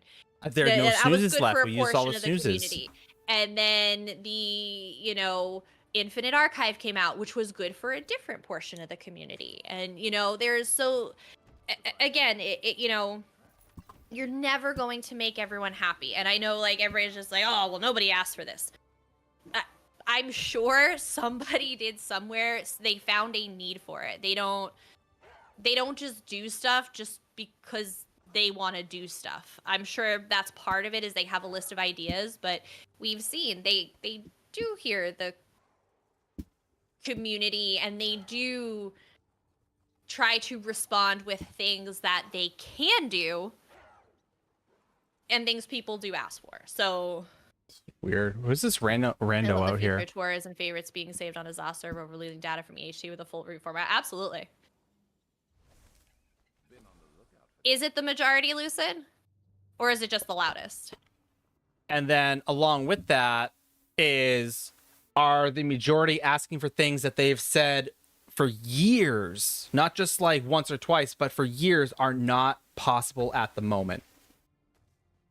There are no snoozes left. We used all the snoozes. And then the, Infinite Archive came out, which was good for a different portion of the community. And, again, you're never going to make everyone happy. And I know, like, everybody's just like, oh, well, nobody asked for this. I'm sure somebody did somewhere. They found a need for it. They don't just do stuff just because they want to do stuff. I'm sure that's part of it, is they have a list of ideas, but we've seen they do hear the community, and they do try to respond with things that they can do and things people do ask for. So weird. Who's this rando out here? Tours and favorites being saved on a ZOS server, overloading data from EHT with a full root format. Absolutely. Is it the majority, Lucid? Or is it just the loudest? And then along with that are the majority asking for things that they've said for years, not just like once or twice, but for years, are not possible at the moment.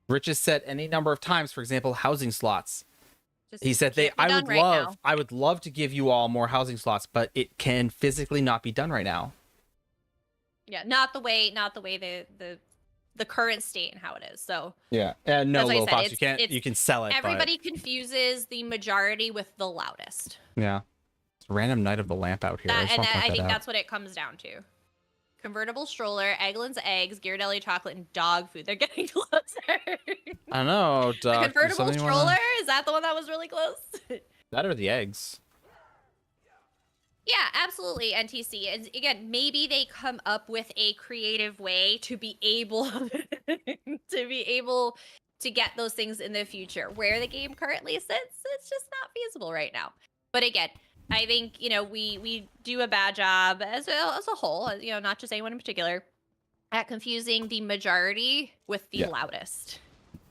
Rich has said any number of times, for example, housing slots. He said I would love to give you all more housing slots, but it can physically not be done right now. Yeah, not the way the current state and how it is. So yeah, and no low cost. You can sell it. Everybody confuses the majority with the loudest. Yeah, it's random Night of the Lamp out here. I think that's what it comes down to. Convertible stroller, Eggland's eggs, Ghirardelli chocolate, and dog food. They're getting closer. I don't know. The convertible stroller, is that the one that was really close? That or the eggs. Yeah, absolutely, NTC. And again, maybe they come up with a creative way to be able to get those things in the future. Where the game currently sits, it's just not feasible right now. But again, I think, we do a bad job as a whole, not just anyone in particular, at confusing the majority with the loudest.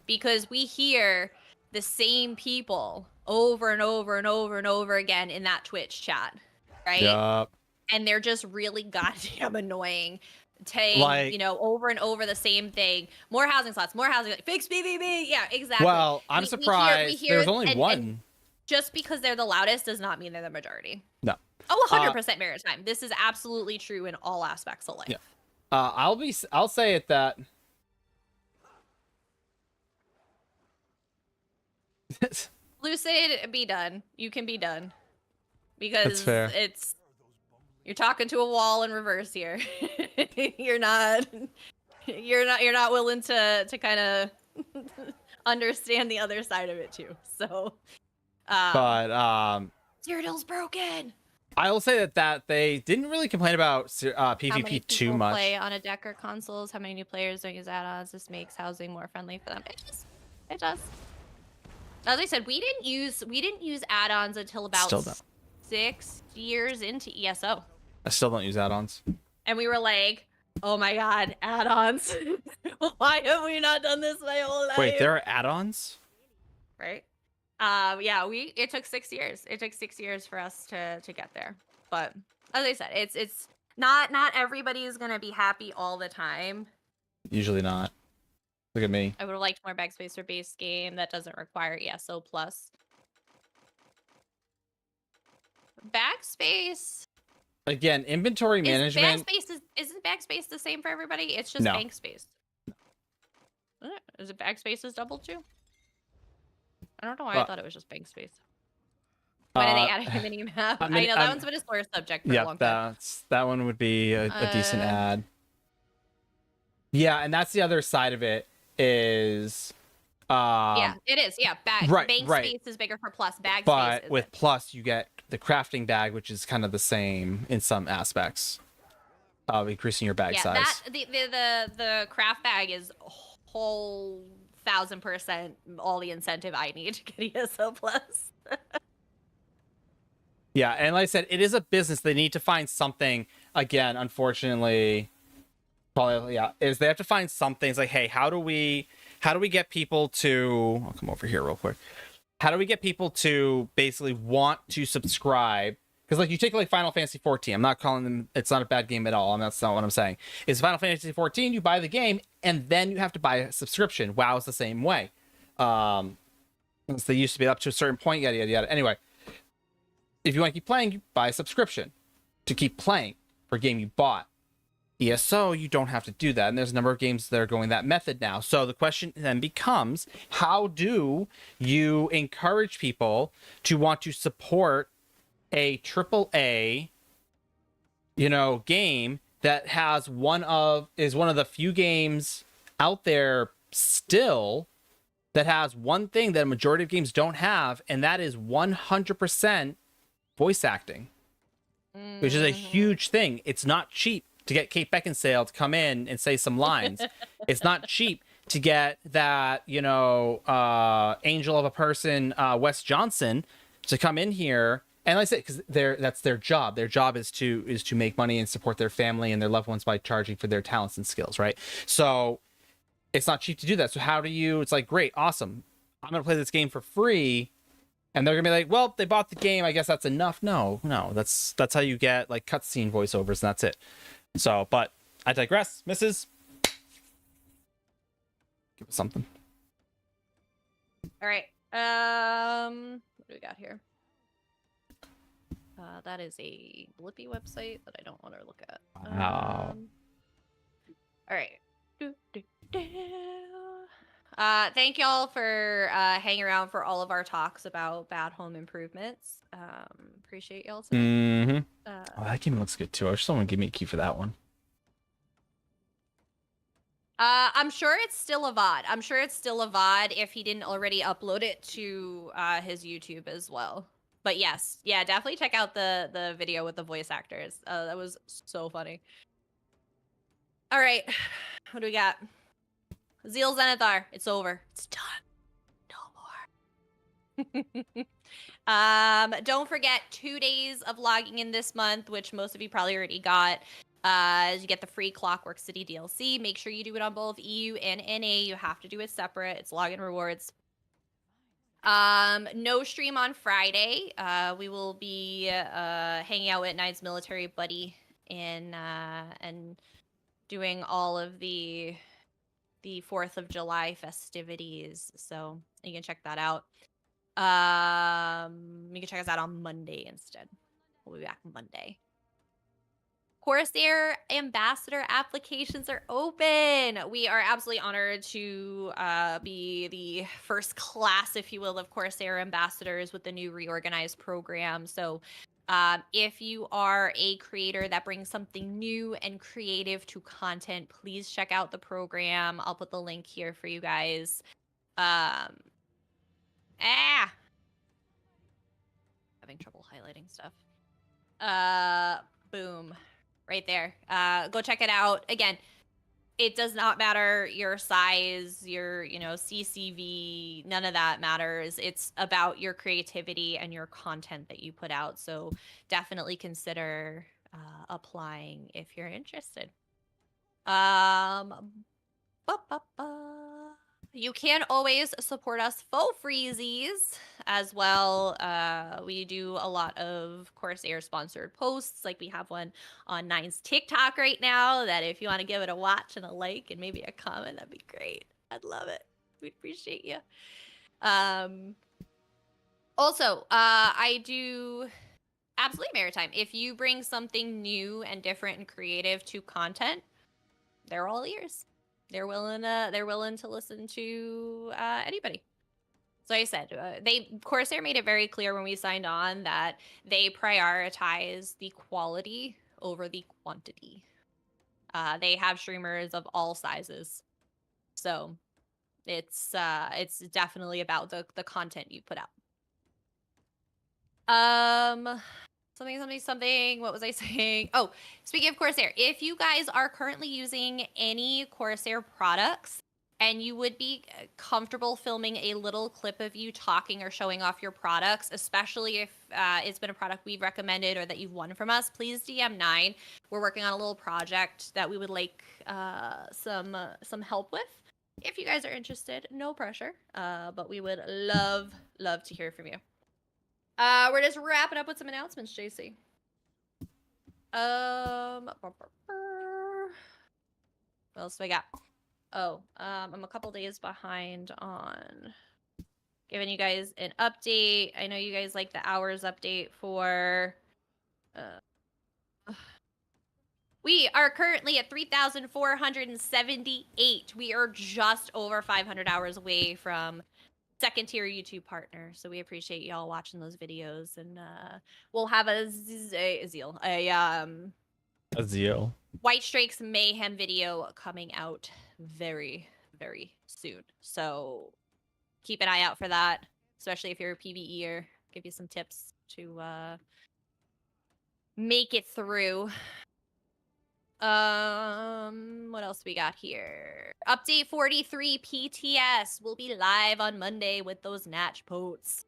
Because we hear the same people over and over and over and over again in that Twitch chat, right? Yep. And they're just really goddamn annoying. Over and over the same thing. More housing slots, fix BBB. Yeah, exactly. Well, I'm surprised there's only one. And just because they're the loudest does not mean they're the majority. No. Oh, 100% maritime. This is absolutely true in all aspects of life. Yeah. I'll say it that Lucid, be done. You can be done. Because that's fair. You're talking to a wall in reverse here. You're not willing to kind of understand the other side of it too. So but Cyrodiil's broken. I will say that they didn't really complain about How many PvP too people much. play on a deck or consoles? How many new players don't use add-ons? This makes housing more friendly for them. It does. It does. As I said, we didn't use add-ons until about Still don't. 6 years into ESO. I still don't use add-ons. And we were like, oh my god, add-ons. Why have we not done this my whole life? Wait, there are add-ons? Right? Yeah, it took 6 years. It took 6 years for us to get there. But as I said, it's not everybody is gonna be happy all the time. Usually not. Look at me. I would have liked more backspace for base game that doesn't require ESO plus. Backspace. Again, inventory management. Isn't backspace the same for everybody? It's just No. bank space. Is it backspace is double too? I don't know why I thought it was just bank space. When are they adding a mini map? I know that one's been a sore subject for a long time. That one would be a decent ad. Yeah, and that's the other side of it is yeah, it is. Yeah, bank space is bigger for plus. Bag space but with plus you get the crafting bag, which is kind of the same in some aspects of increasing your bag size. The craft bag is a whole 1000% all the incentive I need to get ESO plus. Yeah, and like I said, it is a business. They need to find something. Again, unfortunately, probably is they have to find something. It's like, hey, how do we get people to? I'll come over here real quick. How do we get people to basically want to subscribe? Because like you take like Final Fantasy 14. I'm not calling them. It's not a bad game at all. That's not what I'm saying. It's Final Fantasy 14. You buy the game and then you have to buy a subscription. WoW is the same way. Since they used to be up to a certain point, yada yada yada. Anyway, if you want to keep playing, you buy a subscription to keep playing for a game you bought. ESO, you don't have to do that. And there's a number of games that are going that method now. So the question then becomes, how do you encourage people to want to support a AAA, game that is one of the few games out there still that has one thing that a majority of games don't have, and that is 100% voice acting, which is a huge thing. It's not cheap to get Kate Beckinsale to come in and say some lines. It's not cheap to get that, angel of a person, Wes Johnson, to come in here. And like I said, because that's their job. Their job is to make money and support their family and their loved ones by charging for their talents and skills, right? So it's not cheap to do that. So how do you? It's like, great, awesome. I'm gonna play this game for free. And they're gonna be like, well, they bought the game. I guess that's enough. No, that's how you get like cutscene voiceovers, and that's it. So, but I digress, Mrs. Give us something. All right. What do we got here? That is a Blippi website that I don't want to look at. Wow. All right. Thank y'all for hanging around for all of our talks about bad home improvements. Appreciate y'all. Mm-hmm. Oh, that game looks good too. I wish someone would give me a key for that one. I'm sure it's still a VOD. I'm sure it's still a VOD if he didn't already upload it to his YouTube as well. But yes, yeah, definitely check out the video with the voice actors. That was so funny. All right, what do we got? Zeal Zenithar, it's over. It's done. No more. Don't forget 2 days of logging in this month, which most of you probably already got. You get the free Clockwork City DLC. Make sure you do it on both EU and NA. You have to do it separate. It's login rewards. No stream on Friday. We will be hanging out at Nine's Military Buddy and doing all of the 4th of July festivities. So you can check that out. You can check us out on Monday instead. We'll be back Monday. Corsair ambassador applications are open. We are absolutely honored to be the first class, if you will, of Corsair ambassadors with the new reorganized program. So if you are a creator that brings something new and creative to content, please check out the program. I'll put the link here for you guys. Having trouble highlighting stuff. Boom. Right there. Go check it out. Again, it does not matter your size, your, CCV, none of that matters. It's about your creativity and your content that you put out. So definitely consider applying if you're interested. You can always support us faux freezies as well. We do a lot of Corsair sponsored posts. Like we have one on Nine's TikTok right now that if you want to give it a watch and a like and maybe a comment, that'd be great. I'd love it. We'd appreciate you. Also, I do Absolutely Maritime. If you bring something new and different and creative to content, they're all ears. They're willing to listen to anybody. So like I said, Corsair made it very clear when we signed on that they prioritize the quality over the quantity. They have streamers of all sizes, so it's definitely about the content you put out. Something. What was I saying? Oh, speaking of Corsair, if you guys are currently using any Corsair products and you would be comfortable filming a little clip of you talking or showing off your products, especially if it's been a product we've recommended or that you've won from us, please DM 9. We're working on a little project that we would like some help with. If you guys are interested, no pressure, but we would love to hear from you. We're just wrapping up with some announcements, JC. What else do I got? Oh, I'm a couple days behind on giving you guys an update. I know you guys like the hours update for... We are currently at 3,478. We are just over 500 hours away from second tier YouTube partner, so we appreciate y'all watching those videos, and we'll have a White Strikes Mayhem video coming out very, very soon. So keep an eye out for that, especially if you're a PvEer. Give you some tips to make it through. What else we got here? Update 43 PTS will be live on Monday with those Natch Potes.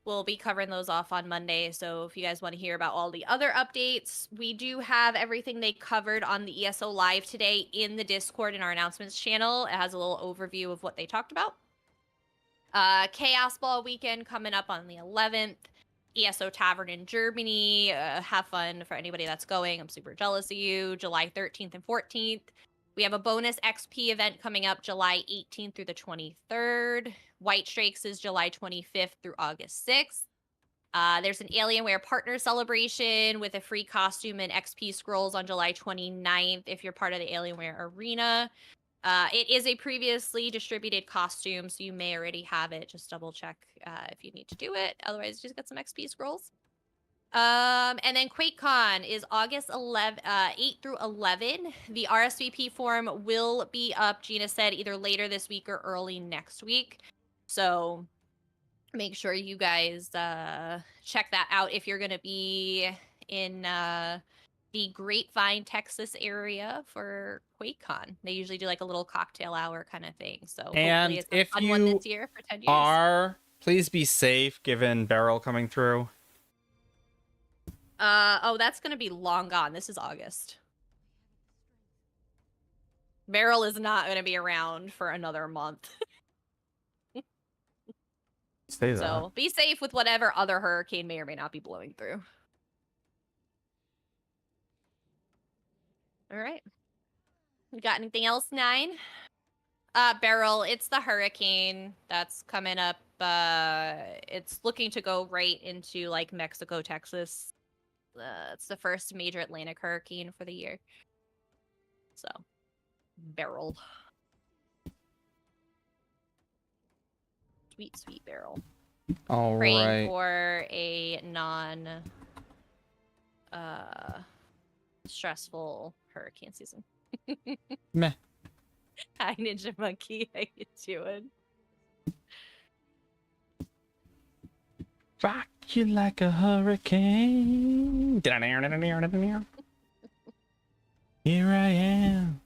We'll be covering those off on Monday, so if you guys want to hear about all the other updates, we do have everything they covered on the ESO Live today in the Discord in our announcements channel. It has a little overview of what they talked about. Chaos Ball weekend coming up on the 11th. ESO Tavern in Germany. Have fun for anybody that's going. I'm super jealous of you. July 13th and 14th. We have a bonus XP event coming up July 18th through the 23rd. White Strikes is July 25th through August 6th. There's an Alienware partner celebration with a free costume and XP scrolls on July 29th if you're part of the Alienware arena. It is a previously distributed costume, so you may already have it. Just double check if you need to do it. Otherwise, just get some XP scrolls. And then QuakeCon is August 8 through 11. The RSVP form will be up, Gina said, either later this week or early next week. So make sure you guys check that out if you're going to be in the Grapevine, Texas area for QuakeCon. They usually do like a little cocktail hour kind of thing. So and hopefully it's if a fun you one this year for 10 years. Please be safe given Beryl coming through. Oh, that's going to be long gone. This is August. Beryl is not going to be around for another month. Say that. So be safe with whatever other hurricane may or may not be blowing through. All right. We got anything else, 9? Beryl, it's the hurricane that's coming up. It's looking to go right into like Mexico, Texas. It's the first major Atlantic hurricane for the year. So, Beryl. Sweet, sweet Beryl. All Praying right. for a stressful hurricane season. Meh. Hi, Ninja Monkey. How you doing? Fuck You like a hurricane. Here I am.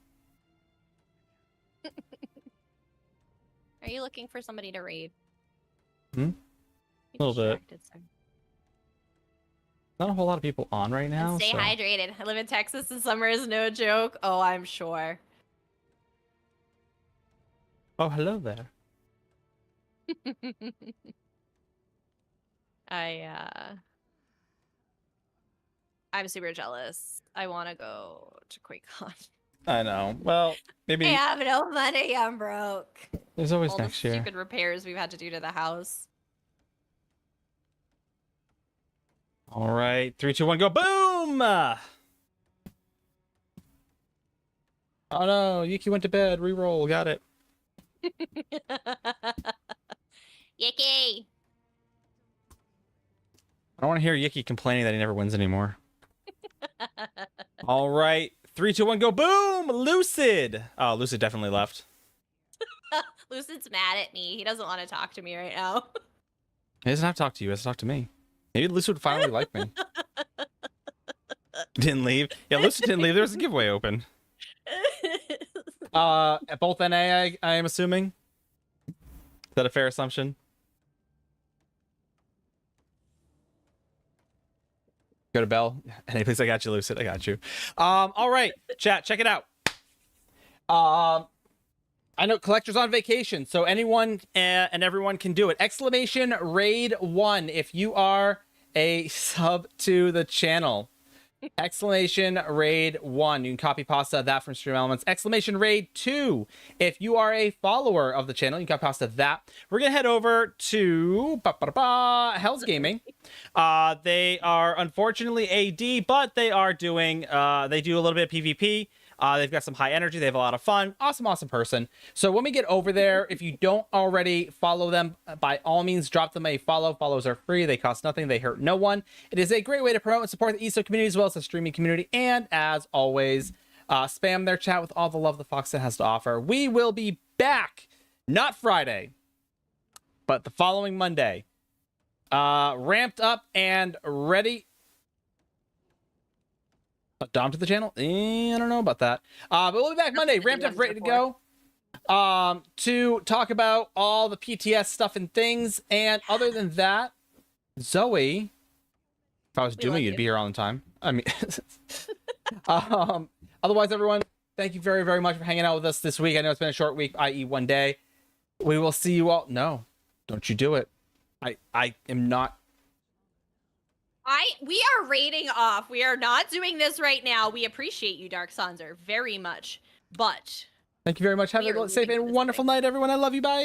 Are you looking for somebody to raid? Hmm? You Little bit. distracted, sir. Not a whole lot of people on right now. And stay so. hydrated. I live in Texas and summer is no joke. Oh, I'm sure. Oh, hello there. I'm super jealous. I want to go to QuakeCon. I know. Well, maybe I have no money. I'm broke. there's always All next the year. stupid repairs we've had to do to the house. All right, 3, 2, 1, go! Boom! Oh no, Yuki went to bed. Reroll. Got it. Yicky! I don't want to hear Yuki complaining that he never wins anymore. All right, 3, 2, 1, go! Boom! Lucid. Oh, Lucid definitely left. Lucid's mad at me. He doesn't want to talk to me right now. He doesn't have to talk to you. He has to talk to me. Maybe Lucid would finally like me. Didn't leave. Yeah, Lucid didn't leave. There was a giveaway open. At both NA, I am assuming. Is that a fair assumption? Go to Bell. NA, please. I got you, Lucid. I got you. All right, chat. Check it out. I know Collector's on vacation, so anyone and everyone can do it. Exclamation raid 1 if you are a sub to the channel. Exclamation raid 1. You can copy pasta that from Stream Elements. Exclamation raid 2 if you are a follower of the channel. You can copy pasta that. We're gonna head over to Hell's Gaming. They are unfortunately AD, but they are doing they do a little bit of PvP. They've got some high energy. They have a lot of fun. Awesome person. So when we get over there, if you don't already follow them, by all means, drop them a follow. Follows are free. They cost nothing. They hurt no one. It is a great way to promote and support the ESO community as well as the streaming community. And as always, spam their chat with all the love the Foxen has to offer. We will be back, not Friday, but the following Monday. Ramped up and ready. Dom to the channel? I don't know about that. But we'll be back Monday, ramped up, ready to go. To talk about all the PTS stuff and things. And other than that, Zoe, if I was doing, you'd be here all the time. I mean, otherwise, everyone, thank you very, very much for hanging out with us this week. I know it's been a short week, i.e. one day. We will see you all. No, don't you do it. I am not. We are raiding off. We are not doing this right now. We appreciate you, Dark Sanser, very much. But Thank you very much. Have a safe and wonderful night, everyone. I love you. Bye.